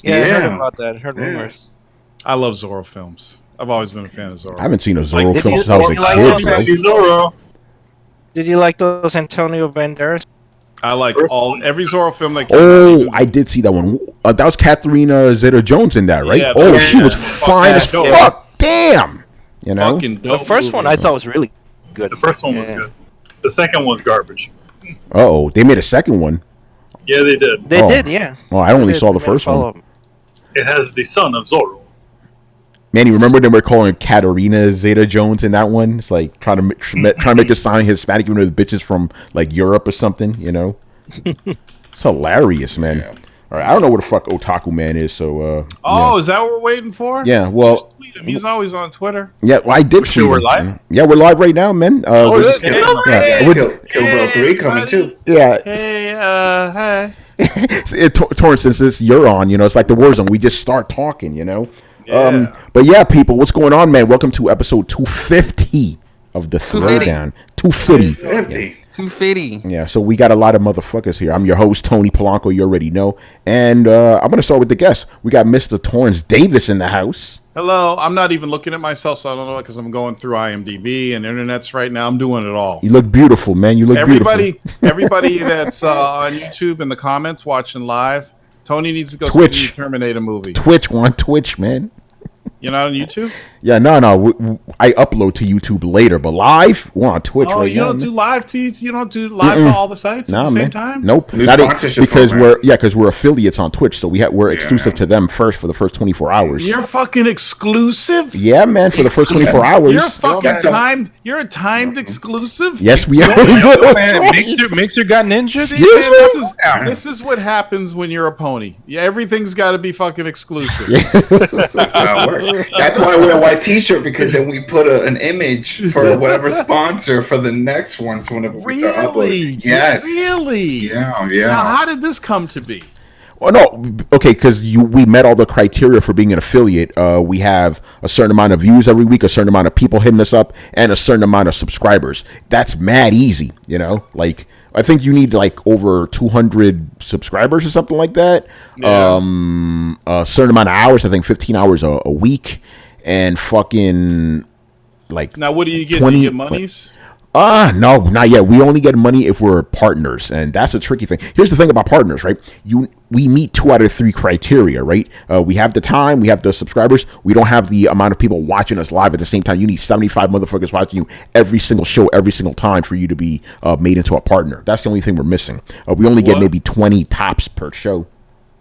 Yeah, I heard about that. I heard rumors. I love Zorro films. I've always been a fan of Zorro. I haven't seen a Zorro film since I was a kid. Did you like those Antonio Banderas? I like every Zorro film that came out. I did see that one. That was Katharina Zeta-Jones in that, right? Yeah, she was fine as fuck. Damn. You know? The first one I thought was really good. The first one was good. The second one's garbage. Uh-oh. They made a second one. Yeah, they did. They did, yeah. Well, I only saw the first one. It has the son of Zorro. Man, you remember they were calling Katarina Zeta-Jones in that one? It's like trying to make her sound Hispanic, even though the bitch is from like Europe or something, you know? It's hilarious, man. Yeah. All right, I don't know where the fuck Otaku Man is, so... is that what we're waiting for? Yeah, well... He's always on Twitter. Yeah, well, I did tweet him. We're live? Yeah, we're live right now, man. Kill Bro 3 coming too. Yeah. Hey. Torrance, since you're on, you know, it's like the Warzone. We just start talking, you know? Yeah. But yeah, people, what's going on, man? Welcome to episode 250 of the Throwdown. 250. 250. Yeah, so we got a lot of motherfuckers here. I'm your host, Tony Polanco, you already know. And I'm going to start with the guests. We got Mr. Torrance Davis in the house. Hello. I'm not even looking at myself, so I don't know, because I'm going through IMDb and internets right now. I'm doing it all. You look beautiful, man. You look beautiful. Everybody that's on YouTube in the comments watching live, Tony needs to go see the Terminator movie. Twitch, man. You're not on YouTube? Yeah, no. I upload to YouTube later, but live, we're on Twitch right now. You don't do live to all the sites at the same time? Nope. Because we're affiliates on Twitch, so we're exclusive to them first for the first 24 hours. You're fucking exclusive? Yeah, man, for the first 24 hours. You're fucking timed. You're a timed exclusive? Yes, we are. Mixer got ninja? This is what happens when you're a pony. Yeah, everything's got to be fucking exclusive. That's how it works. That's why I wear a white t-shirt, because then we put an image for whatever sponsor for the next one. So whenever we start uploading. Yes. Really? Yeah. Now, how did this come to be? Well, no, okay, because we met all the criteria for being an affiliate. We have a certain amount of views every week, a certain amount of people hitting us up, and a certain amount of subscribers. That's mad easy, you know? Like, I think you need like over 200 subscribers or something like that. Yeah. A certain amount of hours, I think 15 hours a week, and fucking like. Now, what do you get? Do you get monies? No, not yet. We only get money if we're partners, and that's a tricky thing. Here's the thing about partners, right? We meet 2 out of 3 criteria, right? We have the time, we have the subscribers. We don't have the amount of people watching us live at the same time. You need 75 motherfuckers watching you every single show, every single time for you to be made into a partner. That's the only thing we're missing. We only get maybe 20 tops per show.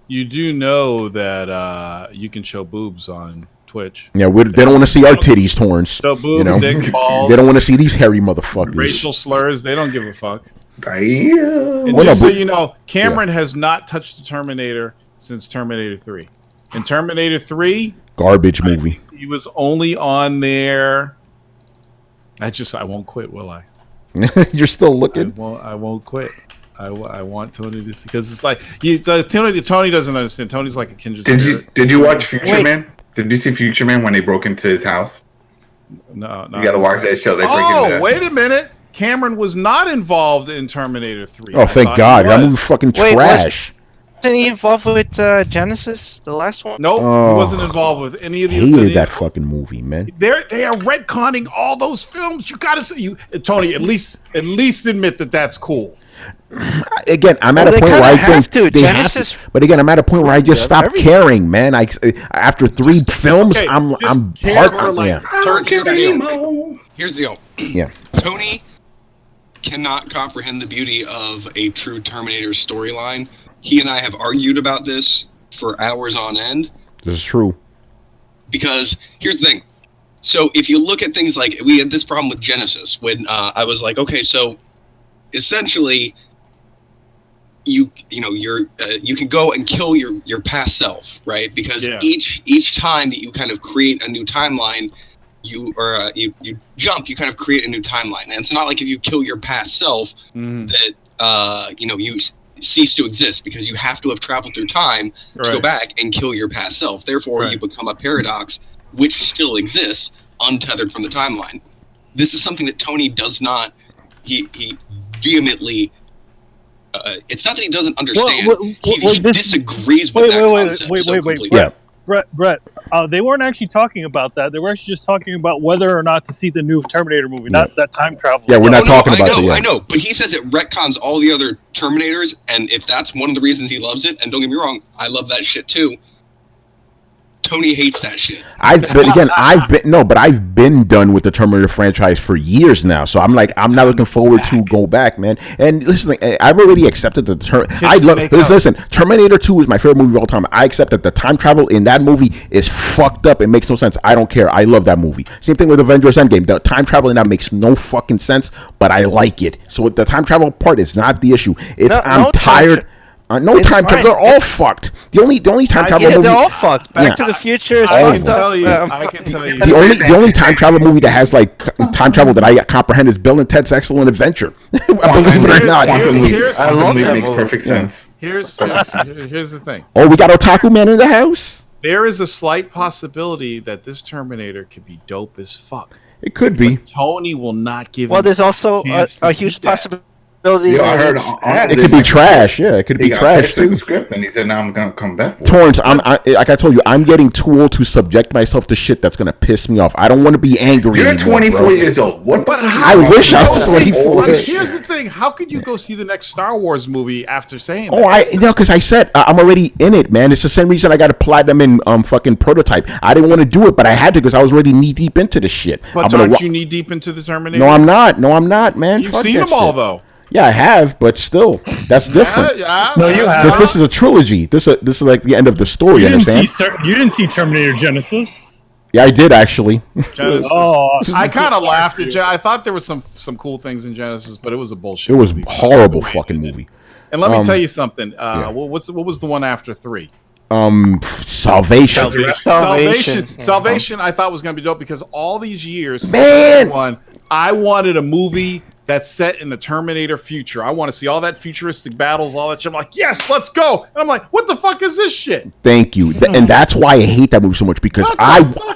You do know that you can show boobs on Twitch. Yeah, they don't want to see our titties, Torrance. So boobs, dick, balls. They don't want to see these hairy motherfuckers. Racial slurs. They don't give a fuck. Damn. And just so you know, Cameron has not touched the Terminator since Terminator 3. In Terminator 3, garbage movie. He was only on there. I won't quit, will I? You're still looking. I won't quit. I want Tony to see, because it's like Tony doesn't understand. Tony's like a kindred. Did you watch Future Man? Did you see Future Man when they broke into his house? No. You gotta watch that show. They break into. Wait a minute. Cameron was not involved in Terminator 3. Oh, thank God. That movie's fucking trash. Wasn't he involved with Genesis, the last one? Nope, he wasn't involved with any of the. Hated that fucking movie, man. They are retconning all those films. You gotta see Tony. At least admit that that's cool. Again, I'm at a point where I think Genesis. But again, I'm at a point where I just stopped caring, man. After 3 films, I'm part. Here's the deal. Yeah. Tony cannot comprehend the beauty of a true Terminator storyline. He and I have argued about this for hours on end. This is true. Because here's the thing. So if you look at things like, we had this problem with Genesis when I was like, okay, so essentially you can go and kill your past self, right? Because each time that you kind of create a new timeline, you jump, you kind of create a new timeline. And it's not like if you kill your past self that you cease to exist, because you have to have traveled through time to go back and kill your past self. Therefore, you become a paradox which still exists untethered from the timeline. This is something that Tony does not. He vehemently it's not that he doesn't understand. Well, he disagrees with that concept completely. Yeah. Brett, they weren't actually talking about that. They were actually just talking about whether or not to see the new Terminator movie, not that time travel. Yeah, we're not talking about that. I know, but he says it retcons all the other Terminators, and if that's one of the reasons he loves it, and don't get me wrong, I love that shit too. Tony hates that shit. I've been done with the Terminator franchise for years now, so I'm not looking forward to go back, man. And listen, I've already accepted the listen. Terminator 2 is my favorite movie of all time. I accept that the time travel in that movie is fucked up. It makes no sense. I don't care. I love that movie. Same thing with Avengers Endgame. The time travel in that makes no fucking sense, but I like it. So the time travel part is not the issue. I'm tired. No time travel. They're all fucked. The only time travel movie. They're all fucked. Back to the Future is I fucked up. I can tell you. The only time travel movie that has like time travel that I comprehend is Bill and Ted's Excellent Adventure. Believe it or not. Quantum Leap that makes movie. perfect sense. Here's the thing. Oh, we got Otaku Man in the house. There is a slight possibility that this Terminator could be dope as fuck. It could be. But Tony will not give. Well, there's also a huge possibility. Yeah, I heard it could be trash. Yeah, it could be trash too. The script, and he said, "Now I'm gonna come back." Torrance, like I told you, I'm getting too old to subject myself to shit that's gonna piss me off. I don't want to be angry. You're anymore, 24 years old. What? I wish I was 24. Here's the thing: how could you go see the next Star Wars movie after saying that? Oh, because I said I'm already in it, man. It's the same reason I got to platinum in fucking Prototype. I didn't want to do it, but I had to because I was already knee deep into the shit. But aren't you knee deep into the Terminator? No, I'm not, man. You've seen them all though. Yeah, I have, but still, that's different. No, you have. This is a trilogy. This is like the end of the story. You understand? You didn't see Terminator Genesis. Yeah, I did actually. Genesis. Oh, I kind of laughed at I thought there was some cool things in Genesis, but it was a bullshit. It was a horrible fucking movie. And let me tell you something. What was the one after 3? Salvation. Salvation. I thought was gonna be dope because all these years, man, I wanted a movie that's set in the Terminator future. I want to see all that futuristic battles, all that shit. I'm like, yes, let's go. And I'm like, what the fuck is this shit? Thank you. And that's why I hate that movie so much because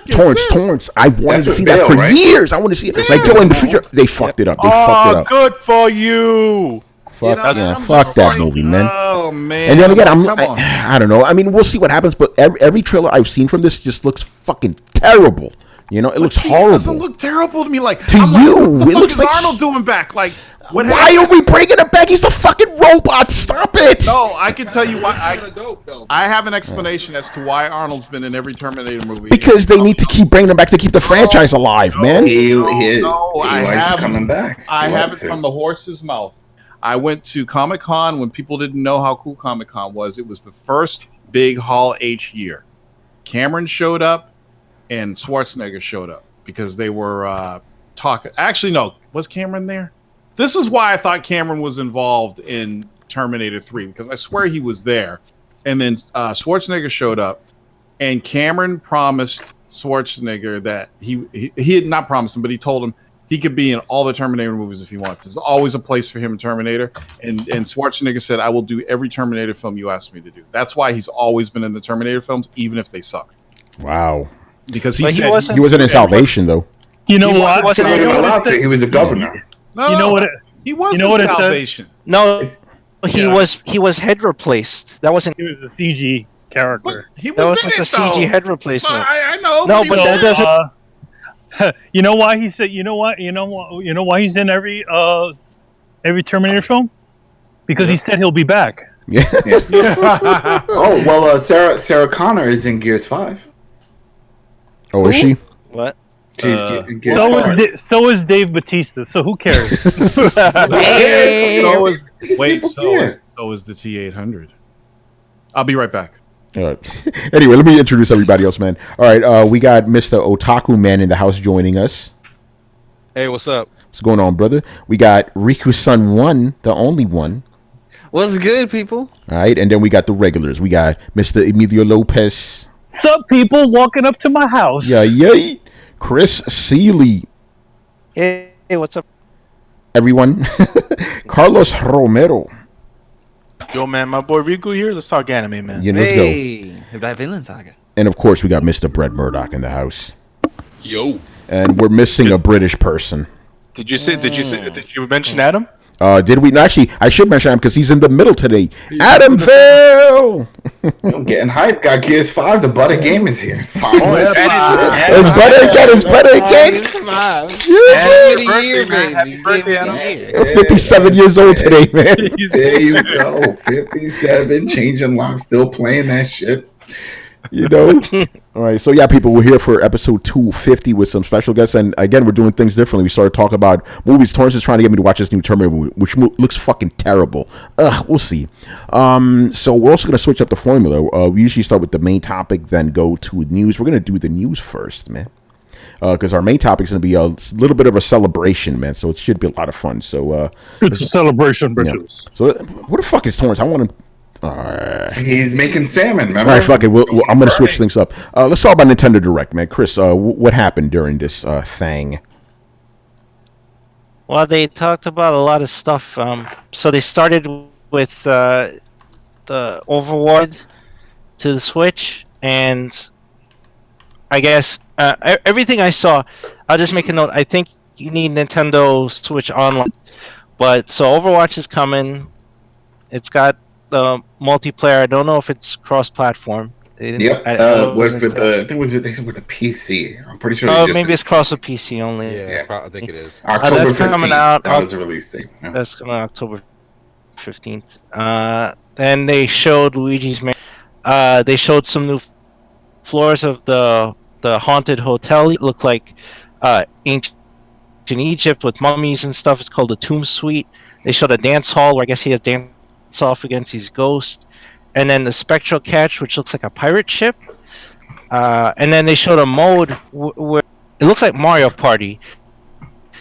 Torrance, I wanted to see that for years. I want to see it. Like, go in the future. They fucked it up. Good for you. Fuck that movie, man. Oh man! And then again, I don't know. I mean, we'll see what happens. But every trailer I've seen from this just looks fucking terrible. You know, it looks horrible. It doesn't look terrible to me. Like to you, what the fuck looks is like Arnold doing back? Like, why are we bringing him back? He's the fucking robot. Stop it! No, I can tell you why. I have an explanation as to why Arnold's been in every Terminator movie. Because they need to keep bringing him back to keep the franchise alive, man. He likes coming back. I have it from the horse's mouth. I went to Comic-Con when people didn't know how cool Comic-Con was. It was the first big Hall H year. Cameron showed up and Schwarzenegger showed up because they were talking. Actually, no. Was Cameron there? This is why I thought Cameron was involved in Terminator 3 because I swear he was there. And then Schwarzenegger showed up and Cameron promised Schwarzenegger that he had not promised him, but he told him he could be in all the Terminator movies if he wants. There's always a place for him in Terminator. And Schwarzenegger said, I will do every Terminator film you ask me to do. That's why he's always been in the Terminator films, even if they suck. Wow. Because he wasn't in Salvation, though. You know what? He was a governor. No, you know what? He wasn't in Salvation. No, he was head replaced. That wasn't. He was a CG character. That was just a CG head replacement. I know. No, but that doesn't. You know why he said? You know why he's in every Terminator film? Because he said he'll be back. Yeah. Oh well, Sarah Connor is in Gears 5. Oh, is she? What? So is Dave Bautista. So who cares? So is the T-800. I'll be right back. All right. Anyway, let me introduce everybody else, man. All right, we got Mr. Otaku Man in the house joining us. Hey, what's up? What's going on, brother? We got Riku-san 1, the only one. What's good, people? All right, and then we got the regulars. We got Mr. Emilio Lopez. What's up, people? Walking up to my house. Yeah. Chris Seeley. Hey, what's up? Everyone. Carlos Romero. Yo, man, my boy Riku here. Let's talk anime, man. Yeah, let's go. That Vinland Saga. And of course, we got Mr. Brett Murdoch in the house. Yo. And we're missing a British person. Did you mention Adam? Did we? No, actually, I should mention him because he's in the middle today. Adamville! I'm getting hyped. Got Gears 5. The butter game is here. Oh, yeah, It's better again. It's better again. Happy birthday, Adam. 57 years old today, man. There you go. 57, changing lives, still playing that shit. You know. All right, so yeah, people, we're here for episode 250 with some special guests, and again, we're doing things differently. We started talking about movies. Torrance is trying to get me to watch this new Terminator movie, which looks fucking terrible. We'll see. So we're also gonna switch up the formula. We usually start with the main topic, then go to news. We're gonna do the news first, man, because our main topic is gonna be a little bit of a celebration, man. So it should be a lot of fun. So it's a celebration, bitches. Yeah. So what the fuck is Torrance? I want to. He's making salmon, remember? All right, fuck it. I'm going to switch things up. Let's talk about Nintendo Direct, man. Chris, what happened during this thing? Well, they talked about a lot of stuff. So they started with the Overwatch to the Switch, and I guess everything I saw, I'll just make a note. I think you need Nintendo Switch Online. But so Overwatch is coming. It's got the multiplayer. I don't know if it's cross-platform. Yep. I think it was with the PC. I'm pretty sure. Oh, maybe it's cross with PC only. Yeah, I think it is. October that's 15th. coming out. That was the release date. Yeah. That's coming out October 15th. Then they showed Luigi's Mansion. They showed some new floors of the haunted hotel. It looked like ancient Egypt with mummies and stuff. It's called the Tomb Suite. They showed a dance hall where I guess he has dance off against his ghost, and then the spectral catch, which looks like a pirate ship, and then they showed a mode where it looks like Mario Party.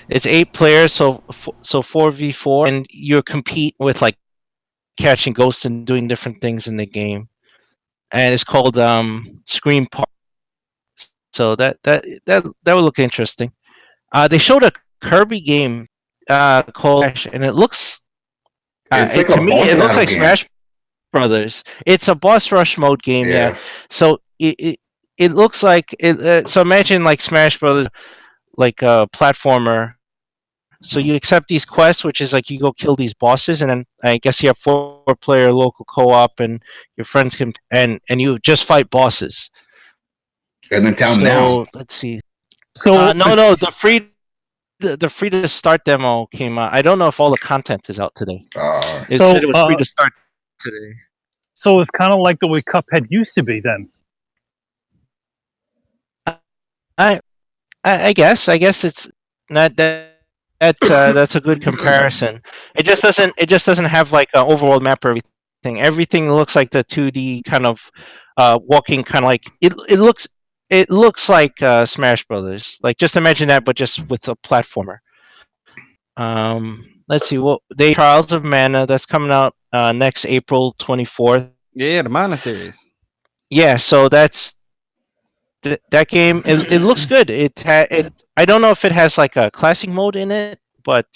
It's 8 players, so 4v4, and you compete with like catching ghosts and doing different things in the game, and it's called Scream Party. So that would look interesting. They showed a Kirby game called, and it looks. To me, it looks like Smash Brothers. It's a boss rush mode game, yeah. So it looks like it. So imagine like Smash Brothers, like a platformer. So you accept these quests, which is like you go kill these bosses, and then I guess you have 4-player local co-op, and your friends can and you just fight bosses. And it's out now. Let's see. So no, the free to start demo came out. I don't know if all the content is out today. It said it was free to start today. So it's kind of like the way Cuphead used to be then. I guess it's not that. That's a good comparison. It just doesn't have like an overall map or everything. Everything looks like the 2D kind of walking, kind of like it looks like Smash Brothers. Like just imagine that, but just with a platformer. Let's see. They Trials of Mana, that's coming out next April 24th. Yeah, the Mana series. Yeah, so that's that game. It looks good. I don't know if it has like a classic mode in it, but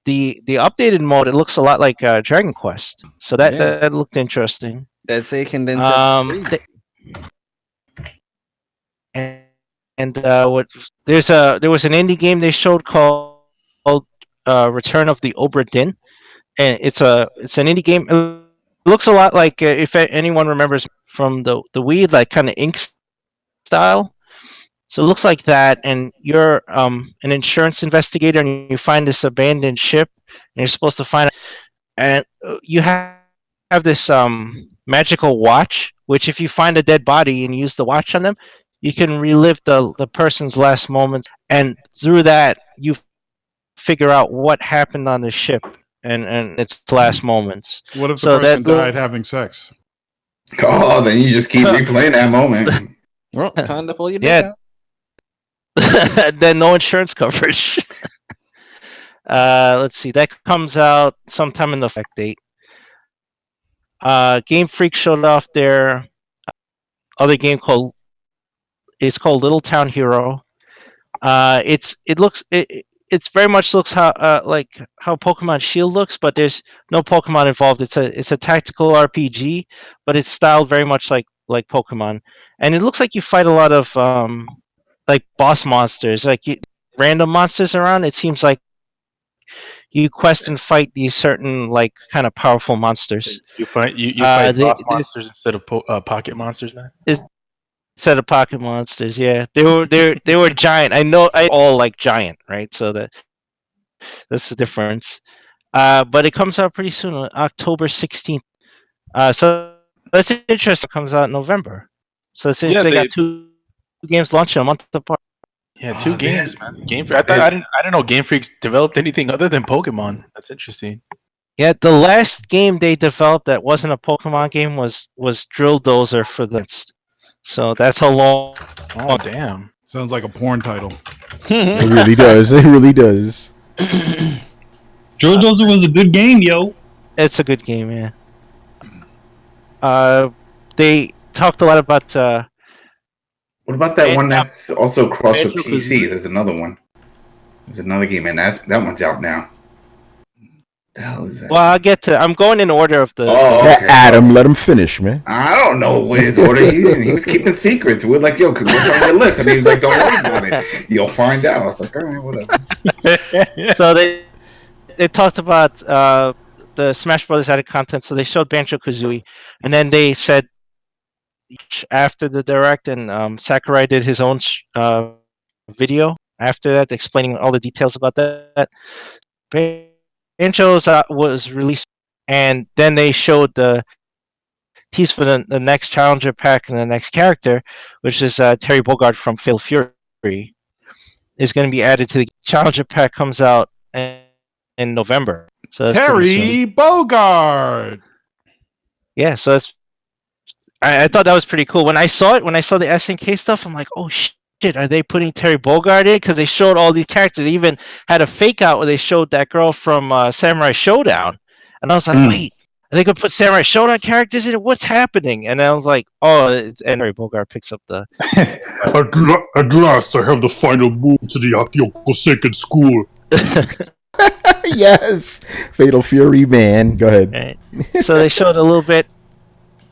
the updated mode, it looks a lot like Dragon Quest. So that looked interesting. That's a condensed. What there was an indie game they showed called Return of the Obra Dinn, and it's an indie game. It looks a lot like if anyone remembers from the Wii, like kind of ink style. So it looks like that, and you're an insurance investigator, and you find this abandoned ship, and you're supposed to find it, and you have this magical watch, which if you find a dead body and use the watch on them, you can relive the person's last moments, and through that you figure out what happened on the ship and its last moments. What if the person died having sex? Oh, then you just keep replaying that moment. Well, time to pull your dick out. Then no insurance coverage. Let's see. That comes out sometime in the effect date. Game Freak showed off their other game called Little Town Hero. It's very much looks like how Pokemon Shield looks, but there's no Pokemon involved. It's a tactical RPG, but it's styled very much like Pokemon, and it looks like you fight a lot of like boss monsters, like random monsters around. It seems like you quest and fight these certain like kind of powerful monsters. You fight They, boss monsters instead of pocket monsters, man. instead of pocket monsters, yeah, they were giant. I all like giant, right? So that's the difference. But it comes out pretty soon, October 16th. So that's interesting. It comes out in November. So since Yeah, they got two games launching a month apart. Yeah, two games, man. Game Freak. They- I didn't know Game Freaks developed anything other than Pokemon. That's interesting. Yeah, the last game they developed that wasn't a Pokemon game was Drill Dozer for the. So that's how long. Oh damn. Sounds like a porn title. It really does. It really does. Drill Dozer was a good game, yo. It's a good game, yeah. They talked a lot about. What about that one that's also crossed with Banjo-Kazooie. PC? There's another one. There's another game, and that one's out now. The hell is that? Well, I'll get to. I'm going in order of the. Oh, okay. Adam, let him finish, man. I don't know what his order. He was keeping secrets. We're like, yo, what's on your list? And he was like, don't worry about it. You'll find out. I was like, all right, whatever. So they talked about the Smash Brothers added content. So they showed Banjo-Kazooie, and then they said after the direct, and Sakurai did his own video after that, explaining all the details about that. Banjo's was released, and then they showed the tease for the next challenger pack and the next character, which is Terry Bogard from Fatal Fury, is going to be added to the challenger pack. Comes out in November. So that's pretty soon. Terry Bogard. Yeah, so that's. I thought that was pretty cool. When I saw it, when I saw the SNK stuff, I'm like, oh shit, are they putting Terry Bogard in? Because they showed all these characters. They even had a fake out where they showed that girl from Samurai Showdown. And I was like, wait, are they going to put Samurai Showdown characters in it? What's happening? And I was like, oh, and Terry Bogard picks up the... At last, I have the final move to the Akiyoko Second School. Yes. Fatal Fury, man. Go ahead. Right. So they showed a little bit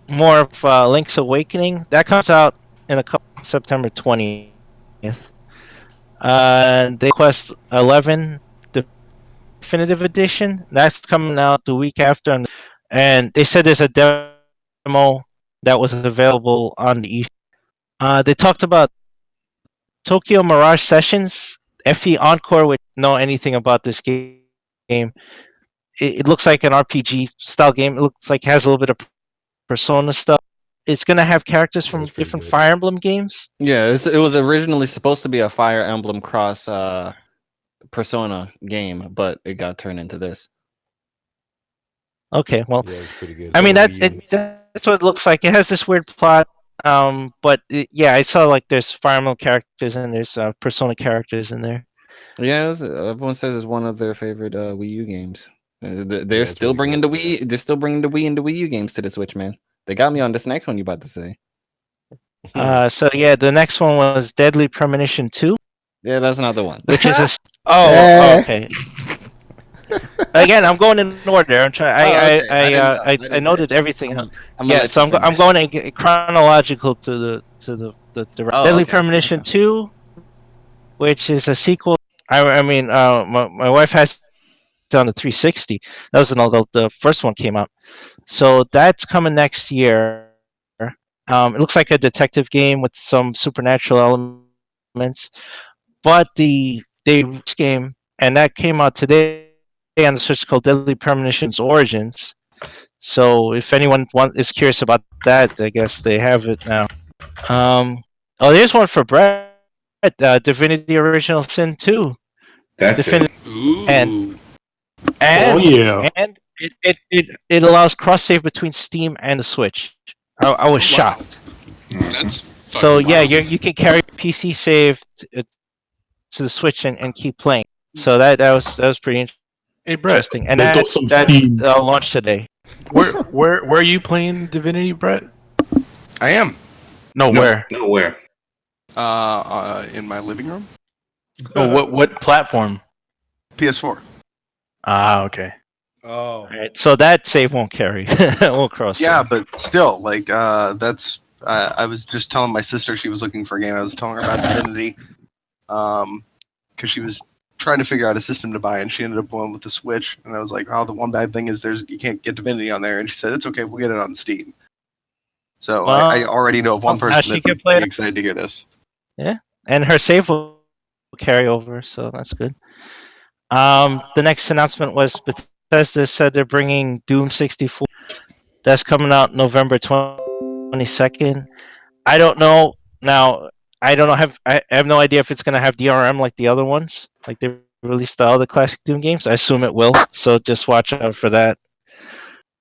more of Link's Awakening. That comes out in a couple September 20th. They Quest 11 Definitive Edition. That's coming out the week after, and they said there's a demo that was available on the they talked about Tokyo Mirage Sessions, FE Encore, which know anything about this game. It looks like an RPG style game. It looks like it has a little bit of Persona stuff. It's gonna have characters from different Fire Emblem games. Yeah, it was originally supposed to be a Fire Emblem cross Persona game, but it got turned into this. Okay, well, Yeah, it's pretty good. I mean that's what it looks like. It has this weird plot, but yeah, I saw like there's Fire Emblem characters and there's Persona characters in there. Yeah, everyone says it's one of their favorite Wii U games. They're still bringing the Wii. They're still bringing the Wii and the Wii U games to the Switch, man. They got me on this next one you about to say. So yeah, the next one was Deadly Premonition 2. Yeah, that's not the one. Which is okay. Again, I'm going in order. I'm trying. I noted everything. Yeah, so I'm going in chronological to the Deadly Premonition 2, which is a sequel. I mean, my wife has it on the 360. That was the first one came out. So that's coming next year. It looks like a detective game with some supernatural elements. But the game, and that came out today on the Switch, called Deadly Premonition's Origins. So if anyone is curious about that, I guess they have it now. There's one for Brett. Divinity Original Sin 2. That's it. And oh yeah, and it allows cross save between Steam and the Switch. I was shocked. That's so yeah, awesome. you can carry PC save to the Switch and keep playing. So that was pretty interesting. Hey Brett, and that's launched today. Where are you playing Divinity, Brett? I am. Where? In my living room. Oh, what platform? PS4. Ah, okay. Oh. All right, so that save won't carry. Won't cross. Yeah, but still, like, that's. I was just telling my sister she was looking for a game. I was telling her about Divinity, because she was trying to figure out a system to buy, and she ended up going with the Switch. And I was like, "Oh, the one bad thing is you can't get Divinity on there." And she said, "It's okay, we'll get it on Steam." So I already know of one person she that's can play it. excited to hear this. Yeah, and her save will carry over, so that's good. The next announcement was Bethesda said they're bringing Doom 64. That's coming out November 22nd. I don't know now. I don't know. I have no idea if it's gonna have DRM like the other ones, like they released all the classic Doom games. I assume it will. So just watch out for that.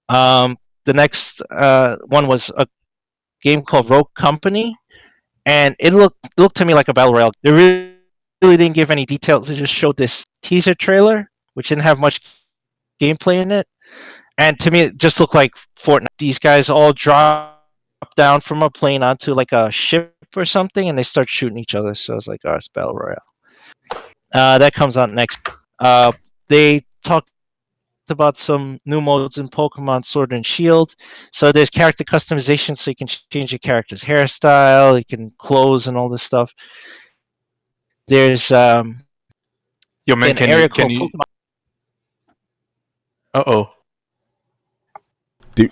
The next one was a game called Rogue Company, and it looked to me like a battle royale. They really didn't give any details. They just showed this teaser trailer, which didn't have much gameplay in it, and to me it just looked like Fortnite. These guys all drop down from a plane onto like a ship or something, and they start shooting each other. So I was like, "Oh, it's battle royale." That comes out next. They talked about some new modes in Pokemon Sword and Shield. So there's character customization, so you can change your character's hairstyle, you can clothes and all this stuff. There's Yo, man, an can area you? called Pokemon.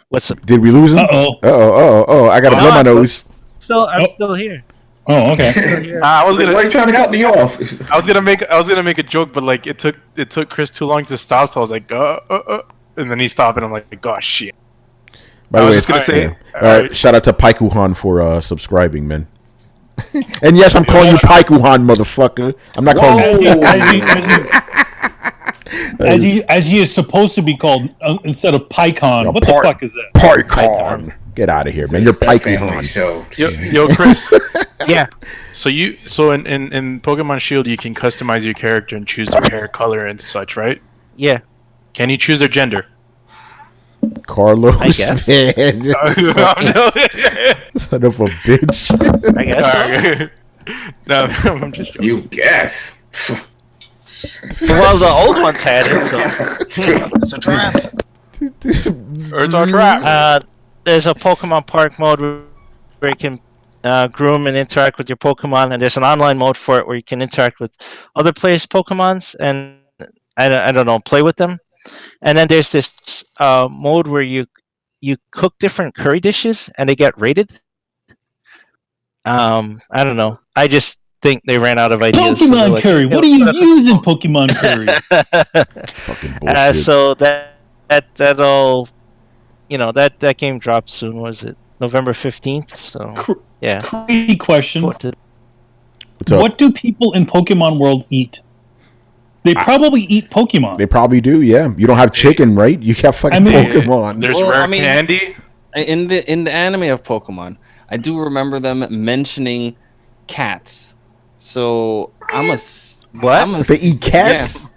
What's up? Did we lose him? Uh-oh. I got a blow my nose. I'm still here. Oh, okay. I was Why are you trying to cut me off? I was gonna make a joke, but like it took Chris too long to stop, so I was like, and then he stopped, and I'm like, gosh, shit. By the I was way, just gonna say, all right, shout out to Paikuhan for subscribing, man. And yes, I'm calling you Paikuhan, motherfucker. I'm not calling you. As he is supposed to be called instead of PyCon. What the fuck is that? Paikuhan. Get out of here, man. You're Paikuhan. Yo, Chris. Yeah. So in Pokemon Shield, you can customize your character and choose their hair color and such, right? Yeah. Can you choose their gender? Carlos, I guess. man. Son of a bitch. I guess. No, I'm just joking. You guess. Well, the old ones had it. So. It's a trap. It's our trap. There's a Pokemon Park mode where you can groom and interact with your Pokemon, and there's an online mode for it where you can interact with other players' Pokemons and I don't know, play with them. And then there's this mode where you cook different curry dishes and they get rated. I don't know. I just think they ran out of ideas. Pokemon so like, curry. What are you using Pokemon curry? Fucking bullshit. So that'll, that game drops soon. Was it November 15th? So yeah. Crazy question. What's up? What do people in Pokemon World eat? They probably eat Pokemon. They probably do, yeah. You don't have chicken, right? You have fucking Pokemon. There's rare candy. In the anime of Pokemon, I do remember them mentioning cats. So They eat cats? Yeah.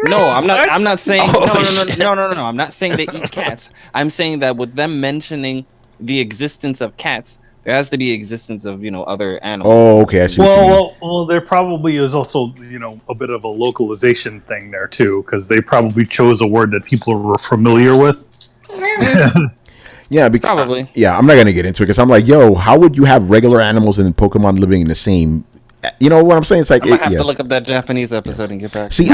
No, I'm not saying no. I'm not saying they eat cats. I'm saying that with them mentioning the existence of cats, there has to be existence of other animals. Oh, okay. I see Well, there probably is also a bit of a localization thing there too, because they probably chose a word that people were familiar with. Yeah, probably. Yeah, I'm not gonna get into it because I'm like, yo, how would you have regular animals and Pokemon living in the same? You know what I'm saying? It's like I'm gonna have to look up that Japanese episode and get back. See, we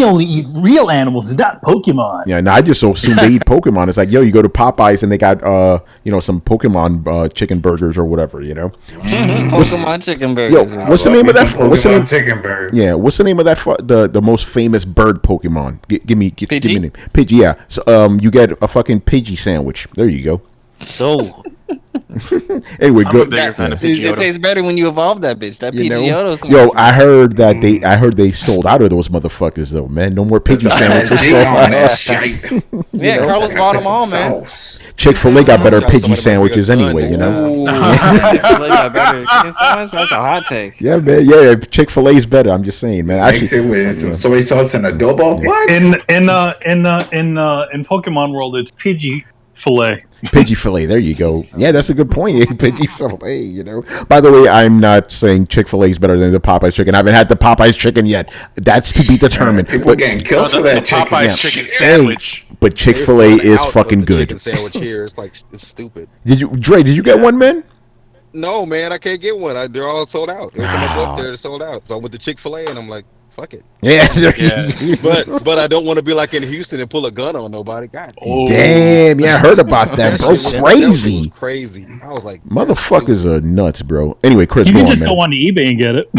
only eat real animals, not Pokemon. Yeah, no, I just assume they eat Pokemon. It's like, yo, you go to Popeyes and they got some Pokemon chicken burgers or whatever, Pokemon chicken burgers. Yo, what's the name of that? What's the name? Chicken burger. Yeah, what's the name of that? The most famous bird Pokemon. Give me a name. Pidgey. Yeah. So you get a fucking Pidgey sandwich. There you go. So. Anyway, I'm go. a bigger fan of Pidgeotto. It tastes better when you evolve that bitch. That Pidgeotto. Yo, I heard they sold out of those motherfuckers though, man. No more Pidgey sandwiches. Yeah, Carlos bought them all, man. Chick-fil-A got better Pidgey sandwiches anyway, Chick-fil-A got better chicken sandwich? That's a hot take. Yeah, man. Yeah, Chick-fil-A's better. I'm just saying, man. Mix it with some soy sauce and adobo. What? In Pokemon World, it's Pidgey-filet. Pidgey-filet, there you go. Yeah, that's a good point. Pidgey-filet, By the way, I'm not saying Chick-fil-A is better than the Popeyes chicken. I haven't had the Popeyes chicken yet. That's to be determined. People getting killed for that chicken. Popeyes chicken sandwich. But Chick-fil-A is fucking good. Chicken sandwich here, it's stupid. Did you get one, man? No, man, I can't get one. They're all sold out. Every time I go up there, they're sold out. So I went to Chick-fil-A and I'm like, fuck it. Yeah. But I don't want to be like in Houston and pull a gun on nobody. God. Damn. Yeah, I heard about that, bro. That Crazy. was crazy. I was like, Motherfuckers are nuts, bro. Anyway, Chris, You go can on, just man. go on eBay and get it.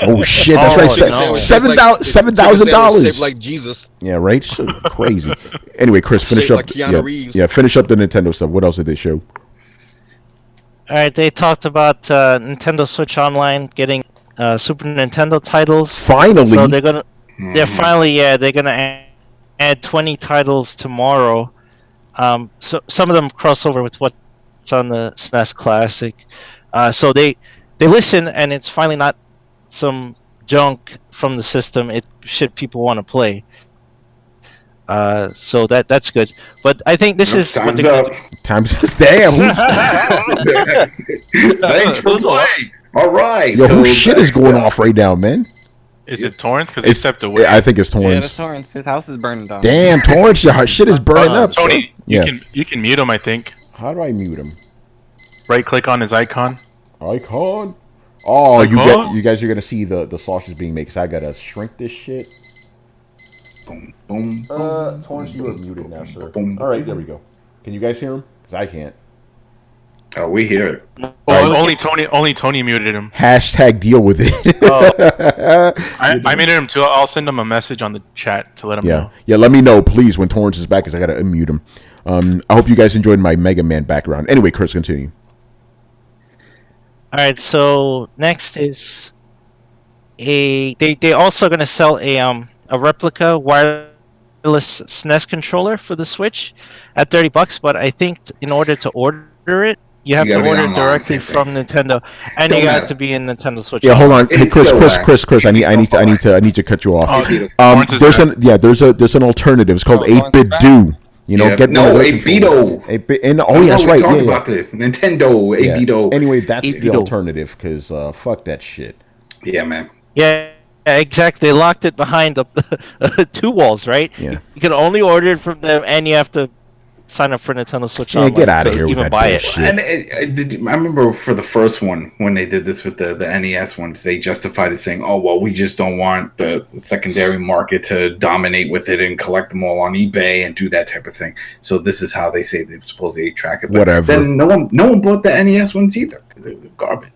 Oh shit, that's right. no. $7,000. Shaped like Jesus. Yeah, right. So crazy. Anyway, Chris, finish Shaped up. like Keanu Yeah, Reeves. yeah, finish up the Nintendo stuff. What else did they show? All right, they talked about Nintendo Switch Online getting Super Nintendo titles. Finally. So they're gonna add 20 titles tomorrow. So some of them cross over with what's on the SNES Classic. So they listen, and it's finally not some junk from the system. It's shit people want to play. So that's good. But I think this is Time's up. Time's damn. Thanks for playing. All right. Yo, so whose shit is going off right now, man? Is it Torrance? Because he stepped away. I think it's Yeah, Torrance. that's Torrance. His house is burning down. Damn, Torrance, your shit is burning up. Tony, Yeah. you can mute him. I think. How do I mute him? Right click on his icon. Icon. Oh, Icon? you guys are gonna see the sausage being made. Cause I gotta shrink this shit. Boom, boom. Torrance, you are muted now, sir. All right, there we go. Can you guys hear him? Cause I can't. Oh, we hear it. Oh, only Tony muted him. Hashtag deal with it. I muted him too. I'll send him a message on the chat to let him know. Yeah. Let me know, please, when Torrance is back, because I gotta unmute him. I hope you guys enjoyed my Mega Man background. Anyway, Chris, continue. All right. So next is they also gonna sell a replica wireless SNES controller for the Switch at $30. But I think in order to order it, you have to order it directly from Nintendo, and you got to be in Nintendo Switch. Yeah, hold on. Hey, It's Chris, still Chris, whack. Chris, Chris. I need to cut you off. Torrance is There's back. there's an alternative. It's called Torrance 8-bit is back? Do. You know, get no, one of 8-bito. 8-bit. And oh, yeah, that's we right. talked Yeah, about this. Nintendo, yeah. 8-bito. Anyway, that's the 8-bito. alternative because fuck that shit. Yeah, man. Yeah, exactly. They locked it behind two walls, right? Yeah. You can only order it from them, and you have to sign up for Nintendo Switch Yeah, Online get out to of here with even that buy it. bullshit. And I remember for the first one when they did this with the NES ones, they justified it saying, "Oh well, we just don't want the secondary market to dominate with it and collect them all on eBay and do that type of thing." So this is how they say they're supposed to track it. But Whatever. Then no one bought the NES ones either because they were garbage.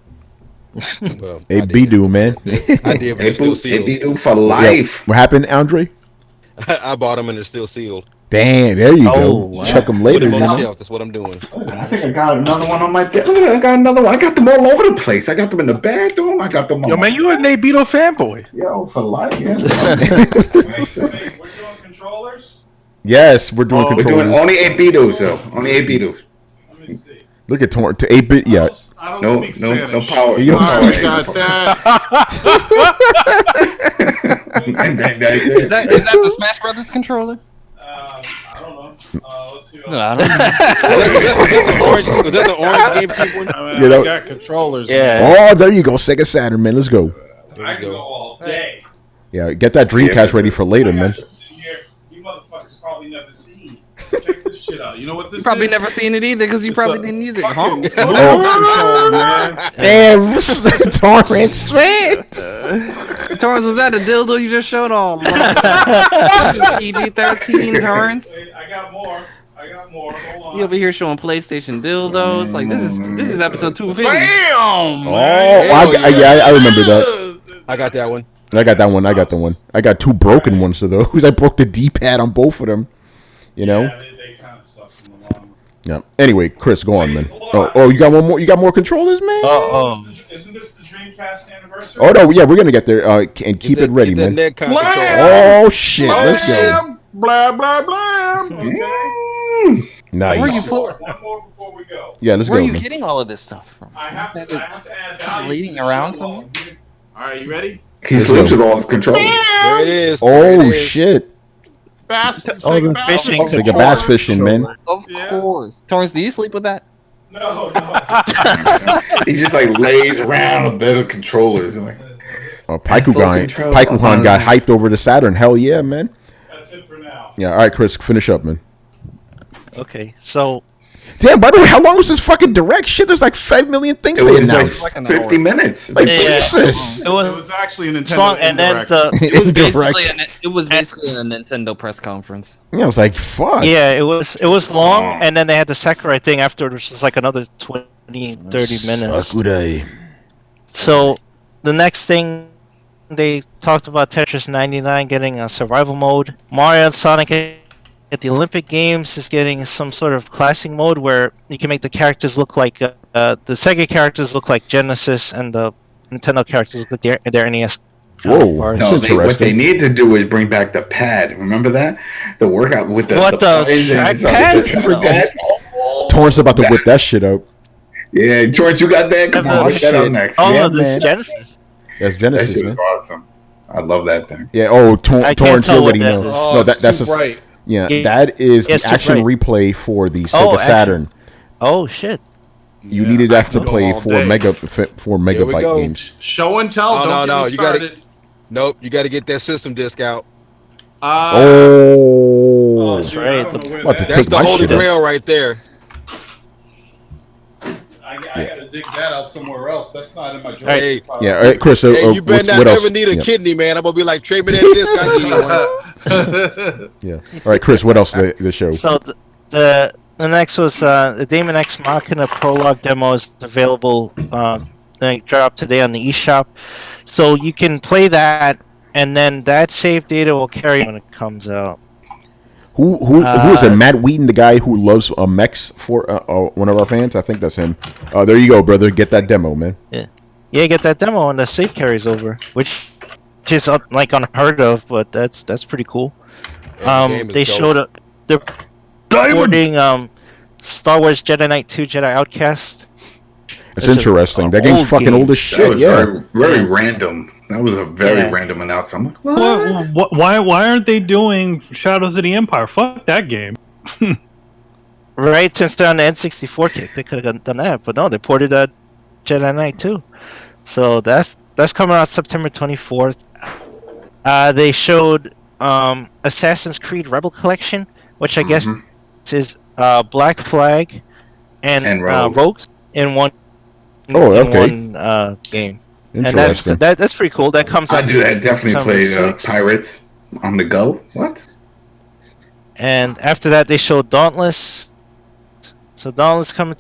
Well, Hey, I did. B-Do, man. I did, but they're still sealed. 8-bito for life. What happened, Andre? I bought them and they're still sealed. Damn, there you Oh, go. wow. Check them Put later, them you on the know. shelf. That's what I'm doing. I think I got another one on my desk. I got another one. I got them all over the place. I got them in the bathroom. I got them on Yo, man, you an Beetle fanboy. Yo, for life, yeah. We're doing controllers? Yes, we're doing Oh, We're controllers. doing only 8-bitos, though. Only 8-bitos. Let me see. Look at Torrance to 8-bit. Yeah. I don't No, speak no, Spanish. no power. You No don't power. speak- got that. Is that the Smash Brothers controller? I don't know. Let's see. No, I don't know. Was that the orange GameCube one? I mean, You know- I got controllers. Yeah. Oh, there you go. Sega Saturn, man. Let's go. I can go all day. Yeah, get that Dreamcast ready for later, man. You motherfuckers probably never seen. Check this shit out. You know what this You probably is? never seen it either because you It's probably a didn't use it. fucking Huh? controller, man. Damn, Torrance, man. Torrance, was that a dildo you just showed on? PG-13, Torrance. Wait, I got more. Hold on. You over here showing PlayStation dildos? Like this is episode 250. Bam! Oh, I remember that. I got that one. I got that one. I got two broken ones of those. I broke the D-pad on both of them. You know. Yeah, they kind of suck in the long run. Yeah. Anyway, Chris, go on, man. Hold on. Oh, you got one more. You got more controllers, man. Isn't this the Dreamcast anniversary? Oh no, yeah, we're gonna get there. And keep it ready, Get that man. neck control. Oh shit, let's go. Blah, blah, blah. Okay. Where you Nice. pull? One more before we go. Yeah, let's Where are go. you Man. getting all of this stuff from? I have to add value. Leading to the around show somewhere? All right, you ready? He sleeps with all his controllers. There it is. Oh shit. Bass, the fishing It's like a bass fishing, man. Of course. Torrance, do you sleep with that? No. He just like lays around a bed of controllers. And like, Oh, Full control. Paikuhan got hyped over the Saturn. Hell yeah, man. That's it for now. Yeah, all right, Chris, finish up, man. Okay, so Damn. By the way, how long was this fucking direct? Shit, there's like 5 million things It they was announced. like 50 minutes. Like Yeah. Jesus. It It was was actually a Nintendo song, and then Indirect. It was Indirect. basically a Nintendo press conference. Yeah, I was like, fuck. yeah, it was long, Oh. and then they had the Sakurai thing afterwards, which was like another 20, 30 minutes. Sakurai. So the next thing they talked about Tetris 99 getting a survival mode. Mario and Sonic at the Olympic Games is getting some sort of classic mode where you can make the characters look like the Sega characters look like Genesis, and the Nintendo characters look like their NES. Whoa, counterparts. that's No, what they interesting. need to do is bring back the pad. Remember that? The workout with the What, the buttons and trackpad? stuff. The trackpad. Torrance about to whip that shit out. Yeah, George, you got that? Come on, Oh, whip that up shit. next. Oh, Yeah, no, this man. is Genesis. That's that Genesis, shit was man. awesome. I love that thing. Yeah. Oh, I can't Torrance tell what already that knows. is. Oh, No, it's that's too a, bright. yeah. Yeah. That is Yes, the you're action right. replay for the Sega Oh, action. Saturn. Oh shit! You Yeah, needed I that to could go play all for day. for we megabyte go. games. Show and tell. Oh, Don't no, get me you gotta- started. Nope, you got to get that system disc out. Oh, That's dude, right. I don't know where What, to that- That's take the my holy shit out. grail right there. I gotta dig that out somewhere else. That's not in my joystick Hey, pile. Yeah, all right, Chris. Hey, you better what not else? ever need a Yeah. kidney, man. I'm gonna be like, trade me that disc. I need one. Yeah. All right, Chris. What else? The show. So the next was the Daemon X Machina prologue demo is available. Like dropped today on the eShop, so you can play that, and then that save data will carry when it comes out. Who is it? Matt Wheaton, the guy who loves mechs for one of our fans. I think that's him. There you go, brother. Get that demo, man. Yeah, get that demo and the save carries over, which is like unheard of, but that's pretty cool. Yeah, the game is They dope. showed they're recording Star Wars Jedi Knight 2 Jedi Outcast. It's It's interesting. an That game's old fucking game. old as That shit. was Yeah. very random. That was a very Yeah. random announcement. I'm like, what? Why aren't they doing Shadows of the Empire? Fuck that game. Right, since they're on the N64 kick, they could have done that, but no, they ported Jedi Knight 2. So that's coming out September 24th. They showed Assassin's Creed Rebel Collection, which I guess Mhm. is Black Flag and Rogue. Rogues in one. Oh, in okay. one game, and Interesting. that's pretty cool. That comes I out. do that. Definitely December play 6th. Pirates on the go. What? And after that, they showed Dauntless. So Dauntless coming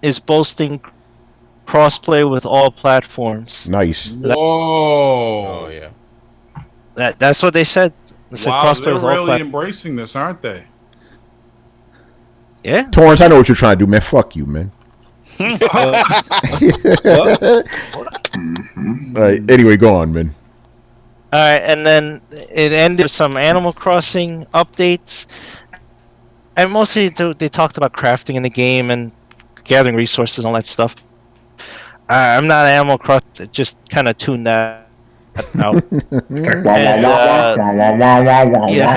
is boasting crossplay with all platforms. Nice. Whoa. Oh yeah. That's what they said. They said Wow, crossplay they're with all really platforms. embracing this, aren't they? Yeah. Torrance, I know what you're trying to do, man. Fuck you, man. Mhm. All right. Anyway, go on, man. All right, and then it ended with some Animal Crossing updates, and mostly they talked about crafting in the game and gathering resources and all that stuff. I'm not Animal Crossing, just kind of tuned that out. Yeah,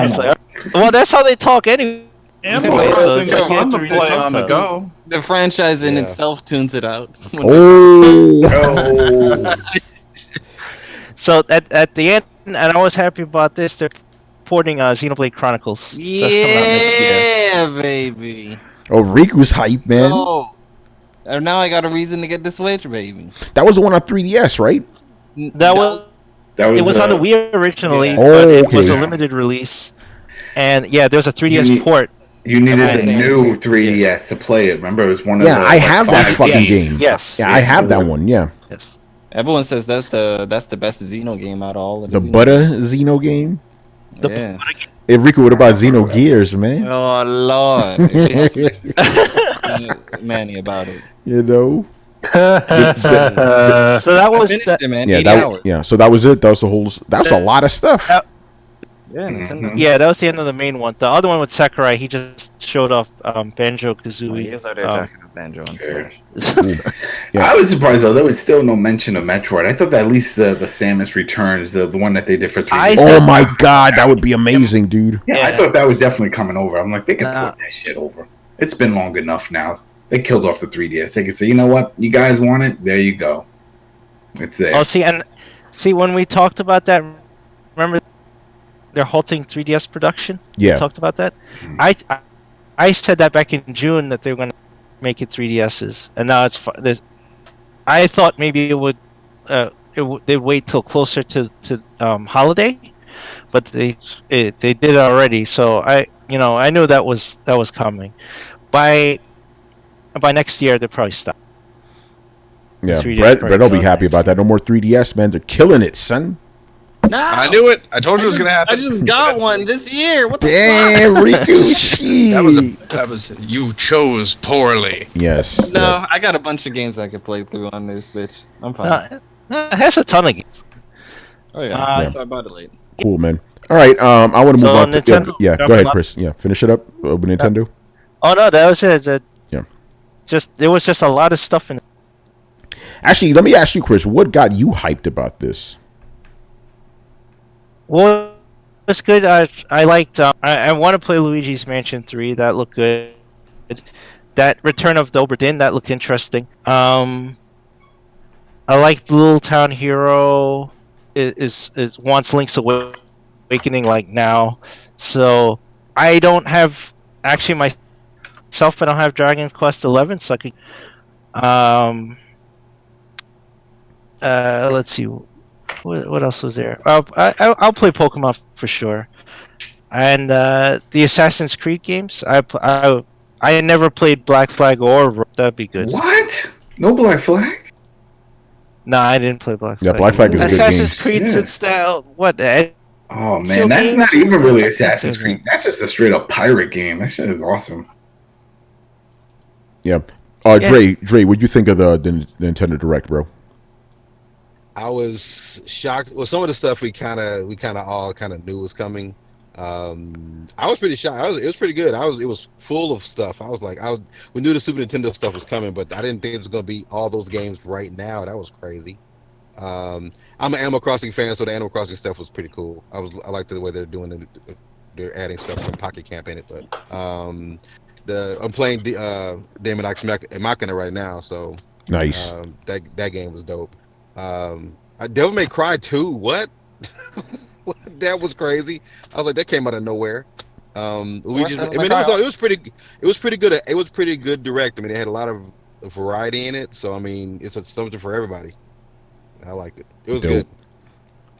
it's like, well, that's how they talk anyway. Animal So Crossing it's is like you fun have to to read play on the subtitles. go. The franchise in Yeah. itself tunes it out. Oh. Oh. So at the end, and I was happy about this. They're porting Xenoblade Chronicles. So that's coming out next year. Yeah, baby. Oh, Riku's hype, man. Oh, and now I got a reason to get the Switch, baby. That was the one on 3DS, right? That was it was on the Wii originally, Yeah. but Oh, it was a okay. limited release. And yeah, there's a 3DS You- port. You needed Am I the saying- new 3DS to play it. Remember, it was one of Yeah, the. I have that 5 fucking games. game. Yes. Yeah, I have that one. Yeah, Yes. Everyone says that's the best Xeno game out of all of the Xeno Butter games. Xeno game. Yeah. Hey, Riku, what about Xeno Gears, man? Oh Lord, If it's- Manny about it. You know. So that I was finished that. it, man. Yeah, 80 hours. yeah. So that was it. That was the whole. That's a lot of stuff. Yeah, Nintendo. Yeah, that was the end of the main one. The other one with Sakurai, he just showed off Banjo Oh, Kazooie. he is out there jacking up Banjo on Twitch. Yeah. I was surprised though. There was still no mention of Metroid. I thought that at least the Samus Returns, the one that they did for 3D. Oh my god, that would be amazing, dude. Yeah, I Yeah. thought that was definitely coming over. I'm like, they could Nah. put that shit over. It's been long enough now. They killed off the 3DS. They could say, you know what, you guys want it? There you go. It's there. Oh, see, when we talked about that, remember they're halting 3DS production. Yeah. We talked about that. I said that back in June that they were going to making 3DSs, and now I thought maybe it would they'd wait till closer to holiday, but they did it already. So I knew that was coming. By next year, they'll probably stop. Yeah, 3DS Brett will be probably happy about that. No more 3DS, man. They're killing it, son. No, I knew it. I told you it was gonna happen. I just got one this year. What the Damn, Riku, shit. That was you chose poorly. Yes. No, yes. I got a bunch of games I could play through on this bitch. I'm fine. It has a ton of games. Oh yeah, Yeah. so I bought it late. Cool, man. All right, I want to move So on to Nintendo- yeah. Go ahead, Chris. Yeah, finish it up with Nintendo. Oh no, that was it. Yeah. There was just a lot of stuff in it. Actually, let me ask you, Chris. What got you hyped about this? Well, it's good. I liked. I want to play Luigi's Mansion 3. That looked good. That Return of the Obra Dinn, that looked interesting. I liked Little Town Hero. Is wants Link's Awakening like now. So I don't have actually myself. I don't have Dragon Quest 11, so I could. Let's see. What else was there? I'll play Pokemon for sure, and the Assassin's Creed games. I never played Black Flag or that'd be good. What? No Black Flag? No, I didn't play Black Flag. Yeah, Black Flag is a good game. Assassin's Creed style. What? Oh man, that's not even really Assassin's Creed. That's just a straight up pirate game. That shit is awesome. Yeah. Dre, what'd you think of the Nintendo Direct, bro? I was shocked. Well, some of the stuff we kind of all knew was coming. I was pretty shocked. It was pretty good. It was full of stuff. I was like, we knew the Super Nintendo stuff was coming, but I didn't think it was gonna be all those games right now. That was crazy. I'm an Animal Crossing fan, so the Animal Crossing stuff was pretty cool. I liked the way they're doing it. They're adding stuff from Pocket Camp in it, but I'm playing Daemon X Machina right now, so nice. That game was dope. Devil May Cry 2, what? That was crazy. I was like, that came out of nowhere. It was pretty good. It was pretty good direct. I mean, it had a lot of variety in it, so I mean, it's something for everybody. I liked it. It was good.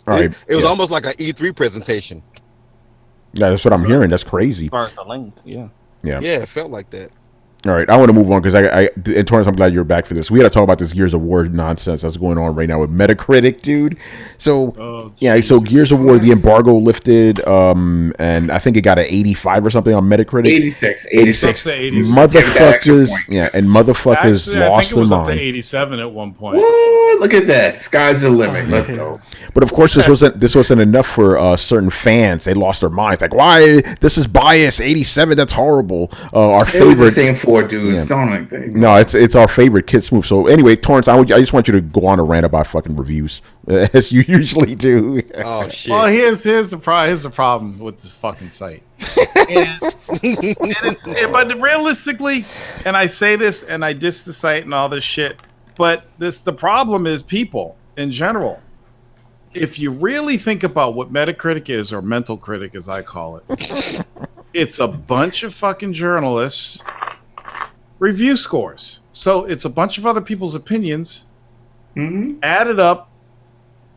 All right. It was almost like an E3 presentation. Yeah, that's what I'm hearing. That's crazy. As far as the length, yeah. Yeah. Yeah, it felt like that. All right, I want to move on because and Torrance, I'm glad you're back for this. We got to talk about this Gears of War nonsense that's going on right now with Metacritic, dude. So, so Gears of War, the embargo lifted, and I think it got an 85 or something on Metacritic. 86. Motherfuckers, and motherfuckers Actually, lost I think it was their up to mind. 87 at one point. What? Look at that. Sky's the limit. Let's go. But of course, this wasn't enough for certain fans. They lost their minds. Like, why? This is bias. 87. That's horrible. Our favorite. It was the same four dudes. Don't like that. No, it's our favorite Kids move. So anyway, Torrance, I just want you to go on a rant about fucking reviews as you usually do. Oh shit. Well, here's the problem with this fucking site. But realistically, and I say this and I diss the site and all this shit, but the problem is people in general. If you really think about what Metacritic is, or Mental Critic as I call it, it's a bunch of fucking journalists review scores. So it's a bunch of other people's opinions added up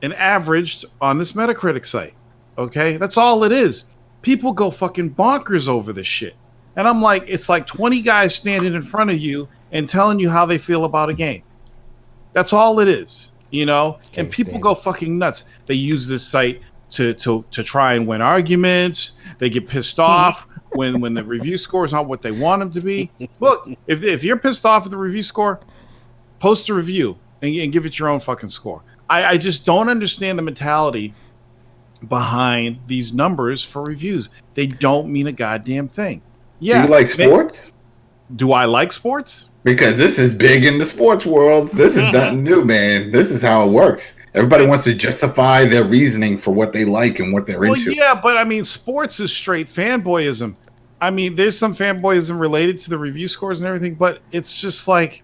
and averaged on this Metacritic site. Okay? That's all it is. People go fucking bonkers over this shit. And I'm like, it's like 20 guys standing in front of you and telling you how they feel about a game. That's all it is. You know? And people go fucking nuts. They use this site to try and win arguments. They get pissed off when the review scores aren't what they want them to be. Look, if you're pissed off at the review score, post a review and give it your own fucking score. I just don't understand the mentality behind these numbers for reviews. They don't mean a goddamn thing. Yeah. Do you like sports? Do I like sports? Because this is big in the sports world. This is nothing new, man. This is how it works. Everybody wants to justify their reasoning for what they like and what they're into. Yeah, but I mean, sports is straight fanboyism. I mean, there's some fanboyism related to the review scores and everything, but it's just like,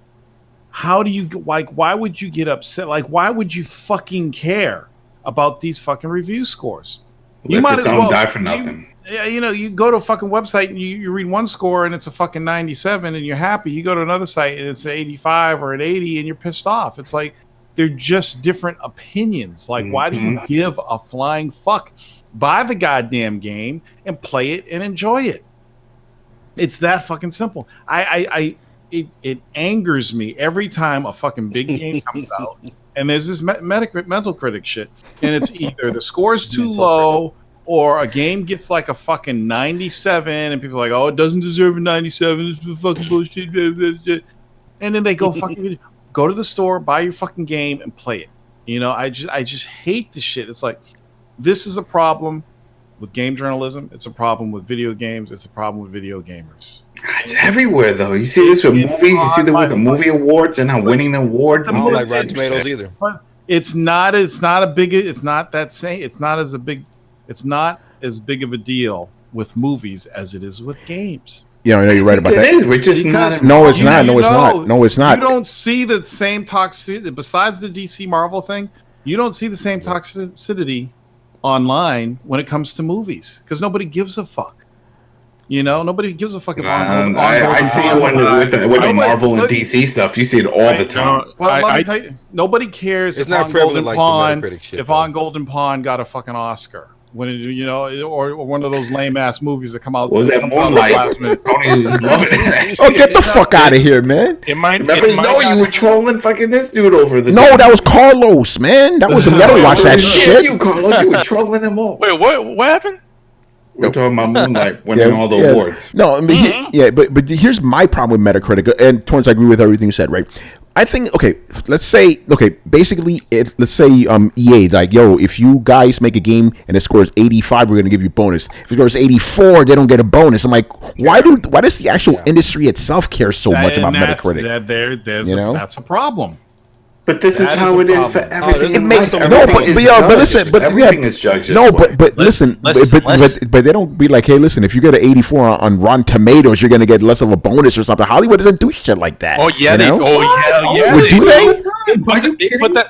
how do you, like, why would you get upset? Like, why would you fucking care about these fucking review scores? You might as well die for nothing. Yeah, you go to a fucking website and you read one score and it's a fucking 97 and you're happy. You go to another site and it's an 85 or an 80 and you're pissed off. It's like they're just different opinions. Like, why do you give a flying fuck? Buy the goddamn game and play it and enjoy it. It's that fucking simple. It angers me every time a fucking big game comes out and there's this Metacritic shit, and it's either the score's too low or a game gets like a fucking 97 and people are like, oh, it doesn't deserve a 97. This is fucking bullshit. And then they go fucking go to the store, buy your fucking game and play it. I just hate this shit. It's like, this is a problem with game journalism. It's a problem with video games. It's a problem with video gamers. It's everywhere, though. You see this with movies. You see with the movie awards. They're not winning the awards. I don't like Rotten Tomatoes either. But it's not as big of a deal with movies as it is with games. Yeah, I know you're right about that. It is. We're just not. No, it's not. No, it's not. No, it's not. You don't see the same toxicity besides the DC Marvel thing. You don't see the same toxicity online when it comes to movies because nobody gives a fuck. Nobody gives a fuck. I see it with the Marvel and DC stuff. You see it all the time. Well, let me tell you, nobody cares if On Golden Pond Golden Pond got a fucking Oscar. When or one of those lame ass movies that come out. Was that Moonlight? Tony was loving it. Oh, get the fuck out of here, man! You were trolling fucking this dude over the. No, that was Carlos, man. That wasn't Metal Watch that shit. You, Carlos, you were trolling him all. Wait, what happened? We're talking about Moonlight winning all the awards. No, I mean, but here's my problem with Metacritic, and Torrance, I agree with everything you said, right? I think, let's say EA, like, yo, if you guys make a game and it scores 85, we're going to give you a bonus. If it scores 84, they don't get a bonus. I'm like, why does the actual industry itself care so much about Metacritic? That's a problem. But this is how it is for everything. Everything is judged. No, but listen, but they don't be like, hey, listen, if you get an 84 on Rotten Tomatoes, you're gonna get less of a bonus or something. Hollywood doesn't do shit like that. Oh yeah, yeah. Do they?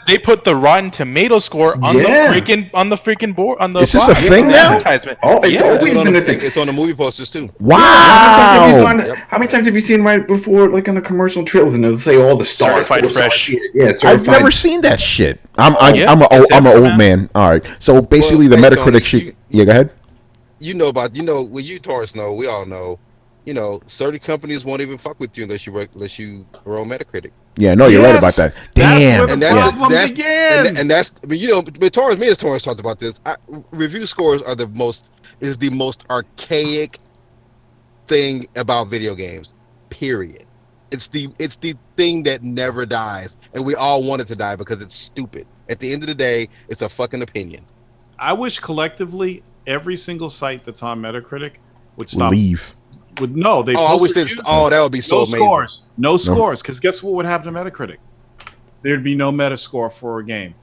They put the Rotten Tomato score on the freaking board on the. Is this a thing now? Advertisement. Oh, it's always been a thing. It's on the movie posters too. Wow. How many times have you seen right before, like on the commercial trailers, and they'll say all the stars, certified fresh? Yeah. I've never seen that shit. I'm an old man. All right. So basically, the Metacritic shit. Yeah, go ahead. When you Taurus know, we all know. Certain companies won't even fuck with you unless you are on Metacritic. Yeah, no, you're right about that. Damn. That's where the problem began. And that's, but Taurus, me and Taurus talked about this. Review scores are the most archaic thing about video games. Period. It's the thing that never dies, and we all want it to die because it's stupid. At the end of the day, it's a fucking opinion. I wish collectively every single site that's on Metacritic would stop. Leave. They that would be so amazing. No scores, because guess what would happen to Metacritic? There'd be no Metascore for a game.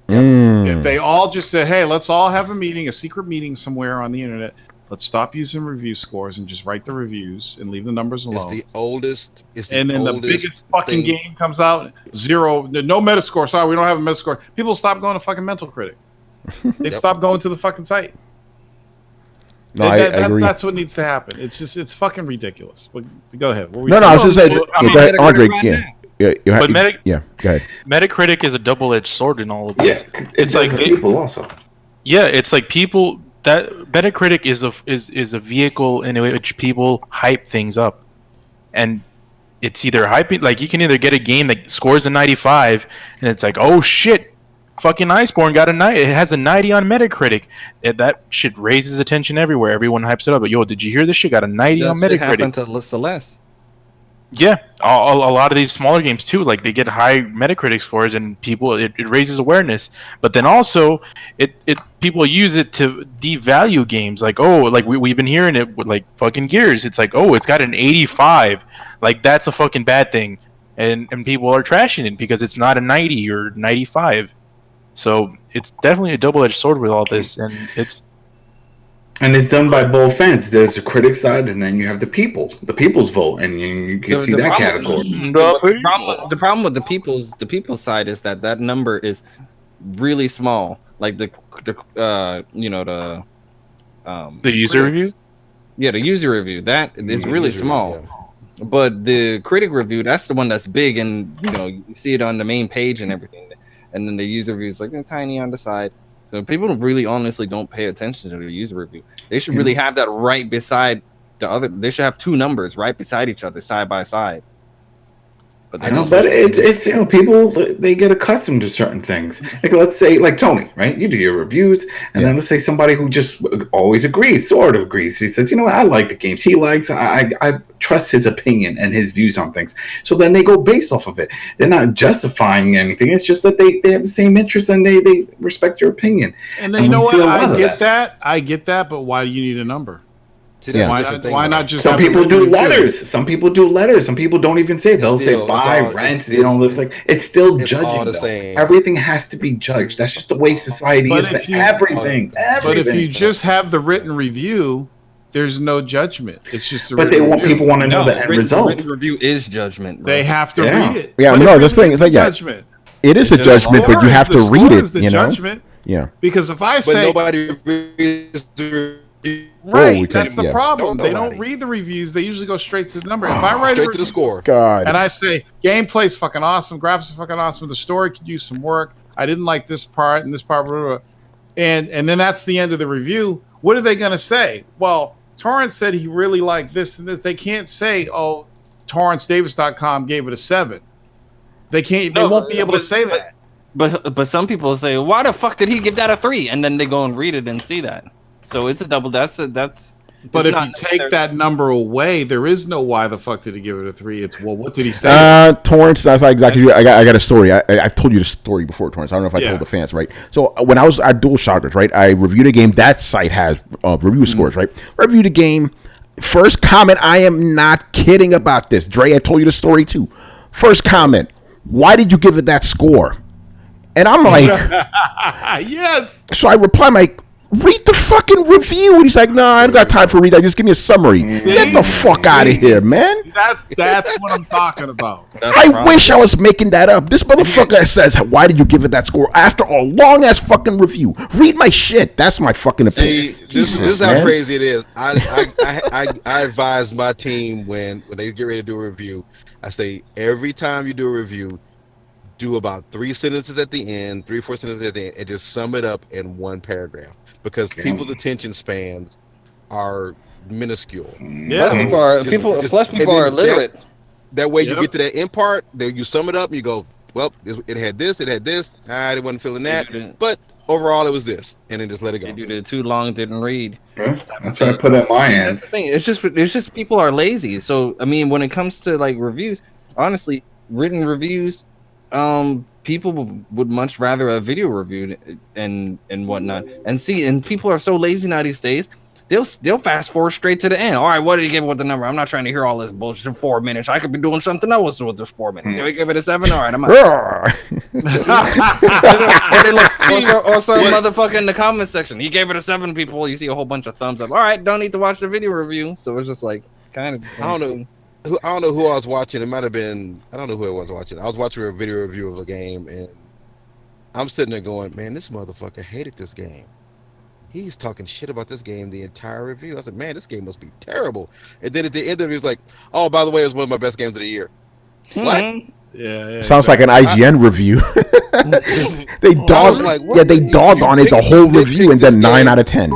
If they all just said, "Hey, let's all have a secret meeting somewhere on the internet. Let's stop using review scores and just write the reviews and leave the numbers alone." It's the oldest. The biggest fucking game comes out, 0, no Metascore. Sorry, we don't have a Metascore. People stop going to fucking Metacritic. They stop going to the fucking site. No, I agree. That's what needs to happen. It's fucking ridiculous. But go ahead. I was just saying, go ahead, Andre. Go ahead. Metacritic is a double-edged sword in all of this. Yeah, it's like people also. Yeah, it's like people. That Metacritic is a vehicle in which people hype things up, and it's either hyping, like, you can either get a game that scores a 95 and it's like, oh shit, fucking Iceborne got a 90, it has a 90 on Metacritic, that shit raises attention everywhere, everyone hypes it up. But yo, did you hear this shit got a 90 on Metacritic? Happened to Celeste. Yeah, a lot of these smaller games too, like, they get high Metacritic scores and people, it raises awareness. But then also, it people use it to devalue games. Like, oh, like we've been hearing it with like fucking Gears. It's like, oh, it's got an 85. Like, that's a fucking bad thing, and people are trashing it because it's not a 90 or 95. So it's definitely a double-edged sword with all this, and it's done by both fans. There's the critic side, and then you have the people's vote, and you can see that category. The problem with the people's side is that number is really small. Like the The user critics. review? Yeah, the user review. That is really small. But the critic review, that's the one that's big, and you see it on the main page and everything. And then the user review is like tiny on the side. So people really honestly don't pay attention to the user review. They should really have that right beside the other. They should have two numbers right beside each other, side by side. But I know, but it's people, they get accustomed to certain things. Like let's say like Tony, right? You do your reviews, and then let's say somebody who just always agrees, sort of agrees. He says, what, I like the games he likes. I trust his opinion and his views on things. So then they go based off of it. They're not justifying anything. It's just that they have the same interests and they respect your opinion. And then you know what? I get that, but why do you need a number? Why not just? Some people do letters. Some people do letters. Some people don't even say. They'll say buy, rent. They don't live like it's still judging. Everything has to be judged. That's just the way society is for everything. But if you just have the written review, there's no judgment. It's just. But people want to know the end result. The written review is judgment. Bro. They have to read it. Yeah, no, this thing is like judgment. It is a judgment, but you have to read it. Judgment. Yeah. Because if I say, but nobody reads the right, that's the problem. They don't read the reviews. They usually go straight to the number. If I write straight to the score, and I say gameplay's fucking awesome, graphics are fucking awesome, the story could use some work. I didn't like this part and this part, blah, blah, blah. And then that's the end of the review. What are they going to say? Well, Torrance said he really liked this and this. They can't say, oh, TorranceDavis.com gave it a 7. They can't. They won't be able to say that. But some people say, why the fuck did he give that a 3? And then they go and read it and see that. So it's a double. But if you take that number away, there is no why the fuck did he give it a 3? It's what did he say? Torrance, that's not exactly. I got a story. I've told you the story before, Torrance. I don't know if I told the fans, right? So when I was at Dual Shockers, right, I reviewed a game. That site has review scores, right? Reviewed a game. First comment, I am not kidding about this. Dre, I told you the story too. First comment, why did you give it that score? And I'm like, yes. So I reply, I'm like, read the fucking review. And he's like, no, I don't got time for reading. Just give me a summary. Get the fuck out of here, man. That's what I'm talking about. I wish I was making that up. This motherfucker says, why did you give it that score after a long ass fucking review? Read my shit. That's my fucking opinion. This is how crazy it is. I advise my team when they get ready to do a review. I say every time you do a review, do about 3 sentences at the end, 3-4 sentences at the end, and just sum it up in one paragraph. Because people's attention spans are minuscule. Yeah, people are illiterate. That way, you get to that end part, then you sum it up, and you go, well, it had this, it had this. I wasn't feeling that, but overall, it was this, and then just let it go. They did it too long, didn't read. That's what I put at my hands. That's the thing. It's just people are lazy. So I mean, when it comes to like reviews, honestly, written reviews. People would much rather a video review and whatnot. And people are so lazy now these days. They'll fast forward straight to the end. All right, what did he give with the number? I'm not trying to hear all this bullshit in 4 minutes. I could be doing something else with this 4 minutes. So he gave it a 7. All right, I'm out. or some motherfucker in the comment section. He gave it a 7. People, you see a whole bunch of thumbs up. All right, don't need to watch the video review. So it's just like kind of. I don't know who I was watching. It might have been, I don't know who I was watching. I was watching a video review of a game, and I'm sitting there going, man, this motherfucker hated this game. He's talking shit about this game the entire review. I said, man, this game must be terrible. And then at the end of it, he's like, oh, by the way, it was one of my best games of the year. What? Yeah. Sounds like an IGN review. They dogged on it the whole review and then 9 out of 10.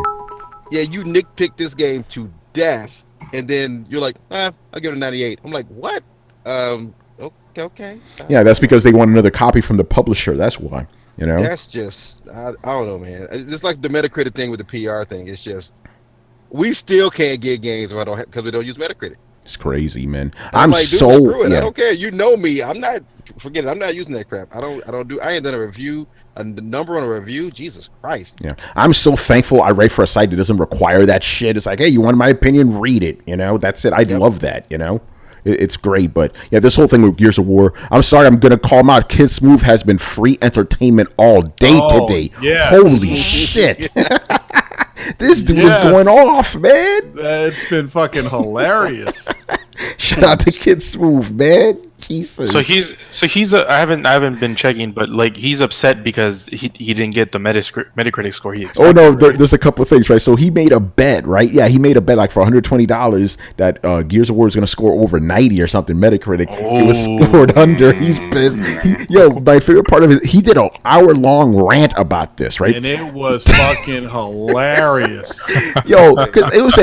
Yeah, you nitpick this game to death. And then you're like, I'll give it a 98. I'm like, what? Okay. Yeah, that's because they want another copy from the publisher. That's why, That's just, I don't know, man. It's like the Metacritic thing with the PR thing. It's just, we still can't get games because we don't use Metacritic. It's crazy, man. I'm like, screw it. I don't care. You know me. I'm not using that crap. I ain't done a review. A number on a review, Jesus Christ. Yeah, I'm so thankful I write for a site that doesn't require that shit. It's like, hey, you want my opinion? Read it. That's it. I love that. It's great. But yeah, this whole thing with Gears of War. I'm sorry, I'm gonna call them out. Kids Move has been free entertainment all day today. Yes. Holy shit! This dude is going off, man. It's been fucking hilarious. Shout out to Kid Smooth, man. Jesus. So he's I haven't been checking, but like he's upset because he didn't get the Metacritic score he expected. Oh no, right? there's a couple of things, right? So he made a bet, right? Yeah, he made a bet like for $120 that Gears of War is going to score over 90 or something. Metacritic, it was scored under. He's pissed. My favorite part of it, he did an hour-long rant about this, right? And it was fucking hilarious. Because it was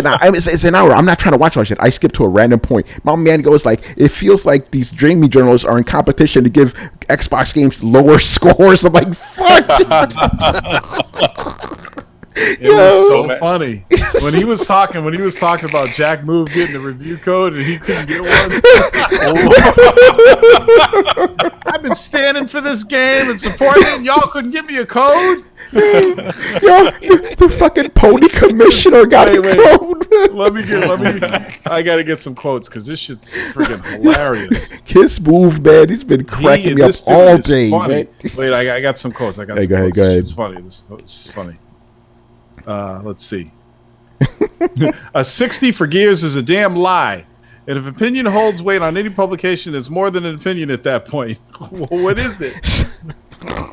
it's an hour. I'm not trying to watch all that shit. I skipped to a random point. My man goes like, it feels like these Dreamy journalists are in competition to give Xbox games lower scores. I'm like, fuck. It was so funny when he was talking about Jack Move getting the review code and he couldn't get one. I've been standing for this game and supporting it, and y'all couldn't give me a code. The fucking pony commissioner got a code. I gotta get some quotes because this shit's freaking hilarious. Kiss Move, man, he's been cracking me up all day, man. Wait, I got some quotes. Go ahead. It's funny. This is funny. Let's see. A 60 for Gears is a damn lie. And if opinion holds weight on any publication, it's more than an opinion at that point. What is it?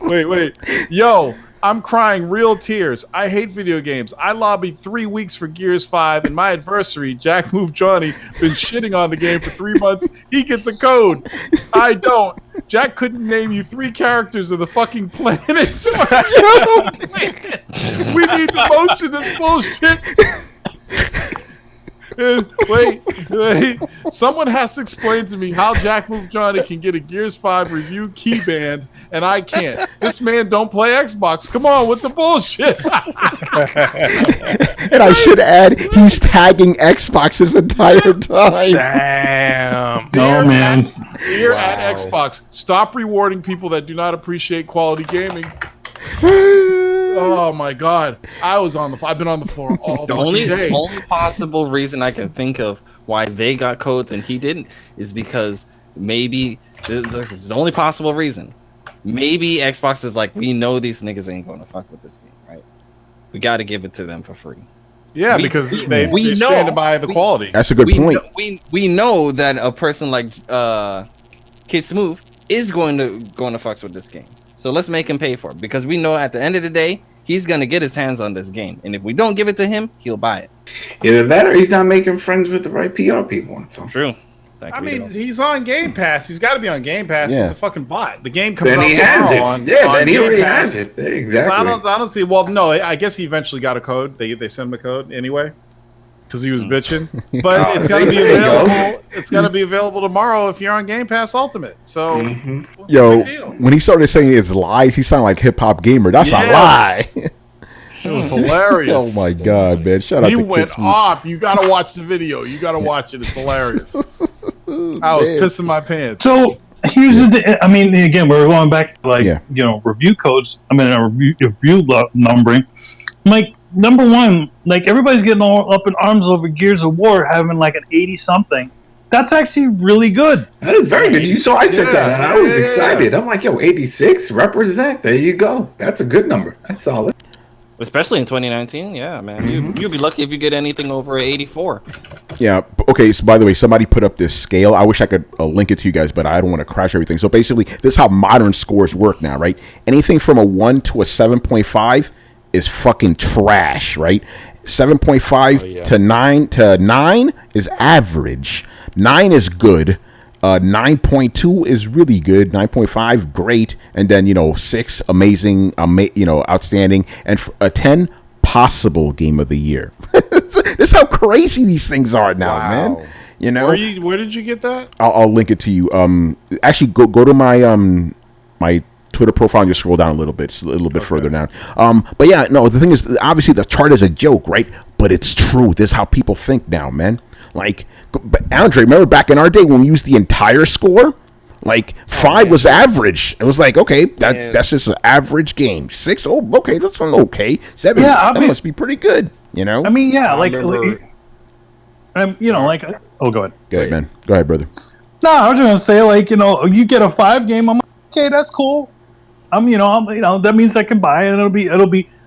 Wait. Yo, I'm crying real tears. I hate video games. I lobbied 3 weeks for Gears 5, and my adversary, Jack Move Johnny, been shitting on the game for 3 months. He gets a code. I don't. Jack couldn't name you 3 characters of the fucking planet. We need to motion this bullshit. Wait. Someone has to explain to me how Jack Move Johnny can get a Gears 5 review key band and I can't. This man don't play Xbox. Come on with the bullshit. And I should add, he's tagging Xbox this entire time. Damn. Man. Here at Xbox, stop rewarding people that do not appreciate quality gaming. Oh my god, I've been on the floor all day. The only possible reason I can think of why they got codes and he didn't is because maybe this is the only possible reason. Maybe Xbox is like, we know these niggas ain't gonna fuck with this game, right? We got to give it to them for free. Yeah, because they stand by the quality. That's a good point. We know that a person like Kid Smooth is going to fucks with this game. So let's make him pay for it because we know at the end of the day he's gonna get his hands on this game, and if we don't give it to him, he'll buy it. Either that or he's not making friends with the right PR people. So. True. I mean, he's on Game Pass. He's got to be on Game Pass. Yeah. He's a fucking bot. The game comes then out he has it. on Then he Game already Pass. has it. Exactly. So honestly, well, no, I guess he eventually got a code. They sent him a code anyway because he was bitching. But it's got to be available. It's got to be available tomorrow if you're on Game Pass Ultimate. So, what's the big deal? When he started saying it's lies, he sounded like Hip Hop Gamer. That's a lie. It was hilarious. Oh my god, man! Shout out to He went off. You got to watch the video. You got to watch it. It's hilarious. I was pissing my pants. So here's I mean, again, we're going back to review codes. I mean, review numbering. Like number one, like everybody's getting all up in arms over Gears of War having like an 80 something. That's actually really good. That is very good. You saw I said that, and I was excited. I'm like, yo, 86 represent. There you go. That's a good number. That's solid. Especially in 2019, yeah, man. You'll be lucky if you get anything over 84. Yeah. Okay. So, by the way, somebody put up this scale. I wish I could link it to you guys, but I don't want to crash everything. So, basically, this is how modern scores work now, right? Anything from a 1 to a 7.5 is fucking trash, right? 7.5 to 9 is average. 9 is good. 9.2 is really good. 9.5 great, and then 6 amazing, outstanding, and a 10 possible game of the year. This is how crazy these things are now, man. Where did you get that? I'll link it to you. Actually, go to my my Twitter profile and just scroll down a little bit. It's a little bit further down. But yeah, no. The thing is, obviously, the chart is a joke, right? But it's true. This is how people think now, man. Like. But Andre, remember back in our day when we used the entire score? Like 5 was average. It was like, okay, that's just an average game. 6, okay, that's an okay. 7, that must be pretty good. I mean, yeah, go ahead. Go ahead, man. Go ahead, brother. No, I was just gonna say, you get a 5 game. I'm like, okay, that's cool. That means I can buy it. And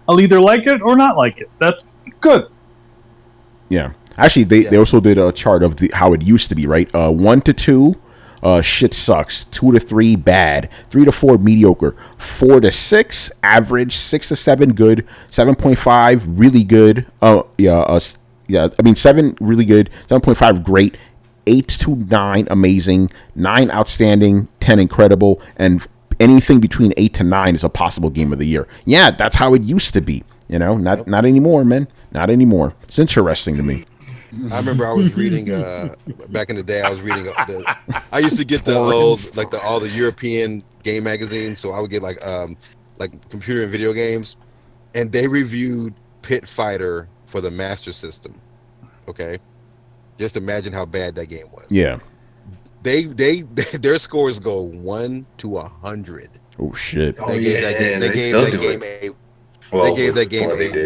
I'll either like it or not like it. That's good. Yeah. Actually, they also did a chart of how it used to be, right? 1 to 2, shit sucks. 2 to 3, bad. 3 to 4, mediocre. 4 to 6, average. 6 to 7, good. 7.5, really good. I mean 7, really good. 7.5, great. 8 to 9, amazing. 9, outstanding. 10, incredible. And anything between 8 to 9 is a possible game of the year. Yeah, that's how it used to be. Not anymore, man. Not anymore. It's interesting to me. I remember I was reading back in the day. I was reading. I used to get the old all the European game magazines. So I would get like computer and video games, and they reviewed Pit Fighter for the Master System. Okay, just imagine how bad that game was. Yeah, their scores go 1 to 100. Oh shit! They gave that game a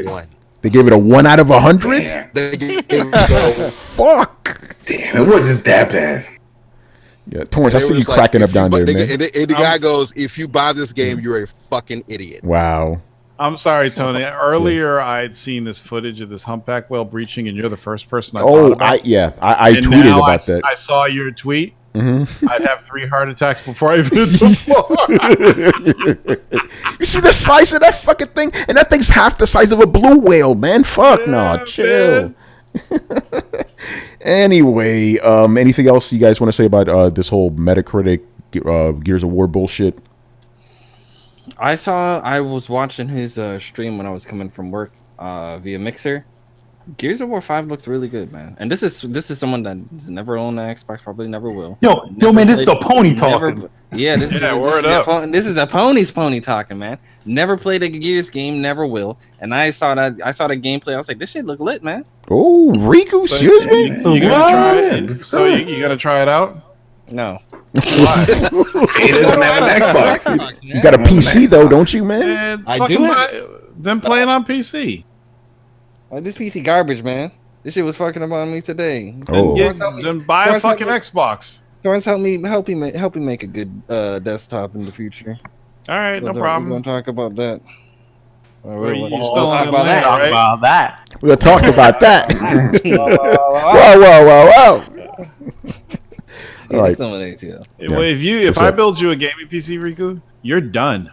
1. They gave it a 1 out of 100. They gave it fuck. Damn, it wasn't that bad. Yeah, Torrance, I see you cracking up down there, man. And the guy goes, "If you buy this game, you're a fucking idiot." Wow. I'm sorry, Tony. Earlier, I'd seen this footage of this humpback whale breaching, and you're the first person I thought about. I tweeted about that. I saw your tweet. Mm-hmm. I'd have 3 heart attacks before I even hit the floor. You see the size of that fucking thing? And that thing's half the size of a blue whale, man. Fuck no, chill. Anyway, anything else you guys want to say about this whole Metacritic Gears of War bullshit? I was watching his stream when I was coming from work via Mixer. Gears of War 5 looks really good, man. And this is someone that's never owned an Xbox, probably never will. Yo, man, this is a pony talking. This is a pony's pony talking, man. Never played a Gears game, never will. And I saw the gameplay. I was like, this shit look lit, man. Oh, Riku, excuse me. You gonna try it? So you gotta try it out? No. Why? He doesn't have an Xbox. You got a PC though, don't you, man? And I do. Then play it on PC. This PC garbage, man. This shit was fucking about me today. Oh. Then buy a fucking Xbox. Torrance, help me make a good desktop in the future. All right, no problem. We're gonna talk about that. You still talk on about that. right? About that. We'll talk about that. Whoa. Yeah, All right. some of that too. Well, if I build you a gaming PC, Riku, you're done.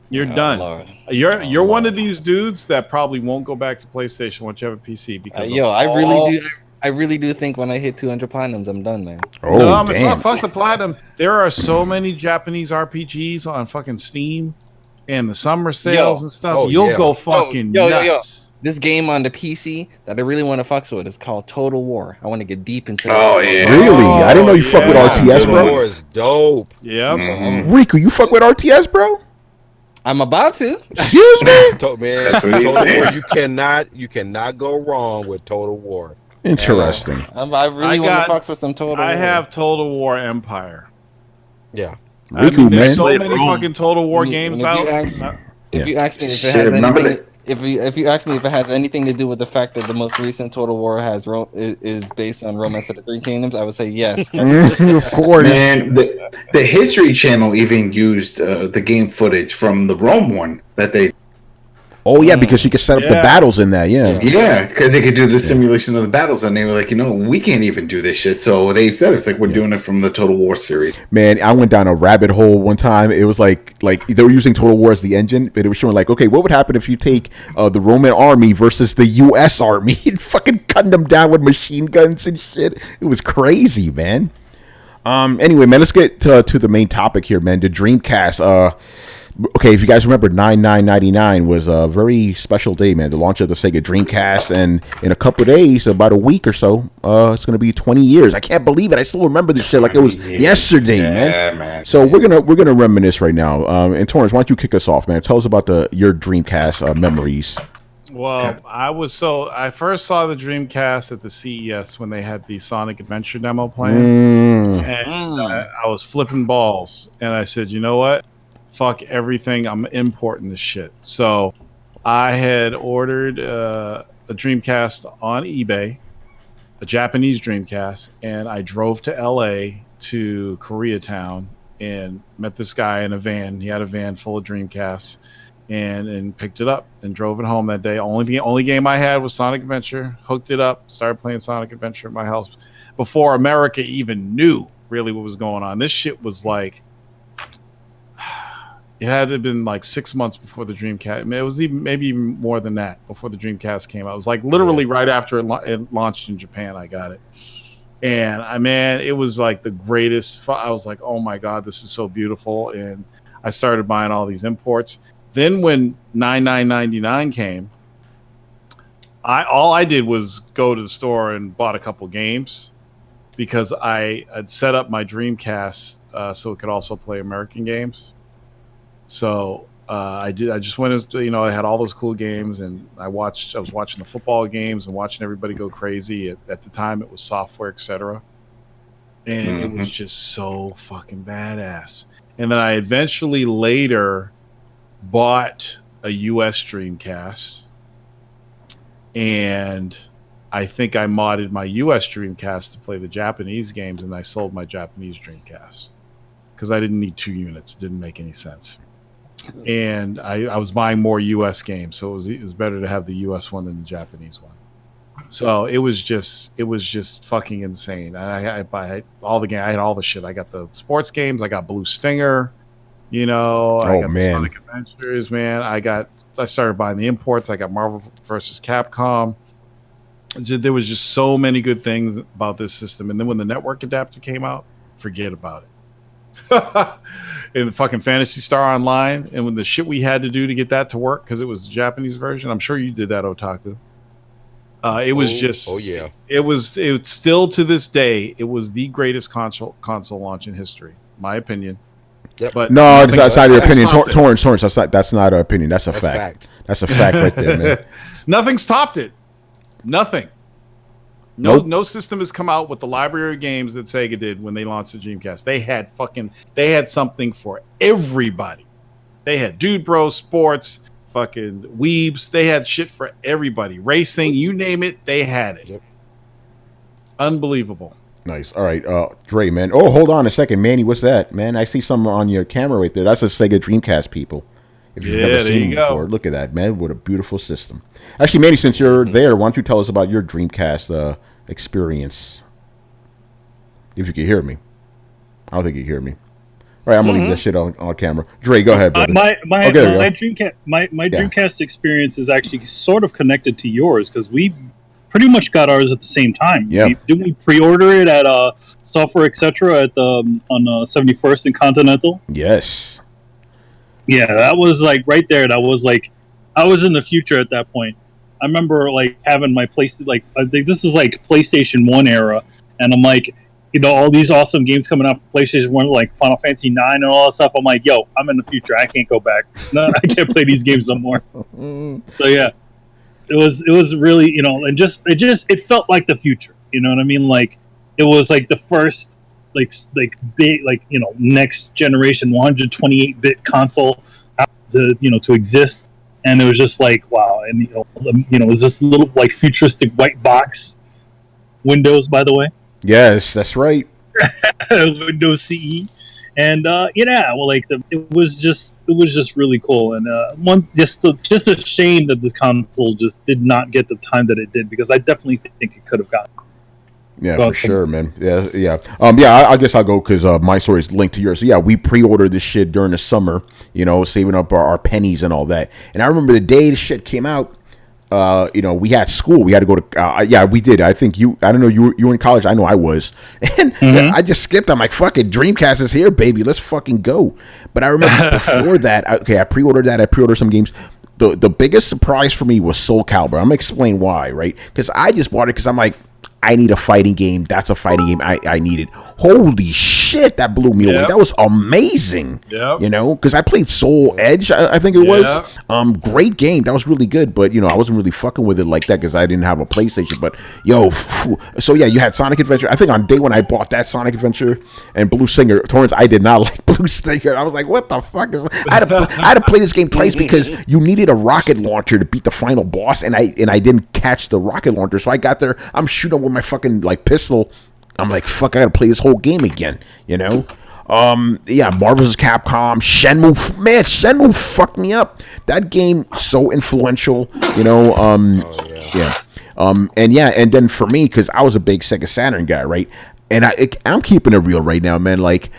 You're done. Lord. You're one of these dudes that probably won't go back to PlayStation once you have a PC because I really do think when I hit 200 platinums, I'm done, man. Oh, no, damn. fuck the platinum. There are so many Japanese RPGs on fucking Steam and the summer sales and stuff. You'll go fucking nuts. This game on the PC that I really want to fuck with is called Total War. I want to get deep into Oh, that. yeah. Really? I didn't know you fuck with RTS, Total bro. War is dope. Yep. Riku, you fuck with RTS, bro? I'm about to. Excuse me? Man, That's what he's Total saying. War, you cannot go wrong with Total War. Interesting. I really want to fuck with some Total War. I have Total War Empire. Yeah. Riku, man. There's so many fucking Total War games out. If you ask me if it Shit, has remember anything, that- if you ask me if it has anything to do with the fact that the most recent Total War is based on Romance of the Three Kingdoms, I would say yes. Of course. Man, the History Channel even used the game footage from the Rome one that they. Oh, yeah, because you could set up the battles in that, yeah. Yeah, because they could do the simulation of the battles, and they were like, we can't even do this shit. So they said it's like we're doing it from the Total War series. Man, I went down a rabbit hole one time. It was like they were using Total War as the engine, but it was showing like, okay, what would happen if you take the Roman army versus the U.S. army and fucking cutting them down with machine guns and shit? It was crazy, man. Anyway, man, let's get to the main topic here, man. The Dreamcast. Okay, if you guys remember, 9/9/99 was a very special day, man. The launch of the Sega Dreamcast, and in a couple of days, about a week or so, it's gonna be 20 years. I can't believe it. I still remember this shit like it was yesterday, man. So we're gonna reminisce right now. And Torrance, why don't you kick us off, man? Tell us about your Dreamcast memories. Well, I first saw the Dreamcast at the CES when they had the Sonic Adventure demo playing, and I was flipping balls, and I said, you know what? Fuck everything. I'm importing this shit. So I had ordered a Dreamcast on eBay, a Japanese Dreamcast, and I drove to LA to Koreatown and met this guy in a van. He had a van full of Dreamcasts, and picked it up and drove it home that day. Only game I had was Sonic Adventure. Hooked it up, started playing Sonic Adventure at my house before America even knew really what was going on. This shit was like, it had to have been like 6 months before the Dreamcast. I mean, it was maybe even more than that before the Dreamcast came out. It was like literally right after it launched in Japan. I got it, and it was like the greatest. I was like, oh my god, this is so beautiful, and I started buying all these imports. Then when 99.99 came, all I did was go to the store and bought a couple games because I had set up my Dreamcast so it could also play American games. So I just went as I had all those cool games, and I was watching the football games and watching everybody go crazy. At the time, it was software, etc. And it was just so fucking badass. And then I eventually later bought a US Dreamcast, and I think I modded my US Dreamcast to play the Japanese games, and I sold my Japanese Dreamcast because I didn't need 2 units. It didn't make any sense. And I was buying more US games, so it was better to have the US one than the Japanese one. So it was just fucking insane. I had all the game. I had all the shit. I got the sports games. I got Blue Stinger. I got the Sonic Adventures, man. I started buying the imports. I got Marvel vs. Capcom. There was just so many good things about this system. And then when the network adapter came out, forget about it. And the fucking Phantasy Star Online, and when the shit we had to do to get that to work because it was the Japanese version. I'm sure you did that, Otaku. It was it was still to this day, it was the greatest console launch in history, my opinion. Yep. But no, that's not your opinion. Torrance, that's not our opinion. That's a fact. That's a fact right there, man. Nothing's topped it. Nothing. No system has come out with the library of games that Sega did when they launched the Dreamcast. They had something for everybody. They had Dude Bro, sports, fucking weebs. They had shit for everybody. Racing, you name it, they had it. Yep. Unbelievable. Nice. All right, Dre, man. Oh, hold on a second, Manny. What's that, man? I see something on your camera right there. That's a Sega Dreamcast, people. If you've never seen it before, look at that, man. What a beautiful system. Actually, Manny, since you're there, why don't you tell us about your Dreamcast experience? If you can hear me. I don't think you can hear me. All right, I'm gonna leave that shit on camera. Dre, go ahead, brother. My Dreamcast experience is actually sort of connected to yours because we pretty much got ours at the same time. Yeah. Didn't we pre-order it at Software Etc. on 71st and Continental? Yes. Yeah, that was like right there. That was like I was in the future at that point. I remember like having my I think this is like PlayStation 1 era, and I'm like, all these awesome games coming out for PlayStation 1, like Final Fantasy 9 and all that stuff. I'm like, yo, I'm in the future. I can't go back. No, I can't play these games no more. So yeah, it was really, and it felt like the future. You know what I mean? Like it was like the first like big next generation 128-bit console to exist, and it was just like wow. And it was this little like futuristic white box Windows, by the way. Yes, that's right. Windows CE, and it was just really cool. And just a shame that this console just did not get the time that it did, because I definitely think it could have gotten. Yeah, for sure, man. Yeah. I guess I'll go because my story is linked to yours. So yeah, we pre-ordered this shit during the summer, saving up our pennies and all that. And I remember the day the shit came out. We had school. We had to go to. We did. I think I don't know. You were in college. I know I was. And I just skipped. I'm like, fuck it. Dreamcast is here, baby. Let's fucking go. But I remember before that. I pre-ordered that. I pre-ordered some games. The biggest surprise for me was Soul Calibur. I'm gonna explain why, right? Because I just bought it because I'm like, I need a fighting game. That's a fighting game I needed. Holy shit, that blew me away. That was amazing. Yeah. Because I played Soul Edge, I think it was. Great game. That was really good, but I wasn't really fucking with it like that because I didn't have a PlayStation. But so yeah, you had Sonic Adventure. I think on day when I bought that, Sonic Adventure and Blue Stinger. Torrance, I did not like Blue Stinger. I was like, what the fuck is? I had to play this game twice because you needed a rocket launcher to beat the final boss, and I didn't catch the rocket launcher. So I got there. I'm shooting with my fucking pistol. I'm like, fuck, I gotta play this whole game again, Yeah, Marvel vs. Capcom, Shenmue. Man, Shenmue fucked me up. That game so influential. You know. Yeah. And then for me, because I was a big Sega Saturn guy, right? And I'm keeping it real right now, man. Like,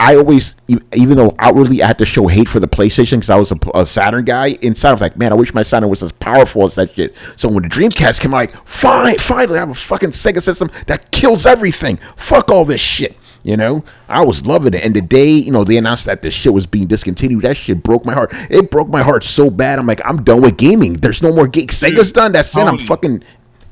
I always, even though outwardly I had to show hate for the PlayStation because I was a Saturn guy, inside I was like, man, I wish my Saturn was as powerful as that shit. So when the Dreamcast came out, like, finally I have a fucking Sega system that kills everything. Fuck all this shit. You know, I was loving it. And the day, you know, they announced that this shit was being discontinued, that shit broke my heart. It broke my heart so bad. I'm like, I'm done with gaming. There's no more games. Sega's done. That's it. I'm fucking...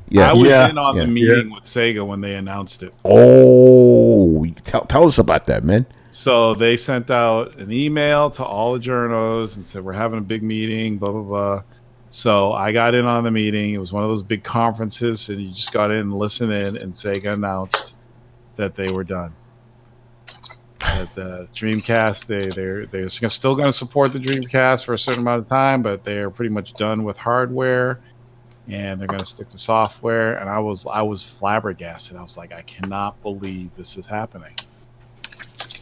Yeah. I was in on the meeting with Sega when they announced it. Oh, tell us about that, man. So they sent out an email to all the journos and said, we're having a big meeting, blah, blah, blah. So I got in on the meeting. It was one of those big conferences, and you just got in and listened in, and Sega announced that they were done. That the Dreamcast, they're still going to support the Dreamcast for a certain amount of time, but they're pretty much done with hardware. And they're going to stick to software. And I was flabbergasted. I was like, I cannot believe this is happening.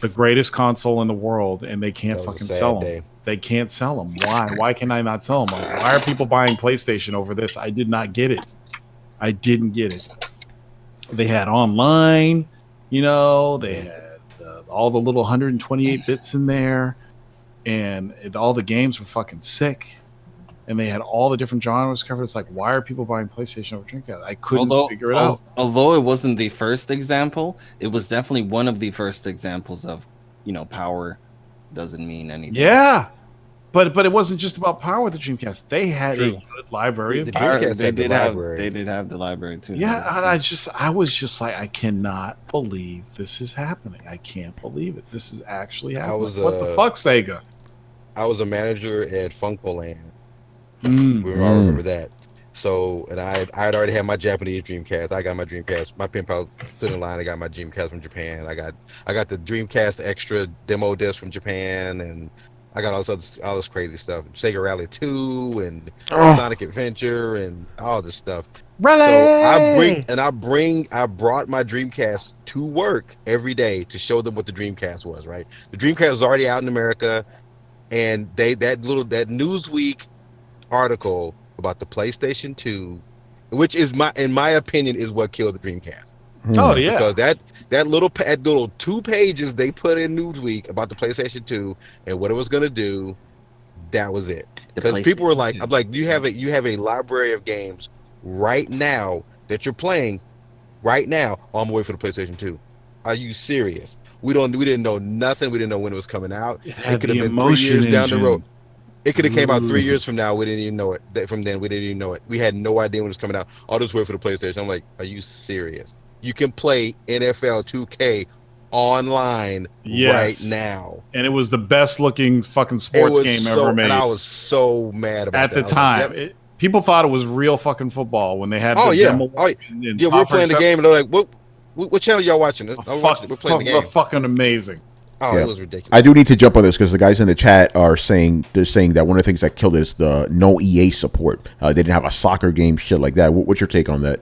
The greatest console in the world, and they can't fucking sell them. They can't sell them. Why? Why can I not sell them? Like, why are people buying PlayStation over this? I did not get it. I didn't get it. They had online, you know, they had all the little 128 bits in there, and all the games were fucking sick. And they had all the different genres covered. It's like, why are people buying PlayStation over Dreamcast? I couldn't figure it out. Although it wasn't the first example, it was definitely one of the first examples of, you know, power doesn't mean anything. Yeah, but it wasn't just about power with the Dreamcast. They had a good library of power. They did have the library too. Yeah, and I was just like, I cannot believe this is happening. I can't believe it. This is actually happening. What the fuck, Sega? I was a manager at Funkoland. I remember that. So, and I had already had my Japanese Dreamcast. I got my Dreamcast. My pen pal stood in line. I got my Dreamcast from Japan. I got the Dreamcast extra demo disc from Japan, and I got all this crazy stuff. Sega Rally 2 and Sonic Adventure and all this stuff. Rally! So I brought my Dreamcast to work every day to show them what the Dreamcast was. Right, the Dreamcast was already out in America, and that Newsweek article about the PlayStation 2, which is in my opinion is what killed the Dreamcast. Oh yeah, because that little 2 pages they put in Newsweek about the PlayStation 2 and what it was gonna do, that was it. Because people were like, I'm like, you have a library of games right now that you're playing right now. Oh, I'm waiting for the PlayStation 2. Are you serious? We didn't know nothing. We didn't know when it was coming out. It could have been 3 years down the road. It could have came out 3 years from now. We didn't even know it. From then, we didn't even know it. We had no idea when it was coming out. I'll just wait for the PlayStation. I'm like, are you serious? You can play NFL 2K online right now. And it was the best looking fucking sports game ever made. And I was so mad about that. At the time. Like, people thought it was real fucking football when they had demo. We were playing the game and they're like, what channel y'all watching? We're playing the game. Fucking amazing. Oh, it was ridiculous. I do need to jump on this because the guys in the chat are saying that one of the things that killed it is the no EA support. They didn't have a soccer game, shit like that. What's your take on that?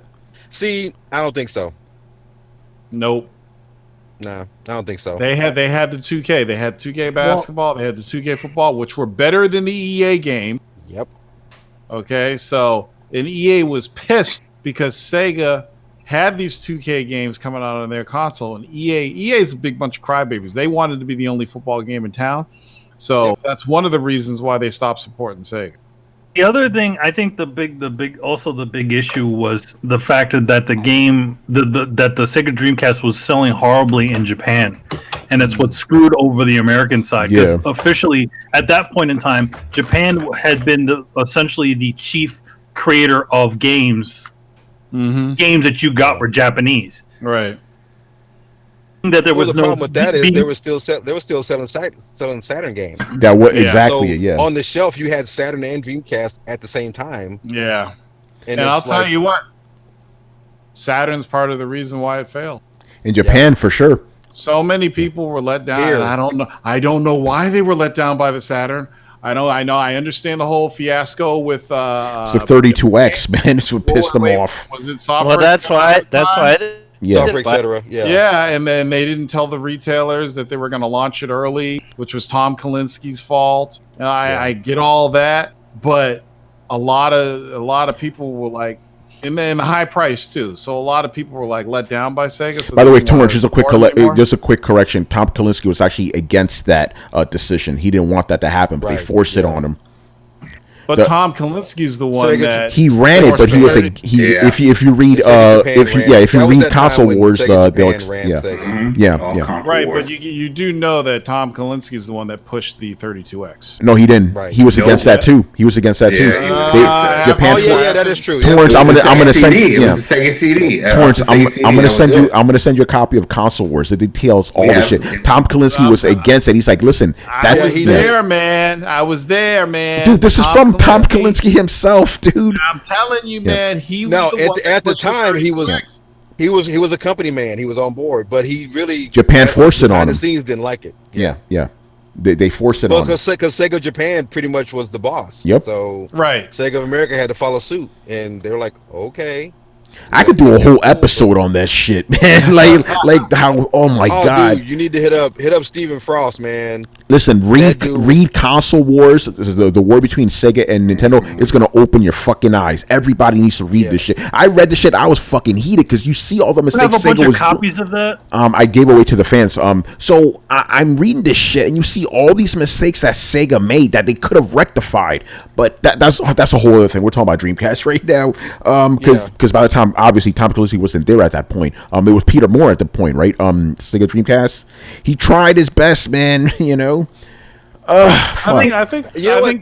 See, I don't think so. Nope. No, I don't think so. They had the 2K. They had 2K basketball. They had the 2K football, which were better than the EA game. Yep. Okay, so and EA was pissed because Sega had these 2K games coming out on their console, and EA is a big bunch of crybabies. They wanted to be the only football game in town, so that's one of the reasons why they stopped supporting Sega. The other thing, I think the big issue was the fact that the game, that the Sega Dreamcast was selling horribly in Japan, and it's what screwed over the American side. Because officially, at that point in time, Japan had been essentially the chief creator of games. Mm-hmm. Games that you got were Japanese, right? That there was the problem with that is they were still selling Saturn games. That was exactly so on the shelf you had Saturn and Dreamcast at the same time. Yeah, and I'll tell you what, Saturn's part of the reason why it failed in Japan for sure. So many people were let down. And I don't know why they were let down by the Saturn. I understand the whole fiasco with the 32X, man. It's what pissed them off. Was it software? Well, that's why I software, etc. Yeah, and then they didn't tell the retailers that they were going to launch it early, which was Tom Kalinski's fault. And I get all that, but a lot of people were like, and then the high price too. So a lot of people were like let down by Sega. So by the way, Torrance, just a quick correction. Tom Kalinske was actually against that decision. He didn't want that to happen, but they forced it on him. But Tom Kalinski's the one that he ran it, but he was if you read if you read Console Wars, they'll right. But you do know that Tom Kalinski's the one that pushed the 32X. No, he didn't. Right. He was against that too. He was against that too. Japan. That is true. Torrance, I'm gonna send you. It was a Sega CD. Torrance, I'm gonna send you a copy of Console Wars. It details all the shit. Tom Kalinske was against it. He's like, listen, I was there, man. I was there, man. Dude, this is from Tom Kalinske himself, dude. I'm telling you, man. He was at the time he was a company man. He was on board, but he really Japan forced it on him. The scenes didn't like it. Yeah. They forced it on him. Because Sega Japan pretty much was the boss. Yep. So right, Sega of America had to follow suit, and they were like, okay. I could do a whole episode on that shit, man. like how? Oh my god! Dude, you need to hit up Stephen Frost, man. Listen, read Console Wars, the war between Sega and Nintendo. It's gonna open your fucking eyes. Everybody needs to read this shit. I read the shit. I was fucking heated because you see all the mistakes. I have a bunch of copies of that. I gave away to the fans. So I'm reading this shit, and you see all these mistakes that Sega made that they could have rectified. But that's a whole other thing. We're talking about Dreamcast right now. Because by the time, obviously, Tom Kalinske wasn't there at that point. It was Peter Moore at the point, right? Sega Dreamcast. He tried his best, man. You know. I think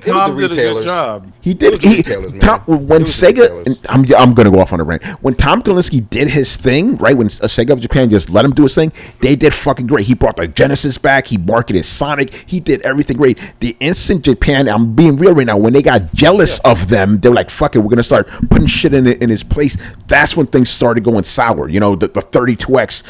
Tom did a good job. He did. When Sega, and I'm gonna go off on a rant. When Tom Kalinske did his thing, right? When Sega of Japan just let him do his thing, they did fucking great. He brought the Genesis back. He marketed Sonic. He did everything great. The instant Japan, I'm being real right now, when they got jealous of them, they were like, "Fuck it, we're gonna start putting shit in his place." That's when things started going sour. You know, the 32X,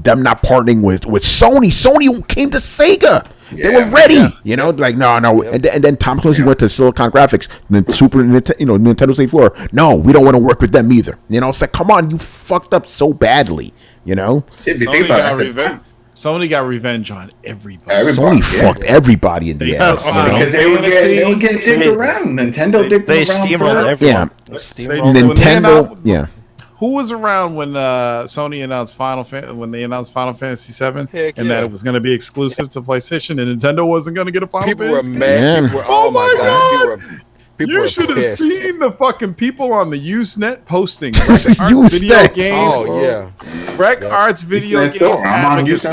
them not partnering with Sony. Sony came to Sega. They were ready, you know, like no, and then Tom Kalinske went to Silicon Graphics, and then Nintendo 64. No, we don't want to work with them either. You know, it's like, come on, you fucked up so badly, you know. Sony got revenge on everybody. Sony fucked everybody in the ass. Because they would get dicked around. Nintendo dicked around steamrolled everyone. Nintendo. Who was around when Sony announced when they announced Final Fantasy VII, and that it was going to be exclusive to PlayStation, and Nintendo wasn't going to get a Final Fantasy? People were mad. Oh my god! You should have seen the fucking people on the Usenet posting Usenet. Games. Oh yeah, Rec Arts video games advocacy.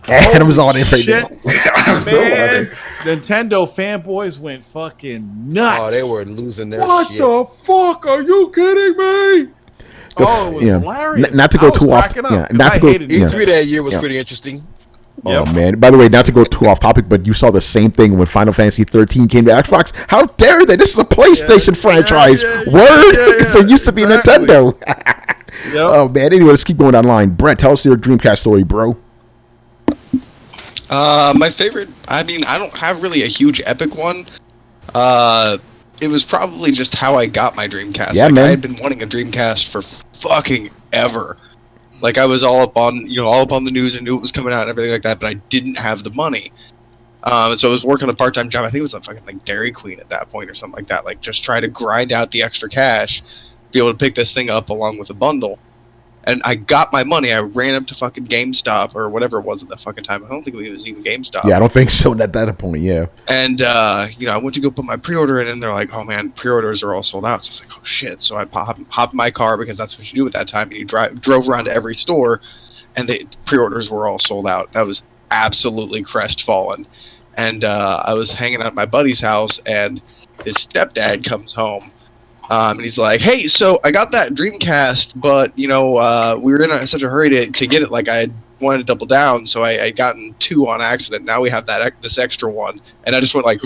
Adam's on it right now. I'm still on it. Nintendo fanboys went fucking nuts. Oh, they were losing their shit. What the fuck? Are you kidding me? It was hilarious. Not to go too off. Not to go. E3 that year was pretty interesting. Oh man! By the way, not to go too off topic, but you saw the same thing when Final Fantasy 13 came to Xbox. How dare they? This is a PlayStation franchise. Word, because it used to be Nintendo. Oh man! Anyway, let's keep going online. Brett, tell us your Dreamcast story, bro. My favorite. I mean, I don't have really a huge epic one. It was probably just how I got my Dreamcast. Yeah, man. I had been wanting a Dreamcast for fucking ever. Like, I was all up on the news and knew it was coming out and everything like that, but I didn't have the money. So I was working a part-time job. I think it was like Dairy Queen at that point or something like that. Like, just try to grind out the extra cash, be able to pick this thing up along with a bundle. And I got my money. I ran up to fucking GameStop or whatever it was at the fucking time. I don't think it was even GameStop. Yeah, I don't think so at that point, yeah. And, I went to go put my pre-order in, and they're like, oh, man, pre-orders are all sold out. So I was like, oh, shit. So I hop in my car, because that's what you do at that time. And you drove around to every store, and the pre-orders were all sold out. That was absolutely crestfallen. And I was hanging out at my buddy's house, and his stepdad comes home. And he's like, hey, so I got that Dreamcast, but, we were in such a hurry to get it. Like, I wanted to double down, so I had gotten 2 on accident. Now we have this extra one. And I just went like,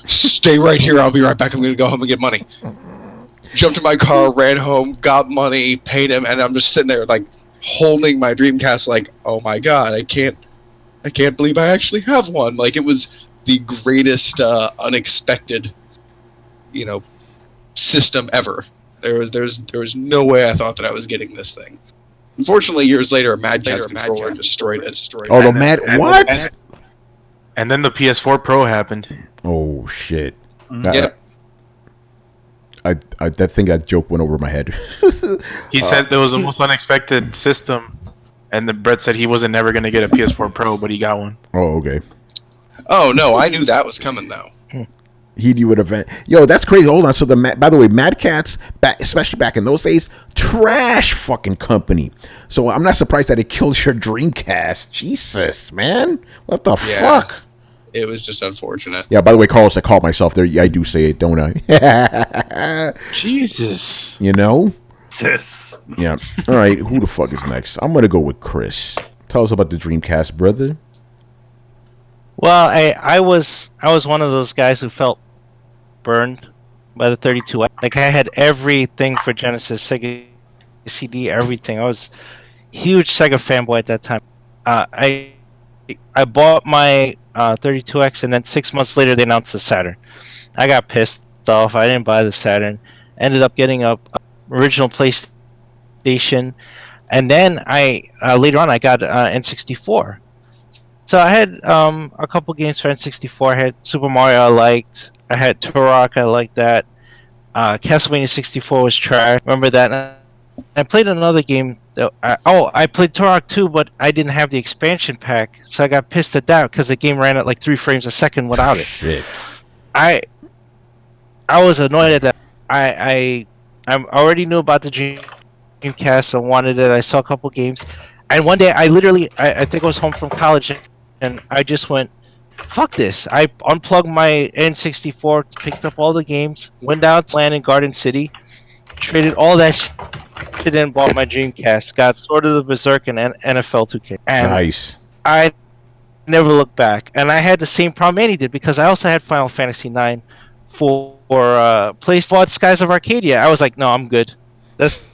stay right here. I'll be right back. I'm going to go home and get money. Jumped in my car, ran home, got money, paid him, and I'm just sitting there, like, holding my Dreamcast like, oh, my God, I can't believe I actually have one. Like, it was the greatest unexpected, system ever. There was no way I thought that I was getting this thing. Unfortunately, years later, a Mad Catz controller destroyed it. Oh, the Mad what? And then the PS4 Pro happened. Oh shit! Yep. I think that joke went over my head. He said there was the most unexpected system, and then Brett said he wasn't never going to get a PS4 Pro, but he got one. Oh, okay. Oh no, I knew that was coming though. He knew an event. Yo, that's crazy. Hold on. So by the way, Mad Catz, especially back in those days, trash fucking company. So I'm not surprised that it killed your Dreamcast. Jesus, man, what the fuck? It was just unfortunate. Yeah. By the way, Carlos, I called myself there. Yeah, I do say it, don't I? Jesus. You know. Sis. Yeah. All right. Who the fuck is next? I'm gonna go with Chris. Tell us about the Dreamcast, brother. Well, I was one of those guys who felt burned by the 32X. Like I had everything for Genesis, Sega CD, everything. I was a huge Sega fanboy at that time. I bought my 32X, and then 6 months later they announced the Saturn. I got pissed off. I didn't buy the Saturn. Ended up getting a original PlayStation, and then I later on I got N64. So I had a couple games for N64. I had Super Mario I liked. I had Turok I liked that. Castlevania 64 was trash. Remember that? I played another game. I played Turok 2, but I didn't have the expansion pack, so I got pissed at that because the game ran at like 3 frames a second without it. Shit. I was annoyed at that. I already knew about the Dreamcast. I wanted it. I saw a couple games, and one day I think I was home from college, and I just went, fuck this. I unplugged my N64, picked up all the games, went down to Land in Garden City, traded all that shit in, bought my Dreamcast, got Sword of the Berserk and NFL 2K. And Nice. I never looked back. And I had the same problem Andy did, because I also had Final Fantasy 9 for PlayStation Skies of Arcadia. I was like, no, I'm good. That's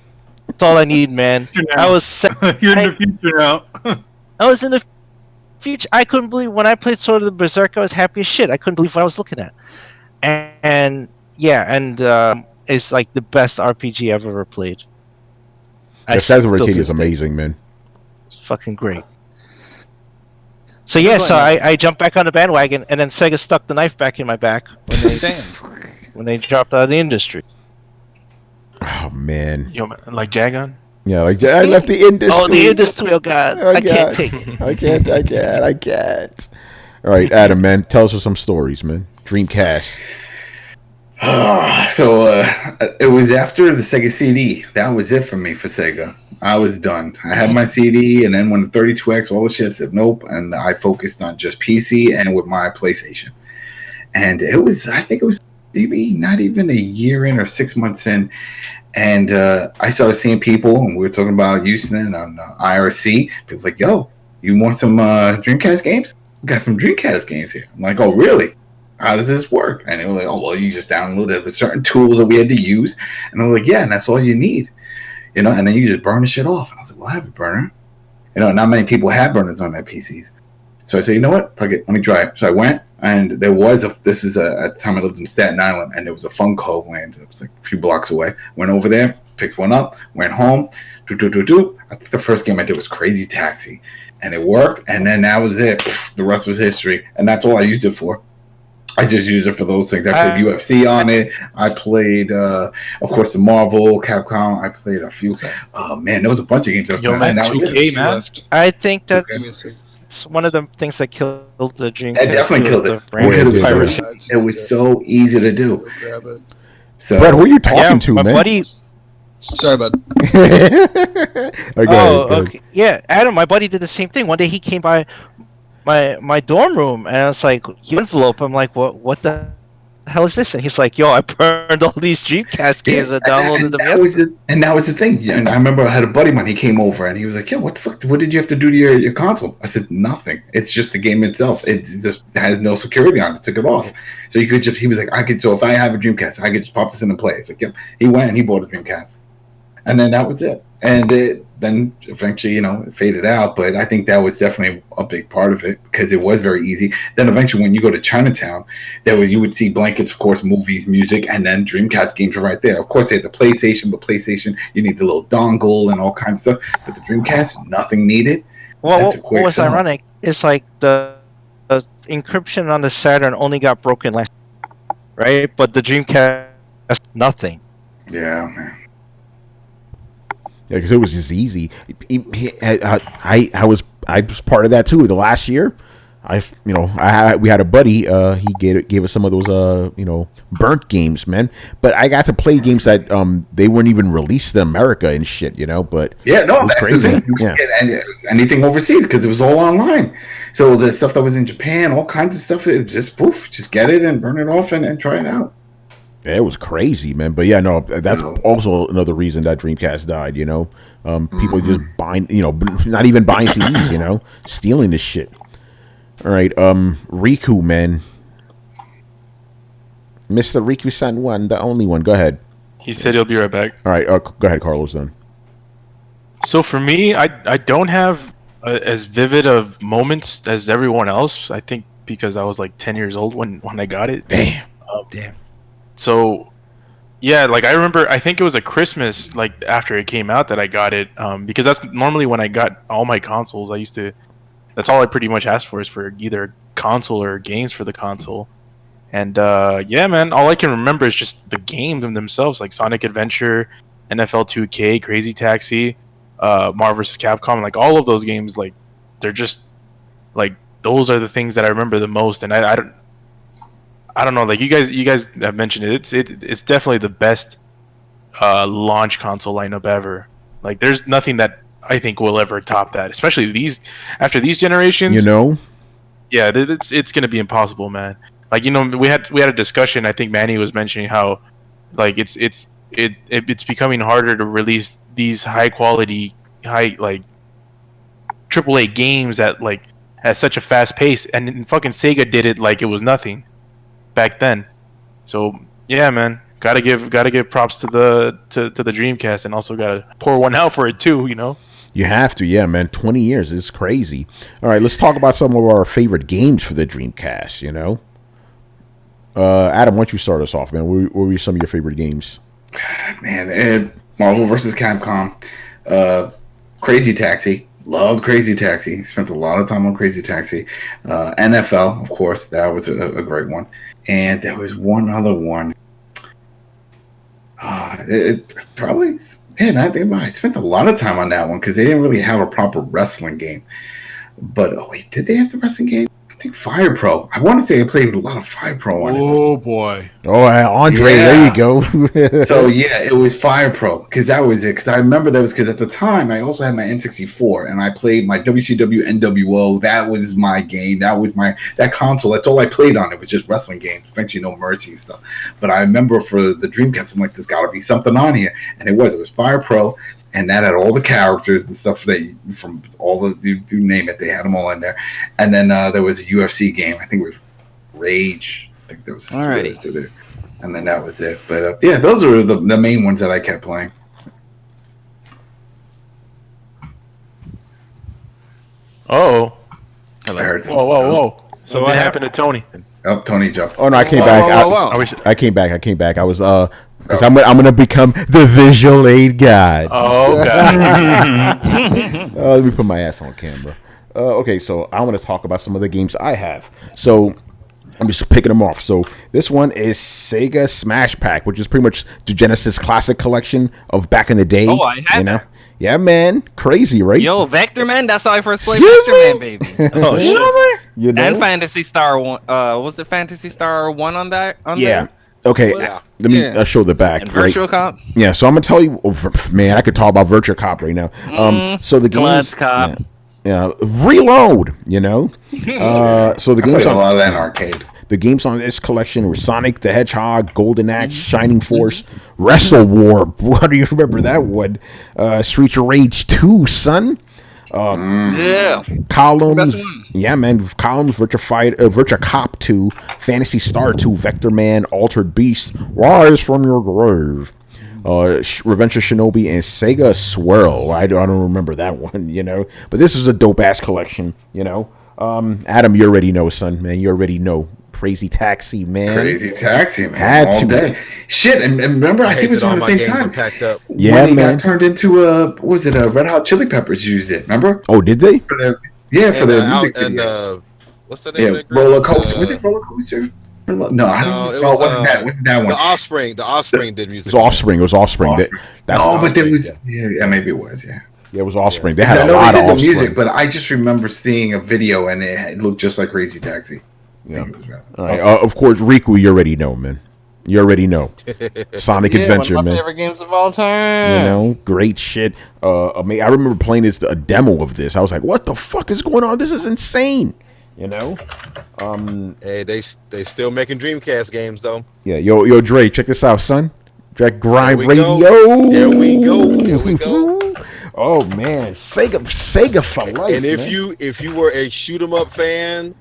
all I need, man. I was You're in the future now. I was in the future. I couldn't believe when I played Sword of the Berserk. I was happy as shit. I couldn't believe what I was looking at. And it's like the best RPG I've ever played. The Skies of Arcadia is amazing, man. It's fucking great. So yeah, I jumped back on the bandwagon, and then Sega stuck the knife back in my back when they dropped out of the industry. Oh man. Yo, like Jagon? Yeah, like I left the industry. Oh, the industry! Oh God, I can't take it. I can't. All right, Adam, man, tell us some stories, man. Dreamcast. So it was after the Sega CD. That was it for me for Sega. I was done. I had my CD, and then when the 32X, all the shit said nope, and I focused on just PC and with my PlayStation. And I think it was maybe not even a year in or 6 months in, and I started seeing people, and we were talking about Houston on IRC. People like, yo, you want some Dreamcast games? We got some Dreamcast games here. I'm like, oh, really? How does this work? And they were like, oh, well, you just downloaded certain tools that we had to use. And I was like, yeah, and that's all you need. And then you just burn the shit off. And I was like, well, I have a burner. Not many people had burners on their PCs. So I said, you know what? Fuck it. Let me try it. So I went, and there was at the time I lived in Staten Island, and there was a Funko land. It was like a few blocks away. Went over there, picked one up, went home. I think the first game I did was Crazy Taxi. And it worked, and then that was it. The rest was history. And that's all I used it for. I just used it for those things. I played UFC on it. I played, of course, the Marvel, Capcom. I played a few. Oh, man, there was a bunch of games. Yo, man, 2K, man. I think that it's one of the things that killed the Dreamcast. It definitely killed it. Because it was so easy to do. So, Brett, who are you talking to, man? Buddy. Sorry, bud. Okay. Yeah, Adam, my buddy did the same thing. One day he came by my dorm room, and I was like, envelope. I'm like, what the hell is this? And he's like, yo, I burned all these Dreamcast games and downloaded them. And that was the thing. And I remember I had a buddy of mine. He came over and he was like, yo, what the fuck? What did you have to do to your console? I said, nothing. It's just the game itself. It just has no security on it. Took it off. So he was like, so if I have a Dreamcast, I could just pop this in and play. It's like, yep. He went and he bought a Dreamcast. And then that was it. And then eventually, it faded out. But I think that was definitely a big part of it because it was very easy. Then eventually, when you go to Chinatown, you would see blankets, of course, movies, music, and then Dreamcast games were right there. Of course, they had the PlayStation, but PlayStation, you need the little dongle and all kinds of stuff. But the Dreamcast, nothing needed. Well, what was ironic is like the encryption on the Saturn only got broken last, right? But the Dreamcast, nothing. Yeah, man. Yeah, because it was just easy. I was part of that too. The last year, we had a buddy. He gave us some of those burnt games, man. But I got to play games that they weren't even released in America and shit, But yeah, no, that's crazy. the thing. You could get anything overseas because it was all online. So the stuff that was in Japan, all kinds of stuff, it was just poof, just get it and burn it off and try it out. Yeah, it was crazy, man. But yeah, no, that's also another reason that Dreamcast died. People just buying, not even buying CDs, stealing this shit. All right, Riku, man, Mr. Riku-san one, the only one. Go ahead. He said he'll be right back. All right, go ahead, Carlos. Then. So for me, I don't have as vivid of moments as everyone else. I think because I was like 10 years old when I got it. Damn. Damn. So, yeah, like I remember, I think it was a Christmas, like after it came out that I got it, because that's normally when I got all my consoles. That's all I pretty much asked for is for either console or games for the console. And yeah, man, all I can remember is just the games themselves, like Sonic Adventure, NFL 2K, Crazy Taxi, Marvel vs. Capcom, like all of those games, like they're just like those are the things that I remember the most. And I don't know, like you guys have mentioned it. It's definitely the best launch console lineup ever. Like there's nothing that I think will ever top that, especially after these generations. Yeah, it's gonna be impossible, man. Like we had a discussion. I think Manny was mentioning how like it's becoming harder to release these high quality, like AAA games at such a fast pace, and fucking Sega did it like it was nothing back then. So yeah, man, gotta give props to the Dreamcast, and also gotta pour one out for it too. You have to, yeah, man. 20 years is crazy. All right, let's talk about some of our favorite games for the Dreamcast. Adam, why don't you start us off, man? What were some of your favorite games? Man, Marvel vs. Capcom, Crazy Taxi. Loved Crazy Taxi. Spent a lot of time on Crazy Taxi. NFL, of course, that was a great one. And there was one other one. It probably, man, I think I spent a lot of time on that one because they didn't really have a proper wrestling game. But wait, did they have the wrestling game? I think Fire Pro. I want to say I played with a lot of Fire Pro on it. Oh boy! Oh, Andre, there you go. So yeah, it was Fire Pro because that was it. Because I remember that was because at the time I also had my N64 and I played my WCW NWO. That was my game. That was that console. That's all I played on. It was just wrestling games. Eventually, No Mercy and stuff. But I remember for the Dreamcast, I'm like, there's got to be something on here, and it was. It was Fire Pro. And that had all the characters and stuff from all the you name it, they had them all in there. And then there was a UFC game. I think it was Rage. I think there was there. And then that was it. But yeah, those are the main ones that I kept playing. Oh, I heard something. Whoa! So what happened to Tony? Oh, Tony jumped. Oh no, I came back. I came back. I was because I'm gonna become the visual aid guy. Oh god. Let me put my ass on camera. Okay, so I want to talk about some of the games I have. So I'm just picking them off. So this one is Sega Smash Pack, which is pretty much the Genesis Classic Collection of back in the day. Oh, I had that. Yeah, man. Crazy, right? Yo, Vector Man, that's how I first played Vector Man, baby. Oh, shit. And Fantasy Star 1. Was it Fantasy Star 1 on that? There? Okay, let me show the back. And Virtual Cop? Yeah, so I'm going to tell you, man, I could talk about Virtual Cop right now. So the games... Cop. Yeah, reload, so the games on a lot of that in arcade. The games on this collection were Sonic the Hedgehog, Golden Axe, Shining Force, Wrestle War. What do you remember that one? Streets of Rage 2, son. Yeah. Columns. Yeah, man. Columns, Virtua Cop 2, Fantasy Star 2, Vector Man, Altered Beast, Rise from Your Grave. Revenge of Shinobi, and Sega Swirl. I don't remember that one, you know. But this was a dope ass collection, you know. Adam, you already know, son, man. You already know. Crazy Taxi, man. Crazy Taxi, man. Had all to. Day. Shit, and remember, I think it was around the same time. Packed up. Yeah, when it man. got turned into what was it? Red Hot Chili Peppers used it. Remember? Oh, did they? For the music video. What's the name? Yeah, Roller Coaster. Was it Roller Coaster? No, I don't know. It wasn't that. Wasn't that one? The Offspring did music. It was Offspring. But there was. Yeah, maybe it was. Yeah. Yeah, it was Offspring. Yeah. They had a lot of Offspring. Music, but I just remember seeing a video and it looked just like Crazy Taxi. Yeah. All right. Of course, Riku, you already know, man. You already know. Sonic Adventure, one of my man. favorite games of all time. You know, great shit. I remember playing a demo of this. I was like, "What the fuck is going on? This is insane." You know. Hey, they still making Dreamcast games though. Yeah, yo, Dre, check this out, son. Jack Grind Radio. Here we go. Oh man, Sega for life. And if you were a shoot 'em up fan,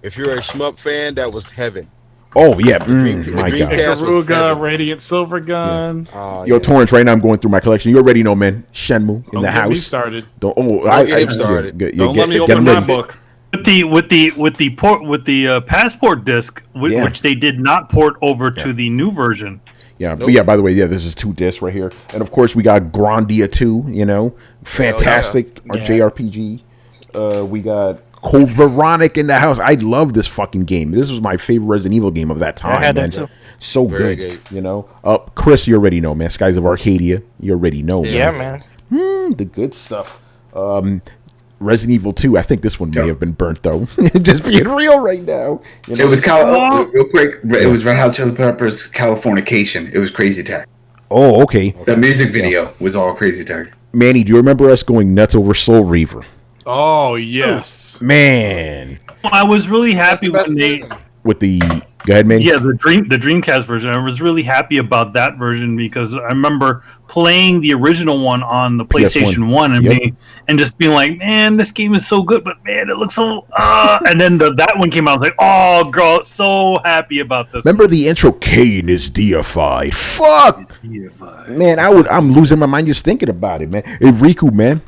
if you're a shmup fan, that was heaven. Oh yeah, my God. Ikaruga, Radiant Silver Gun. Yeah. Yo, Torrance, right now I'm going through my collection. You already know, man. Shenmue in the house. Don't get me started. Don't get me started. Don't let me open my book. With the passport disc, which they did not port over to the new version. Yeah, nope. Yeah. By the way, this is 2 discs right here, and of course we got Grandia 2. You know, fantastic JRPG. We got Code Veronica in the house. I love this fucking game. This was my favorite Resident Evil game of that time. I had man. that too. So very good. You know, Chris, you already know, man. Skies of Arcadia, you already know. Yeah, man. The good stuff. Resident Evil 2. I think this one may have been burnt though. Just being real right now. You know? It was real quick. It was Red Hot Chili Peppers' Californication. It was Crazy Taxi. Oh, okay. The music video was all Crazy Taxi. Manny, do you remember us going nuts over Soul Reaver? Oh yes, man. I was really happy when they with the. Go ahead, Manny. Yeah, the Dreamcast version. I was really happy about that version because I remember playing the original one on the PlayStation 1 and just being like, man, this game is so good, but man, it looks so. And then that one came out. I was like, oh, girl, so happy about this. Remember the intro? Kane is deified. Fuck, man, I'm losing my mind just thinking about it, man. Hey, Riku, man,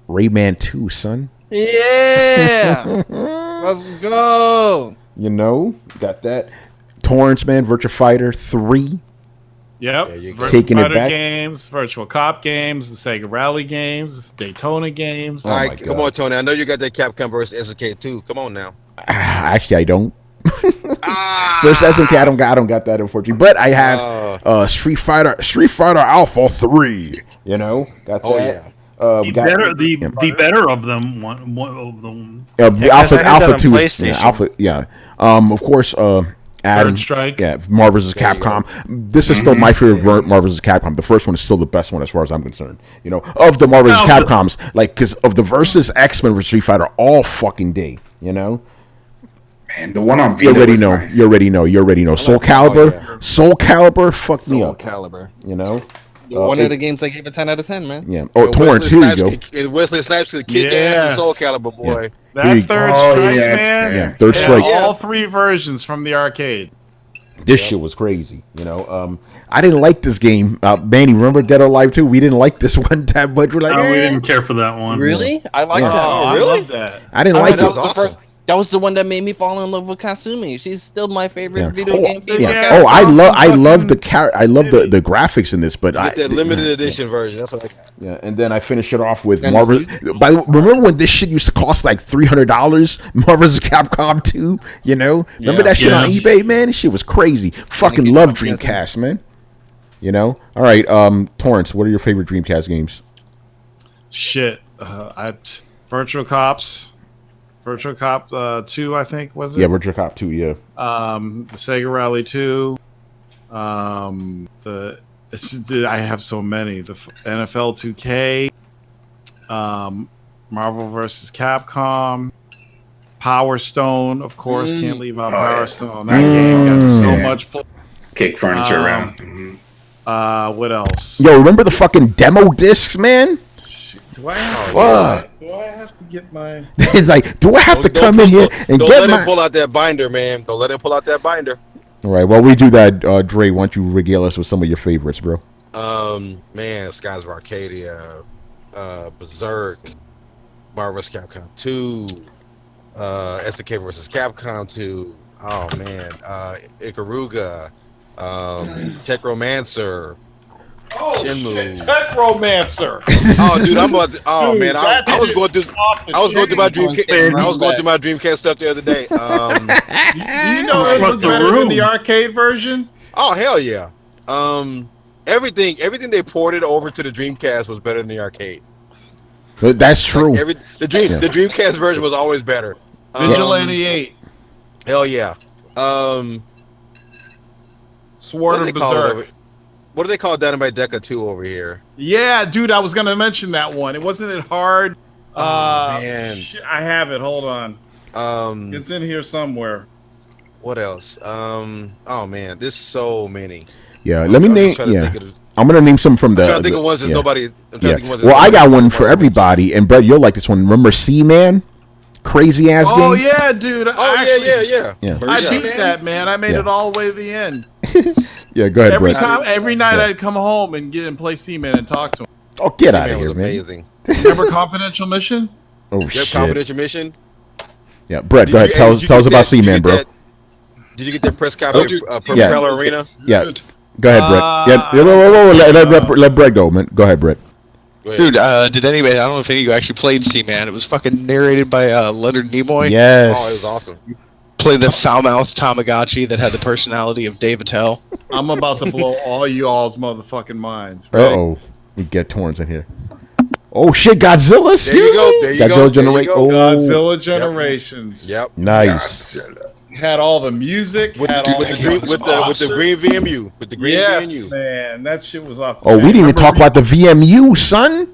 Rayman 2, son. Yeah, let's go. You know, got that. Torrance, man, Virtua Fighter 3. Yep. Taking it back. Games, Virtual Cop games, the Sega Rally games, Daytona games. All right, come on, Tony. I know you got that Capcom versus SNK too. Come on now. Actually, I don't. Versus SNK, I don't got that, unfortunately. But I have Street Fighter Alpha 3. You know, got that. Oh yeah. The better of them. One of them. Alpha 2 is Alpha. Yeah. Of course. Adam, Third Strike. Yeah, Marvel vs. Capcom. This is still my favorite Marvel vs. Capcom. The first one is still the best one as far as I'm concerned. You know, of the Marvel vs. Capcoms, like because of the versus X-Men vs. Street Fighter all fucking day. You know. Man, the one on Vita you already was know. Nice. You already know. Soul Calibur. Soul Calibur. Fuck me up. Soul Calibur. You know. One of the games I gave a 10 out of 10, man. Yeah. Oh, Torrance, here you go. Wesley Snipes could kick ass and Soul Calibur, boy. Yeah. That Third Strike, man. Yeah, Third Strike. All 3 versions from the arcade. This shit was crazy, you know. I didn't like this game. Manny, remember Dead or Alive 2? We didn't like this one time, but we're like, we didn't care for that one. Really? I liked that. Oh, really? I love that. I didn't like it. That was the one that made me fall in love with Kasumi. She's still my favorite video game. Yeah. I love the graphics in this, but that limited edition version. That's what I got. Yeah, and then I finish it off with Marvel. Remember when this shit used to cost like $300? Marvel's Capcom 2. You know, remember that shit on eBay, man? This shit was crazy. Fucking love Dreamcast, man. You know. All right, Torrance, what are your favorite Dreamcast games? Shit, Virtual Cops. Virtual Cop 2, I think, was it? Yeah, Virtual Cop 2, yeah. The Sega Rally 2. I have so many. The NFL 2K. Marvel vs. Capcom. Power Stone, of course. Can't leave out Power Stone. That game got so much play. Kick furniture around. What else? Yo, remember the fucking demo discs, man? Do I have to get my? It's like, do I have to come in here and don't get let him pull out that binder, man. Don't let him pull out that binder. All right, while we do that, Dre, why don't you regale us with some of your favorites, bro? Man, Skies of Arcadia, Berserk, Marvel vs. Capcom 2, SNK versus Capcom 2. Oh man, Ikaruga, Techromancer, Oh Shenmue. shit, Techromancer. Oh dude, I'm about. To, oh Dude, man, I was going through. off the I was going through my chain. Dreamcast. I was going through my Dreamcast stuff the other day. Do you know it Across looked the better than room. the arcade version? Oh hell yeah. Everything they ported over to the Dreamcast was better than the arcade. That's true. Like the Dreamcast version was always better. Vigilante 8. Hell yeah. Sword of Berserk. What do they call Dynamite Deca 2 over here? Yeah, dude, I was gonna mention that one. It wasn't it hard. Man. I have it. Hold on. It's in here somewhere. What else? Oh man, there's so many. Yeah, let me name. Yeah, I'm gonna name some from the. I'm trying to think of ones that yeah. nobody. Well, I got one for everybody, and Brett, you'll like this one. Remember C-Man? Crazy ass game. Oh yeah, dude. yeah. I beat that, man. I made it all the way to the end. Yeah, go ahead, Every Brett. every night I'd come home and get and play C-Man and talk to him. Oh, get out of C-Man here, was man. amazing. Remember Confidential Mission? Oh Yep, shit. Confidential Mission. Yeah, Brett, go ahead. Tell us about C-Man, bro. Did you get that press copy of Propeller Arena? Yeah. Go ahead, Brett. Yeah. Let Brett go, man. Go ahead, Brett. Dude, did anybody? I don't know if any of you actually played C-Man. It was fucking narrated by Leonard Nimoy. Yes. Oh, it was awesome. Played the foul-mouthed Tamagotchi that had the personality of Dave Attell. I'm about to blow all you all's motherfucking minds. Uh oh, we get Torrance in here. Oh shit, Godzilla! There you go. There you go. Godzilla Generation. Oh, Godzilla Generations. Yep. nice. Had all the music. With had all the green VMU. With the green yes, VMU. man, that shit was off. The Oh, chain. we didn't even talk about the VMU, son.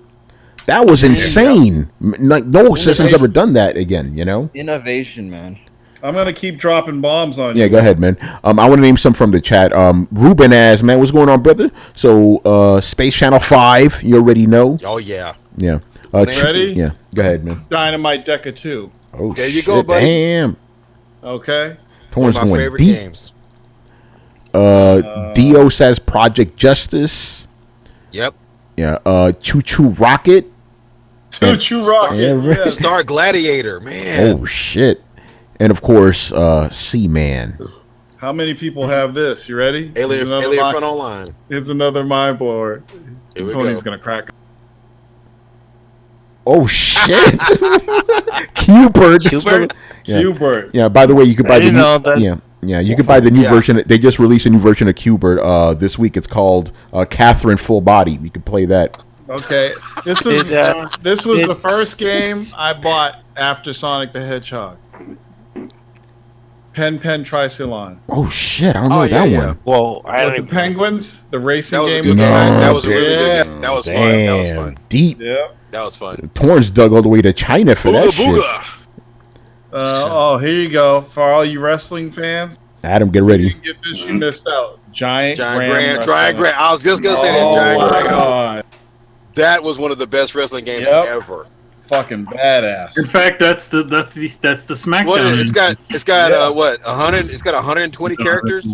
That was insane. Like no system's ever done that again. You know. Innovation, man. I'm gonna keep dropping bombs on you. Yeah, go ahead, man. I want to name some from the chat. Ruben as man, what's going on, brother? So, Space Channel 5, you already know. Oh yeah. Yeah. Ready? Yeah. Go ahead, man. Dynamite Deca 2. Oh, There you shit, go, buddy. Damn. Okay. Torrance One of my going favorite deep. games. Dio says Project Justice. Yep. Yeah. Choo Choo Rocket. Choo Choo Rocket. Yeah, right. Yes. Star Gladiator, man. Oh shit. And of course, C-Man. How many people have this? You ready? Alien Front Online. It's another mind blower. Here we Tony's go. gonna crack. Oh shit. Q-Bird. Q-Bird? Yeah. Q-Bird. Yeah, by the way, you could buy I the didn't new, know that. Yeah, you could buy the new version. They just released a new version of Q-Bird this week. It's called Catherine Full Body. You can play that. Okay. This was Did, the first game I bought after Sonic the Hedgehog. Pen Tricylon. Oh shit, I don't know Oh, that yeah, one. Well, I With don't the Penguins, the racing That was a game. good with the game. Penguins. That was a really good Yeah. game. That was fun. That was fun. Deep. Yeah. That was fun. Torrance dug all the way to China for that Booga shit. booga. Oh, here you go. For all you wrestling fans, Adam, get you ready. didn't get this, you missed out. Giant Graham Giant Wrestling. Graham. I was just gonna say that. Oh Giant my Graham. god. That was one of the best wrestling games Yep. ever. Fucking badass. In fact, that's the SmackDown. What? It's got Yeah. what? 100. It's got 120 characters.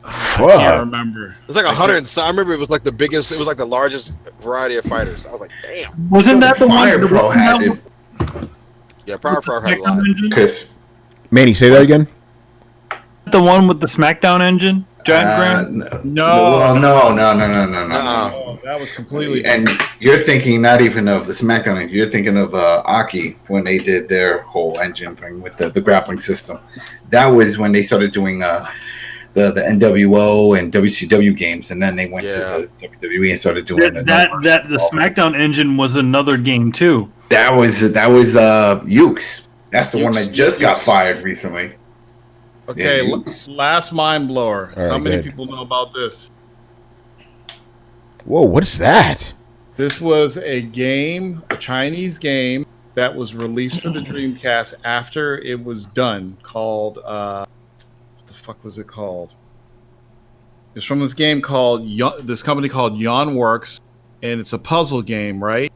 I Fuck. can't remember. It's like 100. I remember it was like the biggest. It was like the largest variety of fighters. I was like, damn. Wasn't that the Fire one? Pro had it. Yeah, Power Pro had a lot. Chris. Manny, say that again. The one with the SmackDown engine, Giant Graham. No. Well, no. Oh, that was completely. And you're thinking not even of the SmackDown engine. You're thinking of Aki when they did their whole engine thing with the grappling system. That was when they started doing the NWO and WCW games, and then they went to the WWE and started doing The SmackDown engine was another game too. That was Ukes. That's the one that just got fired recently. Okay, Yeah, last mind blower. All right, How many good. people know about this? Whoa, what is that? This was a game, a Chinese game that was released for the Dreamcast after it was done. Called what the fuck was it called? It's from this game called this company called Yawnworks, and it's a puzzle game, right?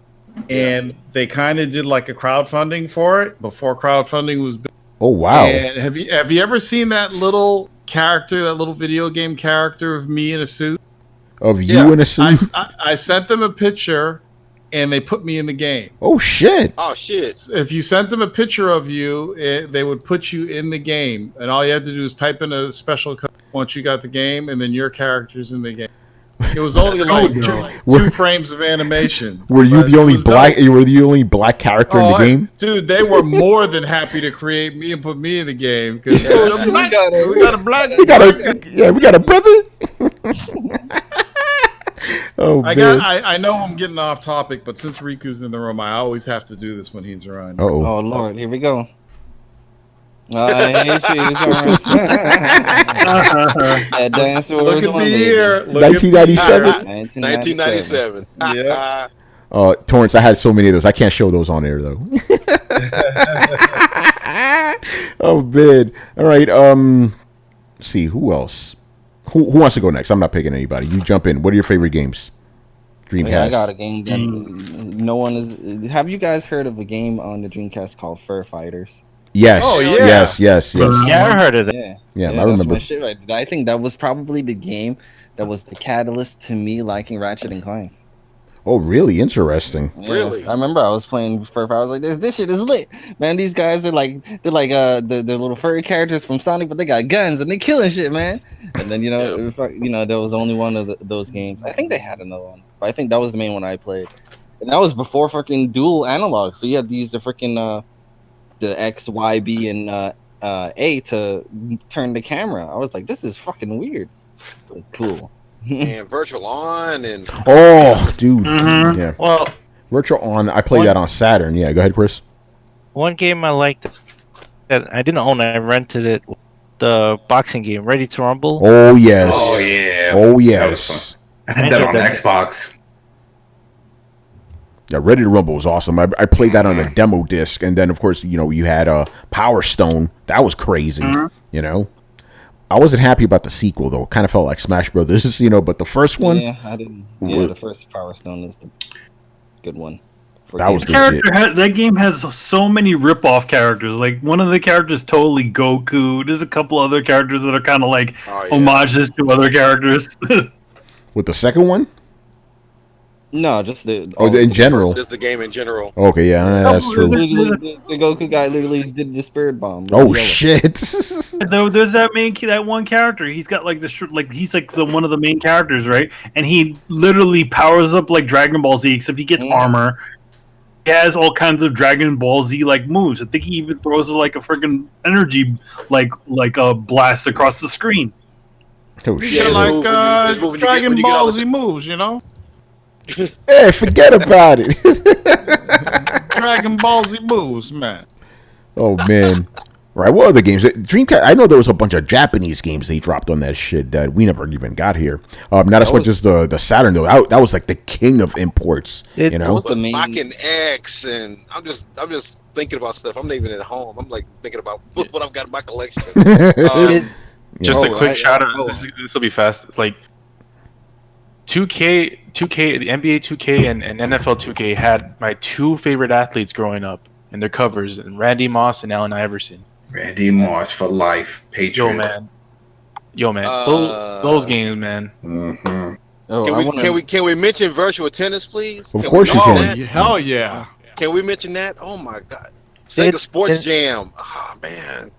And they kind of did like a crowdfunding for it before crowdfunding was. Oh wow. And have you ever seen that little character, that little video game character of me in a suit? of you in a suit. I sent them a picture, and they put me in the game. Oh shit! Oh shit! If you sent them a picture of you, they would put you in the game, and all you had to do is type in a special code once you got the game, and then your character's in the game. It was only like two frames of animation. Were you the only black? You were the only black character in the game, dude. They were more than happy to create me and put me in the game because we got a black. We got a brother. Oh, I know I'm getting off topic, but since Riku's in the room, I always have to do this when he's around. Oh Lord, here we go. I hate you, Torrance. That dinosaur. Look at the year. 1997. 1997. Yeah. Torrance, I had so many of those. I can't show those on air though. Oh man. All right. Let's see who else. Who wants to go next? I'm not picking anybody. You jump in. What are your favorite games? Dreamcast. Yeah, I got a game that no one is. Have you guys heard of a game on the Dreamcast called Fur Fighters? Yes. Oh, yeah. Yes. Yeah, I heard of it. Yeah, I remember. My shit right there. I think that was probably the game that was the catalyst to me liking Ratchet and Clank. Oh, really? Interesting. Yeah. Really? I remember I was playing Fur Fighters. I was like, this shit is lit, man. These guys are like the little furry characters from Sonic, but they got guns and they killing shit, man. And then it was like, there was only one of those games. I think they had another one, but I think that was the main one I played. And that was before fucking dual analog. So you had the freaking the X, Y, B, and A to turn the camera. I was like, this is fucking weird. It was cool. And Virtual On and dude. Mm-hmm. Yeah. Well, Virtual On. I played that on Saturn. Yeah, go ahead, Chris. one game I liked that I didn't own, I rented it. The boxing game, Ready to Rumble. Oh yes. Oh yeah. Oh yes. I had that on Xbox. Yeah, Ready to Rumble was awesome. I played that on a demo disc, and then of course you had Power Stone. That was crazy. I wasn't happy about the sequel though. It kind of felt like Smash Brothers, but the first one. Yeah, I didn't. Yeah, the first Power Stone is the good one. That was that game has so many rip-off characters. Like one of the characters totally Goku. There's a couple other characters that are kind of like homages to other characters. With the second one? No, just the. In general. Just the game in general. Okay, yeah, that's true. The Goku guy literally did the spirit bomb. Oh shit! There's that one character. He's got like he's like one of the main characters, right? And he literally powers up like Dragon Ball Z, except he gets armor. He has all kinds of Dragon Ball Z like moves. I think he even throws like a freaking energy like a blast across the screen. Oh shit! Like Dragon Ball Z moves, Hey, forget about it. Dragon Ball Z moves, man. Oh man. Right, what other games? Dreamcast. I know there was a bunch of Japanese games they dropped on that shit that we never even got here. Not as much as the Saturn though. That was like the king of imports. That was the main. Fucking X, and I'm just thinking about stuff. I'm not even at home. I'm like thinking about what I've got in my collection. Just a quick shout out. This will be fast. Like 2K, the NBA 2K and NFL 2K had my two favorite athletes growing up in their covers, and Randy Moss and Allen Iverson. Randy Moss for life. Patriots. Yo man, those games, man. Mm-hmm. Can we mention virtual tennis, please? Of course you can. Hell yeah. Can we mention that? Oh my god. Sega Sports Jam. Oh man.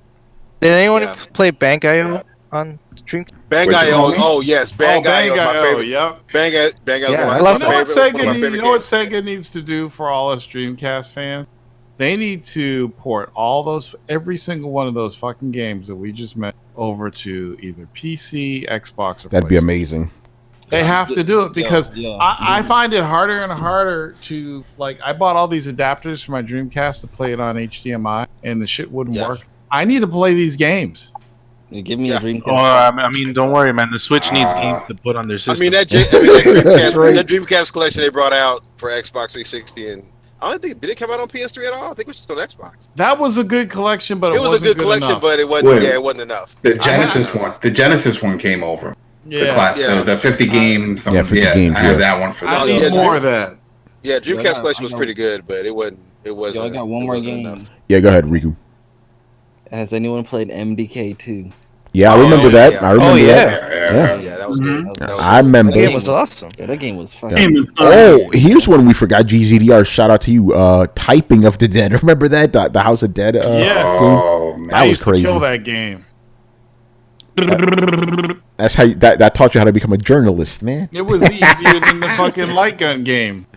Did anyone play Bang.io on Dreamcast? Bang.io. Oh yes, Bang.io. Yeah. Bang.io. Yeah, I love You know what Sega needs to do for all us Dreamcast fans? They need to port every single one of those fucking games that we just met over to either PC, Xbox, or That'd be PlayStation. amazing. They have to do it because I find it harder and harder to I bought all these adapters for my Dreamcast to play it on HDMI, and the shit wouldn't work. I need to play these games. Give me a Dreamcast. I mean, don't worry, man. The Switch needs games to put on their system. I mean, that Dreamcast collection they brought out for Xbox 360, and I don't think did it come out on PS3 at all. I think it was just on Xbox. That was a good collection, but it was a good collection, enough. but it wasn't. It wasn't enough. The Genesis one came over. The 50 games. 50 games. I have that one for I need more of that. Yeah, Dreamcast collection was pretty good, but it wasn't. I got one more game. Enough. Yeah, go ahead, Riku. Has anyone played MDK2? Yeah, I remember that. I remember that. Yeah, that was good. I remember. That game was awesome. Yeah, that game was fun. Oh, here's one we forgot. GZDR, shout out to you. Typing of the Dead. Remember that? The House of Dead? Yes. Oh man, That I was used crazy. to kill that game. That's how that taught you how to become a journalist, man. It was easier than the fucking light gun game.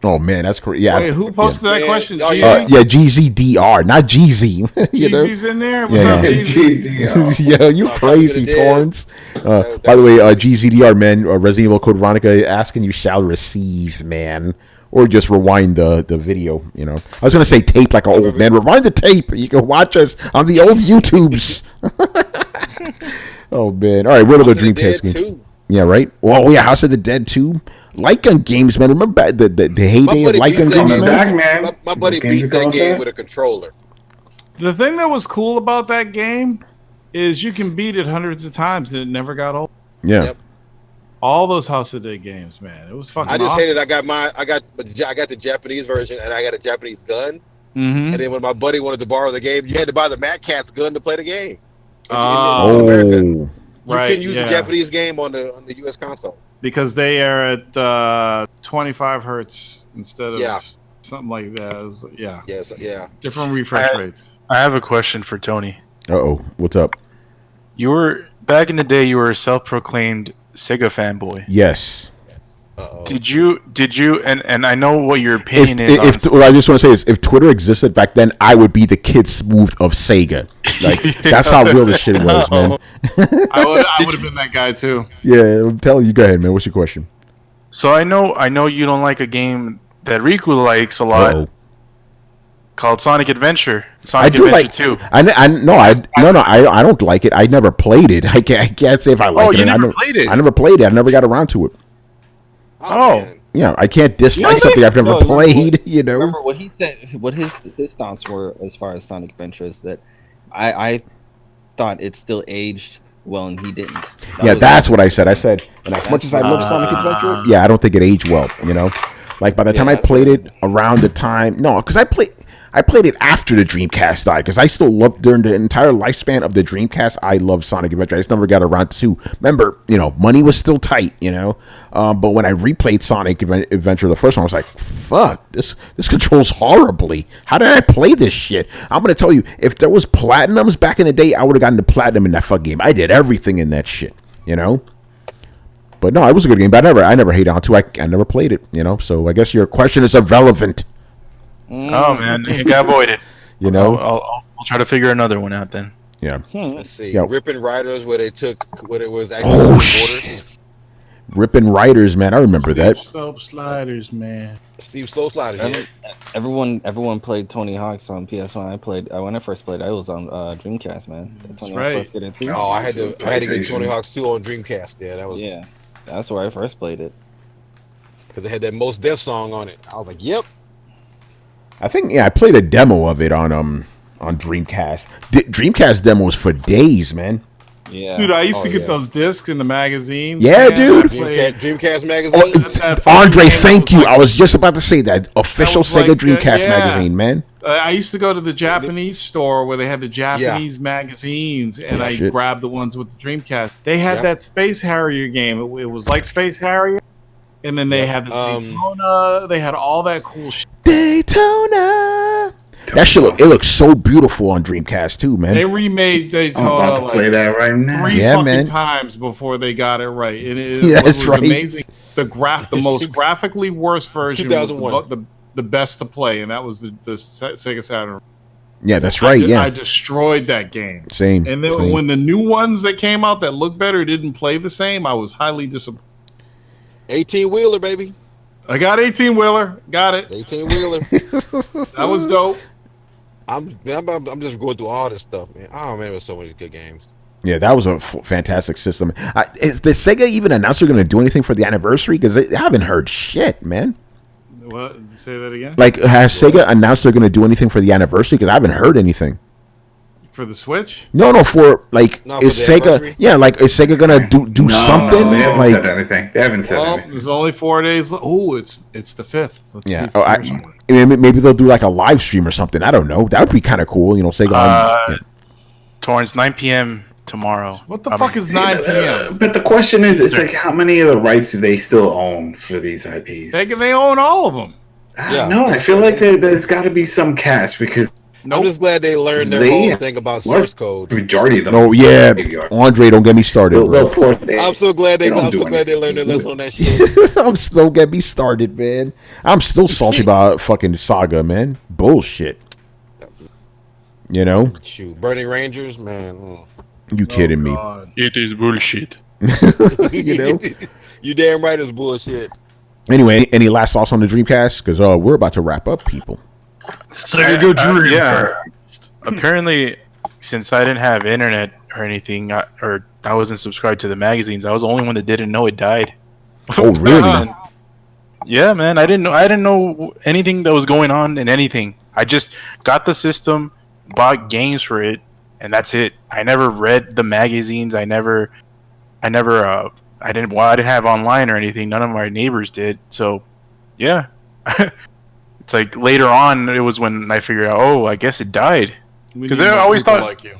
Oh man, that's crazy. Yeah. Wait, who posted that question? Oh, GZ? Yeah, GZDR, not GZ. You know? GZ's in there? What's Yeah, up, yeah. GZ? Yeah, you crazy, Torrance. By the way, GZDR, man, Resident Evil Code Veronica asking you shall receive, man. Or just rewind the video, you know. I was going to say tape like an old man. Rewind the tape. You can watch us on the old YouTubes. Oh, man. All right, what are the Dreamcast games? Yeah, right? Oh, yeah, House of the Dead 2. Light gun games, man. Remember the heyday of light gun games, coming back, man? man. My buddy Those games beat are that going game back. with a controller. The thing that was cool about that game is you can beat it hundreds of times and it never got old. Yeah. Yep. All those House of Dead games, man. It was fucking I just awesome. hated. I got the Japanese version, and I got a Japanese gun. Mm-hmm. And then when my buddy wanted to borrow the game, you had to buy the Mad Cat's gun to play the game. In America, you right. couldn't use yeah. the Japanese game on the US console. Because they are at 25 hertz instead of Yeah. something like that. It was- yeah. Yes, yeah. Different refresh rates. I have a question for Tony. Uh-oh. What's up? You were back in the day. You were a self-proclaimed Sega fanboy. Yes. Uh-oh. Did you? And I know what your opinion is. What I just want to say is, if Twitter existed back then, I would be the Kid Smooth of Sega. Like that's how real this shit was, man. I would have been that guy too. Yeah, I'm telling you. Go ahead, man. What's your question? So I know you don't like a game that Riku likes a lot. Uh-oh. Called Sonic Adventure. I Sonic do Adventure like. 2. I don't like it. I never played it. I can't say if I like it. You never played it? I never played it. I never got around to it. Man. Yeah, I can't dislike something I've never played. You know. Remember what he said? What his thoughts were as far as Sonic Adventure is that I thought it still aged well, and he didn't. That's what I said. I said, and as much as I love Sonic Adventure, yeah, I don't think it aged well. You know, like by the time I played it around the time, because I played it after the Dreamcast died, because I still loved during the entire lifespan of the Dreamcast. I loved Sonic Adventure. I just never got around to. Remember, money was still tight, but when I replayed Sonic Adventure, the first one, I was like, "Fuck, this controls horribly. How did I play this shit?" I'm gonna tell you, if there was platinums back in the day, I would have gotten the platinum in that fuck game. I did everything in that shit, But no, it was a good game. But I never hated on it too. I never played it, So I guess your question is irrelevant. Oh man, you got avoided. I'll try to figure another one out then. Yeah. Let's see. Yeah. Ripping Riders, where it was actually Oh shit. Ripping Riders, man. I remember that. Soap sliders, man. Steve Slow Slider. Yeah. Everyone played Tony Hawk's on PS1. When I first played, I was on Dreamcast, man. Tony Hawk's Pro Skater 2. Oh, I had to get Tony Hawk's 2 on Dreamcast. Yeah, that's where I first played it. Because they had that Most Def song on it. I was like, yep. I think I played a demo of it on Dreamcast. Dreamcast demos for days, man. Yeah, dude, I used to get those discs in the magazines. Yeah, man. dude. Dreamcast magazine. Andre, thank you. I was just about to say that official Sega Dreamcast magazine, man. I used to go to the Japanese store where they had the Japanese magazines, and I grabbed the ones with the Dreamcast. They had that Space Harrier game. It was like Space Harrier, and then they had the Daytona. They had all that cool shit. Daytona. That shit looks so beautiful on Dreamcast too, man. They remade Daytona. I'm about to play that right now. Three fucking times before they got it right. And it was amazing. The most graphically worst version was the best to play, and that was the Sega Saturn. Yeah, that's right. I destroyed that game. Same. And then when the new ones that came out that looked better didn't play the same, I was highly disappointed. 18-wheeler, baby. I got 18-wheeler. Got it. 18-wheeler. That was dope. I'm just going through all this stuff, man. Oh man, there's so many good games. Yeah, that was a fantastic system. Did Sega even announce they're going to do anything for the anniversary? Because they haven't heard shit, man. What? Say that again? Like, has Sega announced they're going to do anything for the anniversary? Because I haven't heard anything. For the Switch? No, for like, is Sega? Yeah, like, is Sega gonna do something? They haven't like, said anything. They haven't said anything. There's only 4 days. Oh, it's the 5th. Let's see yeah. Maybe they'll do like a live stream or something. I don't know. That would be kind of cool. Sega. Torrance, 9 p.m. tomorrow. What the fuck is 9 p.m.? But the question is, it's like, how many of the rights do they still own for these IPs? They own all of them. No, I feel like there's got to be some catch because I'm just glad they learned their whole thing about source code. Majority of them. Oh yeah, Andre, don't get me started, bro. I'm so glad they learned their lesson on that shit. Don't get me started, man. I'm still salty about fucking Saga, man. Bullshit. You know? Shoot, Burning Rangers, man. You kidding me? It is bullshit. You know? You damn right it's bullshit. Anyway, any last thoughts on the Dreamcast? Because we're about to wrap up, people. Sega Dreamcast. Yeah. Apparently, since I didn't have internet or anything, or I wasn't subscribed to the magazines, I was the only one that didn't know it died. Oh, really? Yeah, man. I didn't know anything that was going on in anything. I just got the system, bought games for it, and that's it. I never read the magazines. I didn't have online or anything. None of my neighbors did. So, yeah. It's like later on, it was when I figured out, oh, I guess it died. Because I always thought, like you.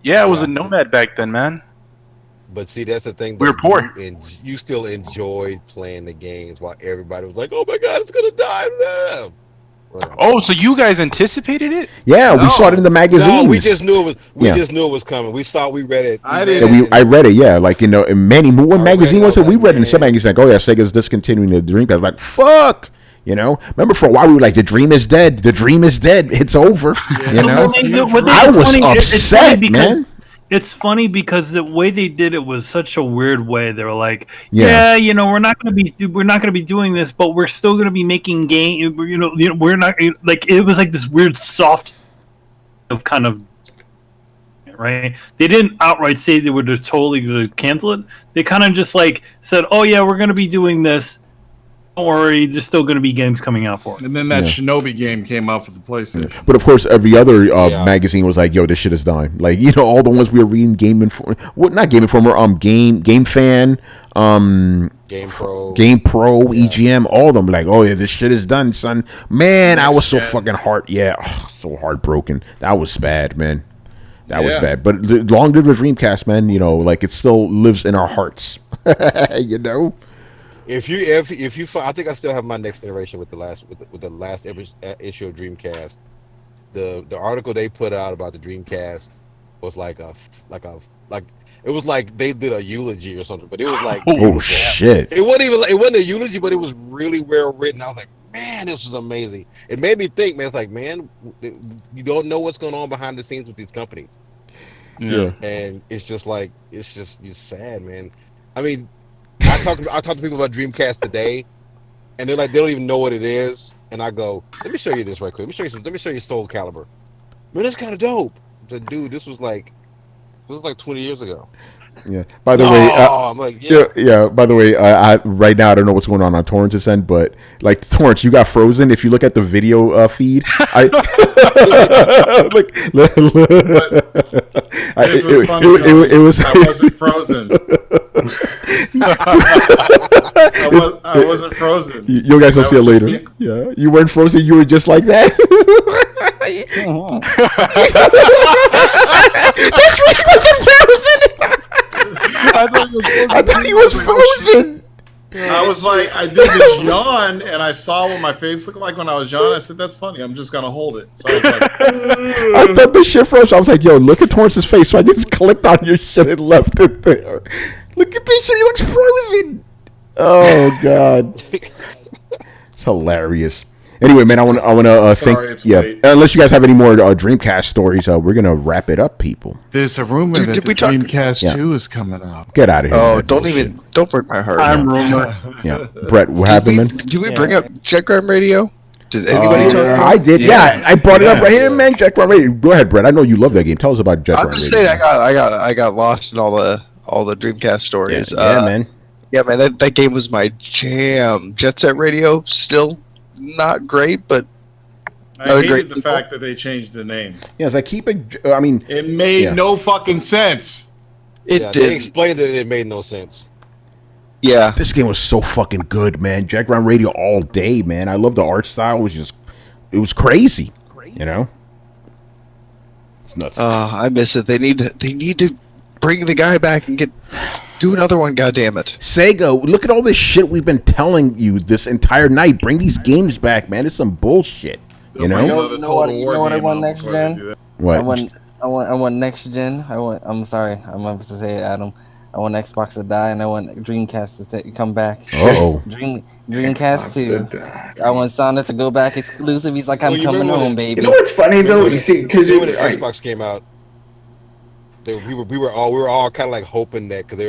Yeah, I was a nomad back then, man. But see, that's the thing. We were poor. You still enjoyed playing the games while everybody was like, "Oh my god, it's gonna die!" No. Oh, so you guys anticipated it? Yeah, we saw it in the magazines. No, we just knew it was. We just knew it was coming. We read it. I did. I read it. Yeah, like in many. What magazine was it? We read it in some magazines. Like, oh yeah, Sega's discontinuing the Dreamcast. Like, fuck. You know, remember for a while we were like, the dream is dead. The dream is dead. It's over. Yeah. You know, I was upset, man. It's funny because the way they did it was such a weird way. They were like, "Yeah, you know, we're not going to be doing this, but we're still going to be making game. You know, we're not like it was like this weird soft of kind of right. They didn't outright say they were just totally going to cancel it. They kind of just like said, "Oh yeah, we're going to be doing this. Don't worry, there's still going to be games coming out for it." And then that Shinobi game came out for the PlayStation. But of course, every other magazine was like, "Yo, this shit is dying." Like, you know, all the ones we were reading, Game Informer, Game Fan, Game Pro, EGM, all of them like, "Oh yeah, this shit is done, son." Man, I was so fucking so heartbroken. That was bad, man. That was bad. But long live the Dreamcast, man. You know, like it still lives in our hearts. You know. If you, I think I still have my next generation with the last issue of Dreamcast. The article they put out about the Dreamcast was like it was like they did a eulogy or something, but it was like shit. It wasn't a eulogy, but it was really well written. I was like, man, this was amazing. It made me think, man. It's like, man, you don't know what's going on behind the scenes with these companies. Yeah, and it's just you're sad, man. I mean. I talk to people about Dreamcast today, and they're like, they don't even know what it is. And I go, let me show you this right quick. Let me show you Soul Calibur. Man, that's kind of dope. But dude, this was like 20 years ago. Yeah. By the way, I'm like, By the way, I right now I don't know what's going on Torrance's end, but like Torrance, you got frozen. If you look at the video feed, it was. I wasn't frozen. I wasn't frozen. You guys will see it later. Yeah, you weren't frozen. You were just like that. That's right. He wasn't frozen. I thought he was frozen. I was like, I did this yawn, and I saw what my face looked like when I was yawning. I said, "That's funny. I'm just gonna hold it." So I was like, I thought the shit froze. I was like, "Yo, look at Torrance's face." So I just clicked on your shit and left it there. Look at this shit. He looks frozen. Oh god, it's hilarious. Anyway, man, I want to thank. Yeah, unless you guys have any more Dreamcast stories, we're gonna wrap it up, people. There's a rumor that the Dreamcast 2 is coming out. Get out of here! Oh, don't break my heart. I'm rumor. Yeah, Brett, what happened, man? Did we bring up Jet Gram Radio? Did anybody talk about it? I did. Yeah, I brought it up right here, man. Jet Gram Radio. Go ahead, Brett. I know you love that game. Tell us about Jet Gram Radio. I'm just saying, I got lost in all the Dreamcast stories. Yeah, man. Yeah, man, that game was my jam. Jet Set Radio, still not great, but I hated the fact that they changed the name. Yes, I keep it. I mean, it made no fucking sense. It did. They explained it. It made no sense. Yeah, this game was so fucking good, man. Jet Gram Radio all day, man. I love the art style. It was crazy. You know, nuts. I miss it. They need to bring the guy back and do another one. God damn it, Sega! Look at all this shit we've been telling you this entire night. Bring these games back, man. It's some bullshit. You know? You know what I want next gen? What? I want next gen. I'm sorry. I'm about to say it, Adam. I want Xbox to die, and I want Dreamcast to come back. Oh, Dreamcast too. I want Sonic to go back exclusive. He's like, I'm coming home, baby. You know what's funny though? You see, because when the Xbox came out, we were all kind of like hoping that because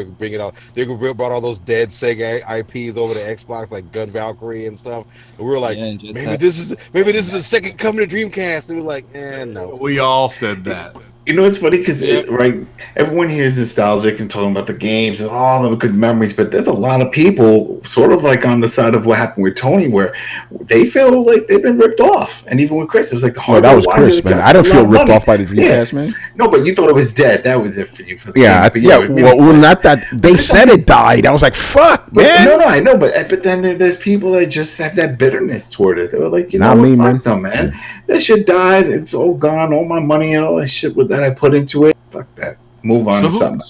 they brought all those dead Sega IPs over to Xbox, like Gun Valkyrie and stuff. And we were like, maybe this is the second coming to Dreamcast. And we were like, no. We all said that. You know, it's funny because right, everyone here is nostalgic and talking about the games and all the good memories, but there's a lot of people sort of like on the side of what happened with Tony, where they feel like they've been ripped off, and even with Chris, it was like the hard. that was Chris, man. I don't feel ripped off by the Dreamcast, man. No, but you thought it was dead. That was it for you. For the game. Well, not that they said it died. I was like, fuck, man. No, I know, but then there's people that just have that bitterness toward it. They were like, fuck them, man. That shit died. It's all gone. All my money and all that shit that I put into it. Fuck that. Move on to something.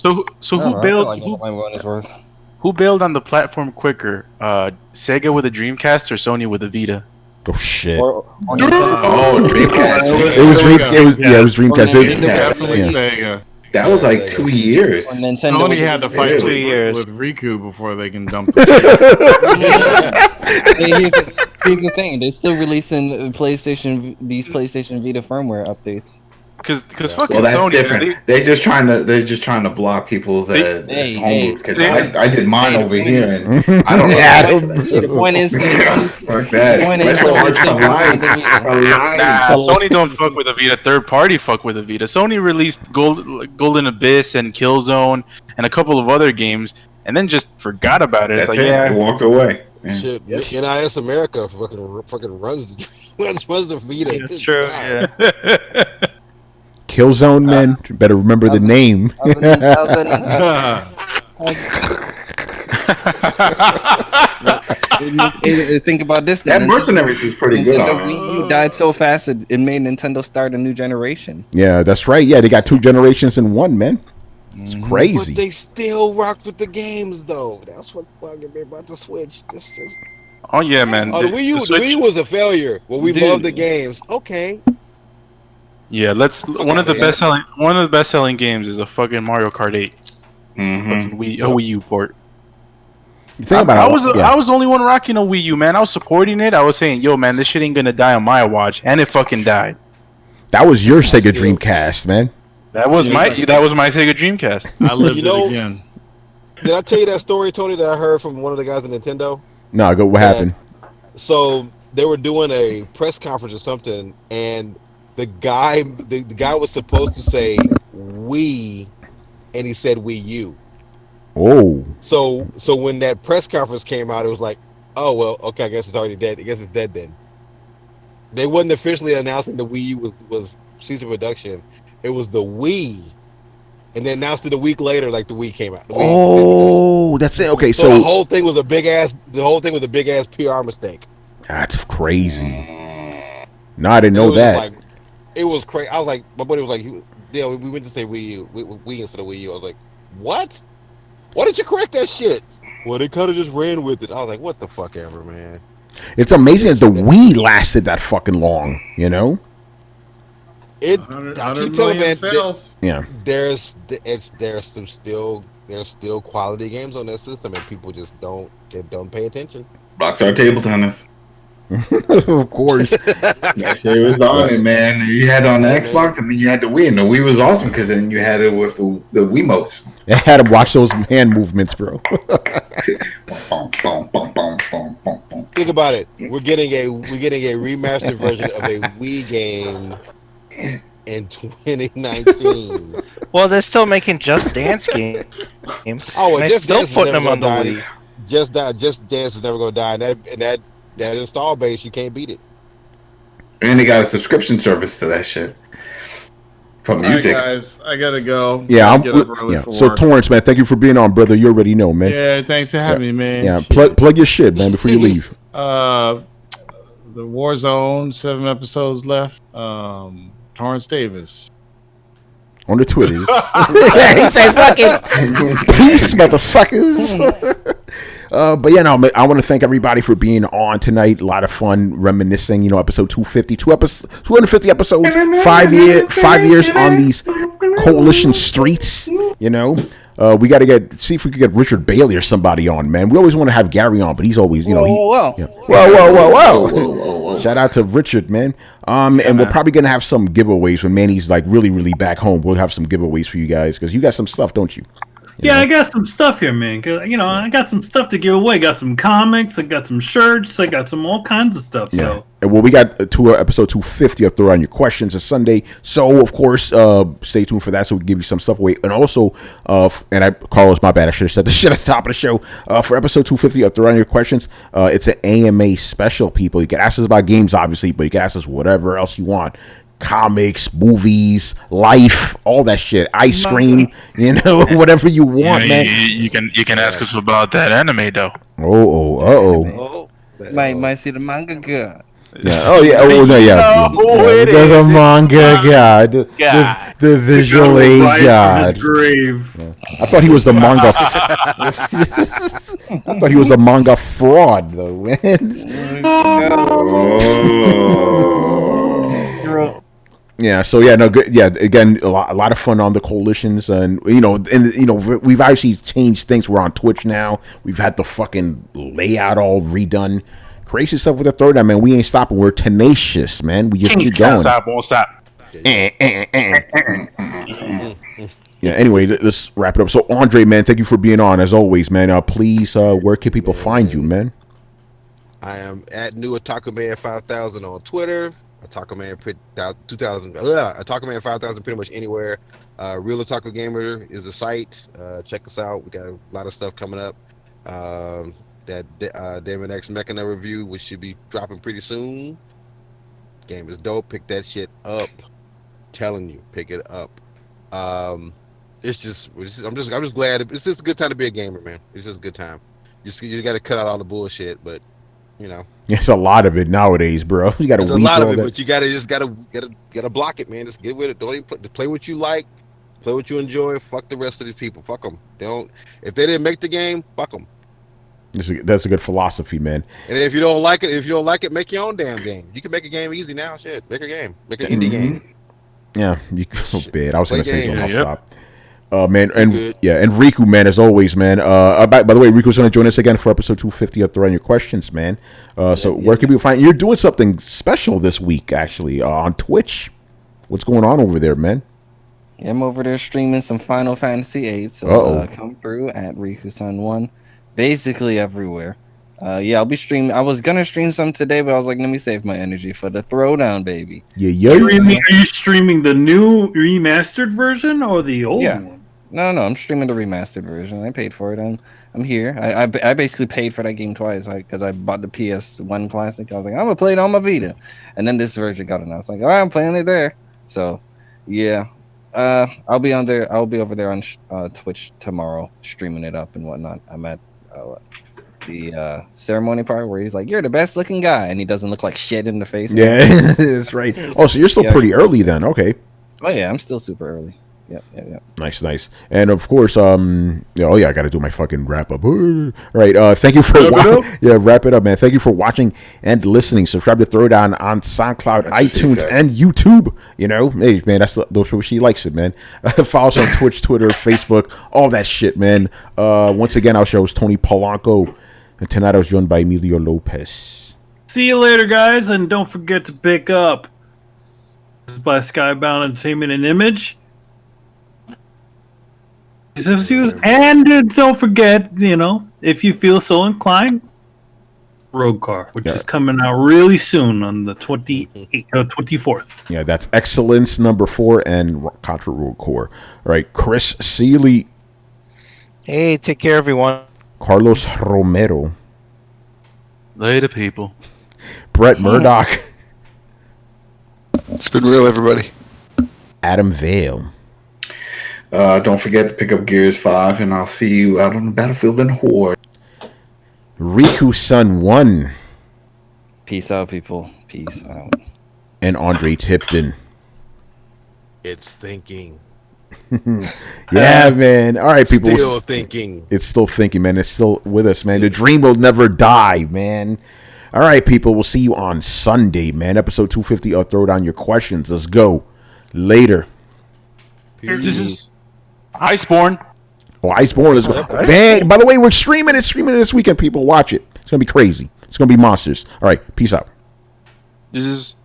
So who bailed? Who bailed on the platform quicker? Sega with a Dreamcast or Sony with a Vita? Oh shit! Dreamcast. It was Dreamcast. Definitely Sega. That was like 2 years. Sony had to fight with Riku before they can dump it. Here's the thing: they're still releasing these PlayStation Vita firmware updates. Because fucking that's Sony, different. They're just trying to block people's home because I did mine over here and I don't know. The point is, fuck that. Sony don't fuck with a Vita. Third party fuck with a Vita. Sony released Golden Abyss and Killzone and a couple of other games, and then just forgot about it. That's it's like, it. They walked away. Shit, NIS America fucking runs the Vita. That's true. Yeah. Killzone, man. You better remember the name. Think about this. That Mercenaries was pretty good. Wii U died so fast it made Nintendo start a new generation. Yeah, that's right. Yeah, they got 2 generations in one, man. It's crazy. But they still rock with the games, though. That's what bugging me about the Switch. Oh yeah, man. The Wii U was a failure. Well, we love the games. Okay. Yeah, one of the best selling games is a fucking Mario Kart 8. Wii U port. I was the only one rocking a Wii U, man. I was supporting it. I was saying, yo, man, this shit ain't gonna die on my watch, and it fucking died. That was your Sega Dreamcast, man. That was my Sega Dreamcast. I lived it again. Did I tell you that story, Tony, that I heard from one of the guys at Nintendo? No, go. What happened? So they were doing a press conference or something, and the guy was supposed to say Wii, and he said Wii U. Oh. So when that press conference came out, it was like, oh well, okay, I guess it's already dead. I guess it's dead then. They wasn't officially announcing the Wii U was ceasing production. It was the Wii, and then announced it a week later, like the Wii came out. That's it. Okay, so the whole thing was a big ass PR mistake. That's crazy. No, I didn't know that. It was crazy. I was like, my buddy was like, we went to say Wii U, Wii instead of Wii U. I was like, what? Why did you correct that shit? Well, they kind of just ran with it. I was like, what the fuck ever, man. It's amazing that the Wii lasted that fucking long, you know? I keep telling man, there's still quality games on that system, and people just don't pay attention. Rockstar Table Tennis. Of course. That shit was on it, man. You had it on the Xbox, and then you had the Wii, and the Wii was awesome because then you had it with the Wiimotes. I had to watch those hand movements, bro. Think about it. We're getting a remastered version of a Wii game in 2019. Well, they're still making Just Dance games. Oh, and Just still putting them on the Wii. Just Dance is never going to die, and that install base, you can't beat it. And they got a subscription service to that shit. For music. All right, guys, I gotta go. Yeah, So Torrance, man, thank you for being on, brother. You already know, man. Yeah, thanks for having me, man. Yeah, plug your shit, man, before you leave. The Warzone, 7 episodes left. Torrance Davis. On the Twitters. He said, fucking peace, motherfuckers. But yeah, no, I want to thank everybody for being on tonight. A lot of fun reminiscing. You know, episode 250, 250 episodes, 5 years on these coalition streets. You know, we got to see if we could get Richard Bailey or somebody on, man. We always want to have Gary on, but he's always, you know, whoa. Shout out to Richard, man. And we're probably gonna have some giveaways when Manny's like really back home. We'll have some giveaways for you guys because you got some stuff, don't you? Yeah, I got some stuff here, man. Cause I got some stuff to give away. Got some comics. I got some shirts. I got some all kinds of stuff. Yeah. So, and well, we got episode 250 up there on your questions this Sunday. So of course, stay tuned for that. So we can give you some stuff away. And also, Carlos, my bad. I should have said this shit at the top of the show. For episode 250 up there on your questions, it's an AMA special. People, you can ask us about games, obviously, but you can ask us whatever else you want. Comics, movies, life, all that shit. Ice cream, whatever you want, man. You can ask us about that anime though. Might see the manga god. Yeah. Oh yeah. Oh no. Yeah. There's a manga god. The visual aid god. Yeah. I thought he was the manga. I thought he was the manga fraud though, man. Yeah, so yeah, no good. Yeah, again, a lot of fun on the coalitions, and we've actually changed things. We're on Twitch now. We've had the fucking layout all redone. Crazy stuff with the Throwdown, man. We ain't stopping. We're tenacious, man. We just keep going. Stop, won't stop. Yeah. Anyway, let's wrap it up. So, Andre, man, thank you for being on as always, man. Please, where can people find you, man? I am at New Otaku Man 5000 on Twitter. Otaku Man 2000. Otaku Man 5000 pretty much anywhere. Real Otaku Gamer is the site. Check us out. We got a lot of stuff coming up. That Daemon X Mechana review, which should be dropping pretty soon. Game is dope. Pick that shit up. Telling you, pick it up. I'm just glad. It's just a good time to be a gamer, man. It's just a good time. You got to cut out all the bullshit, but There's a lot of it nowadays, bro. You got to weed a lot of it, that. but you gotta block it, man. Just get with it. Don't even play what you like, play what you enjoy. Fuck the rest of these people. Fuck them. If they didn't make the game, fuck them. That's a good philosophy, man. And if you don't like it, make your own damn game. You can make a game easy now. Shit, make a game. Make an indie game. Yeah, bad. I was gonna say something. I'll stop. Man, and Riku, man, as always, man. By the way, Riku's gonna join us again for episode 250 up there on your questions, man. So where can we find? You're doing something special this week, actually, on Twitch. What's going on over there, man? Yeah, I'm over there streaming some Final Fantasy VIII. So come through at Riku-san1, basically everywhere. I'll be streaming. I was gonna stream some today, but I was like, let me save my energy for the Throwdown, baby. Yeah. Are you streaming the new remastered version or the old one? No, I'm streaming the remastered version. I paid for it. I'm here. I basically paid for that game twice because I bought the PS1 Classic. I was like, I'm gonna play it on my Vita, and then this version got announced. Like, all right, I'm playing it there. So, yeah, I'll be on there. I'll be over there on Twitch tomorrow, streaming it up and whatnot. I'm at the ceremony part where he's like, "You're the best looking guy," and he doesn't look like shit in the face. Yeah, that's right. Oh, so you're still pretty early then? Okay. Oh yeah, I'm still super early. Yep. Nice. And of course, I got to do my fucking wrap up. Right. Thank you for wrap it up, man. Thank you for watching and listening. Subscribe to Throwdown on SoundCloud, iTunes, and YouTube. Hey, man, those she likes it, man. Follow us on Twitch, Twitter, Facebook, all that shit, man. Once again, our show is Tony Polanco, and tonight I was joined by Emilio Lopez. See you later, guys, and don't forget to pick up by Skybound Entertainment and Image. And don't forget, if you feel so inclined, Rogue Car, which is coming out really soon on the 24th. Yeah, that's Excellence number 4 and Contra Rogue Core. All right, Chris Seeley. Hey, take care, everyone. Carlos Romero. Later, people. Brett Murdoch. It's been real, everybody. Adam Vale. Don't forget to pick up Gears 5, and I'll see you out on the battlefield in Horde. Riku-san 1. Peace out, people. Peace out. And Andre Tipton. It's thinking. Yeah, man. All right, people. Still thinking. It's still thinking, man. It's still with us, man. The dream will never die, man. All right, people. We'll see you on Sunday, man. Episode 250 of Throw Down Your Questions. Let's go. Later. This is Iceborne. Oh, Iceborne is going. Man, by the way, we're streaming it this weekend, people. Watch it. It's going to be crazy. It's going to be monsters. All right. Peace out. This is